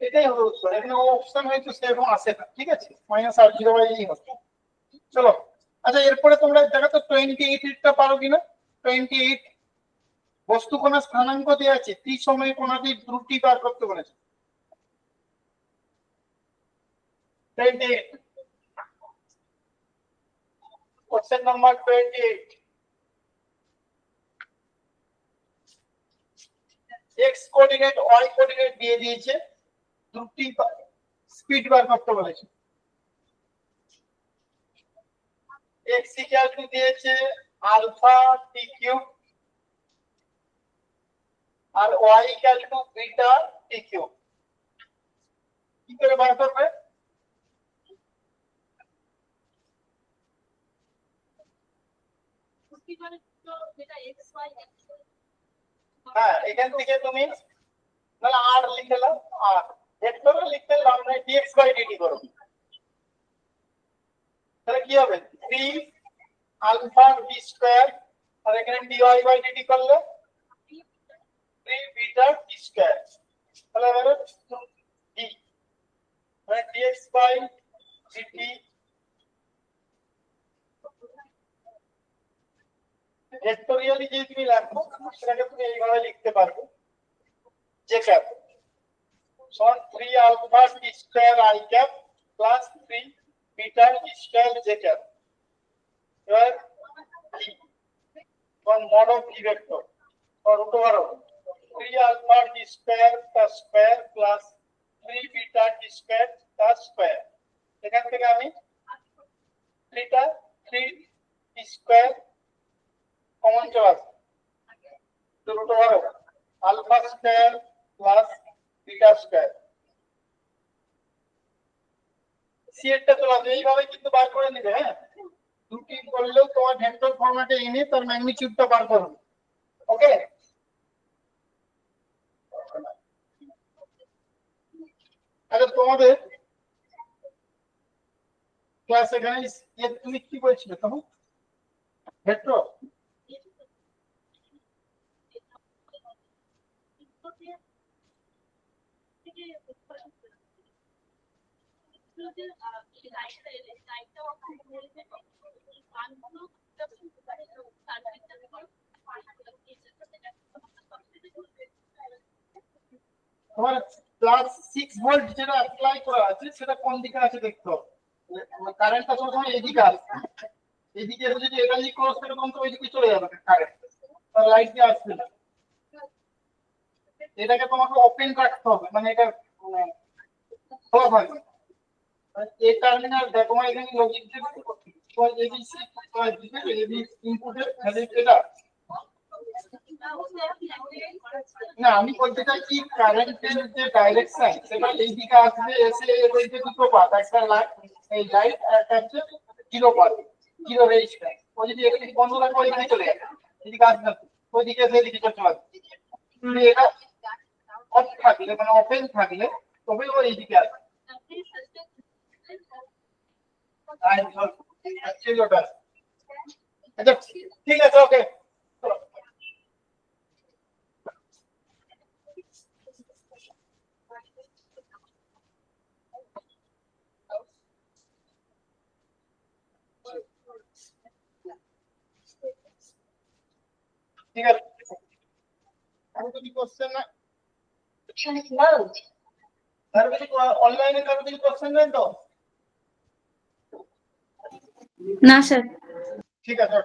এটাই হলো উত্তর। এখানে অপশন হয়তো সেরকম আসে না, ঠিক আছে, মাইনাস আর 0 বাই এই হবে। চলো আচ্ছা এরপরে তোমরা দেখো তো 28 টা পারো কিনা। 28 বস্তু কণা স্থানাঙ্ক দেওয়া আছে, টি সময়ে কণাটির দ্রুতি বার করতে বলেছে। 28 question number 28। X coordinate y coordinate দিয়ে দিয়েছে, দুটি স্পিড বার করতে বলেছে। এক্স ইকুয়াল টু দিয়েছে আলফা টি কিউব আর y equal to beta t cube. কি করে বার করবে? হ্যাঁ, এখান থেকে তুমি মানে আর লিখে নাও, আর ভেক্টরে লিখতে আমরা dx বাই dt করব। তাহলে কি হবে 3 আলফা টি স্কয়ার আর এখানে dy বাই dt করলে 3 বিটা টি স্কয়ার। তাহলে হবে d মানে dx বাই dt ভেক্টোরিয়ালি যে তুমি লিখো সেটাকে তুমি এইভাবে লিখতে পারবে j ক্যাপ সমান 3 alpha t square i cap plus 3 beta t square j cap. এবার কোন mod of e vector or root over 3 alpha t square plus square plus 3 beta t square plus square. এখান থেকে আমি 3 টি স্কয়ার কমন চলে আসবে, তো root over alpha square plus beta square. C এরটা চলে আসবে, এইভাবে কিন্তু বার করে নেবে। হ্যাঁ, দুটি করলেও তোমার ভেক্টর ফরম্যাটে এনে তার ম্যাগনিটিউডটা বার করবে। ওকে, আচ্ছা তোমাদের ক্লাস এখানে তুমি কি বলছিলে তখন ভেক্টর? তোমার প্লাস 6 ভোল্ট যেটা অ্যাপ্লাই করা আছে সেটা কোন দিকে আছে দেখতে হবে। কারেন্টটা সবসময় এদিকে আসবে, এদিকে যদি এটা দিকে ক্রস করে তখন তো ওইদিকে চলে যাবে কারেন্ট, তার লাইট দিয়ে আসবে না। এটাকে তোমাকে ওপেন রাখতে হবে, মানে এটা খোলা থাকবে। এই টার্মিনাল দেখো এখানে লজিক দিতে এবিসি এবি ইনপুটের ভ্যালু এটা না, আমি বলতে চাইছি কারেন্টের যে ডাইরেকশন সেটা এই দিকে আসবে, এসে এর মধ্যে দুটো পাত, একটা এই লাইট আর একটা হচ্ছে জিরো পাত, জিরো রেজিস্ট্যান্স। ও যদি এখানে বন্ধ রাখো এখানে চলে যাবে, এদিকে আসবে না, ওইদিকে এসে এদিকে চলে যাবে। এটা অফ থাকলে মানে ওপেন থাকলে তবে ও এইদিকে আসবে। আচ্ছা ঠিক আছে, ওকে। ঠিক আছে, আমি তো কি কোশ্চেন না অনলাইনে কারো কিছু কোশ্চেন নেই তো? না স্যার। ঠিক আছে।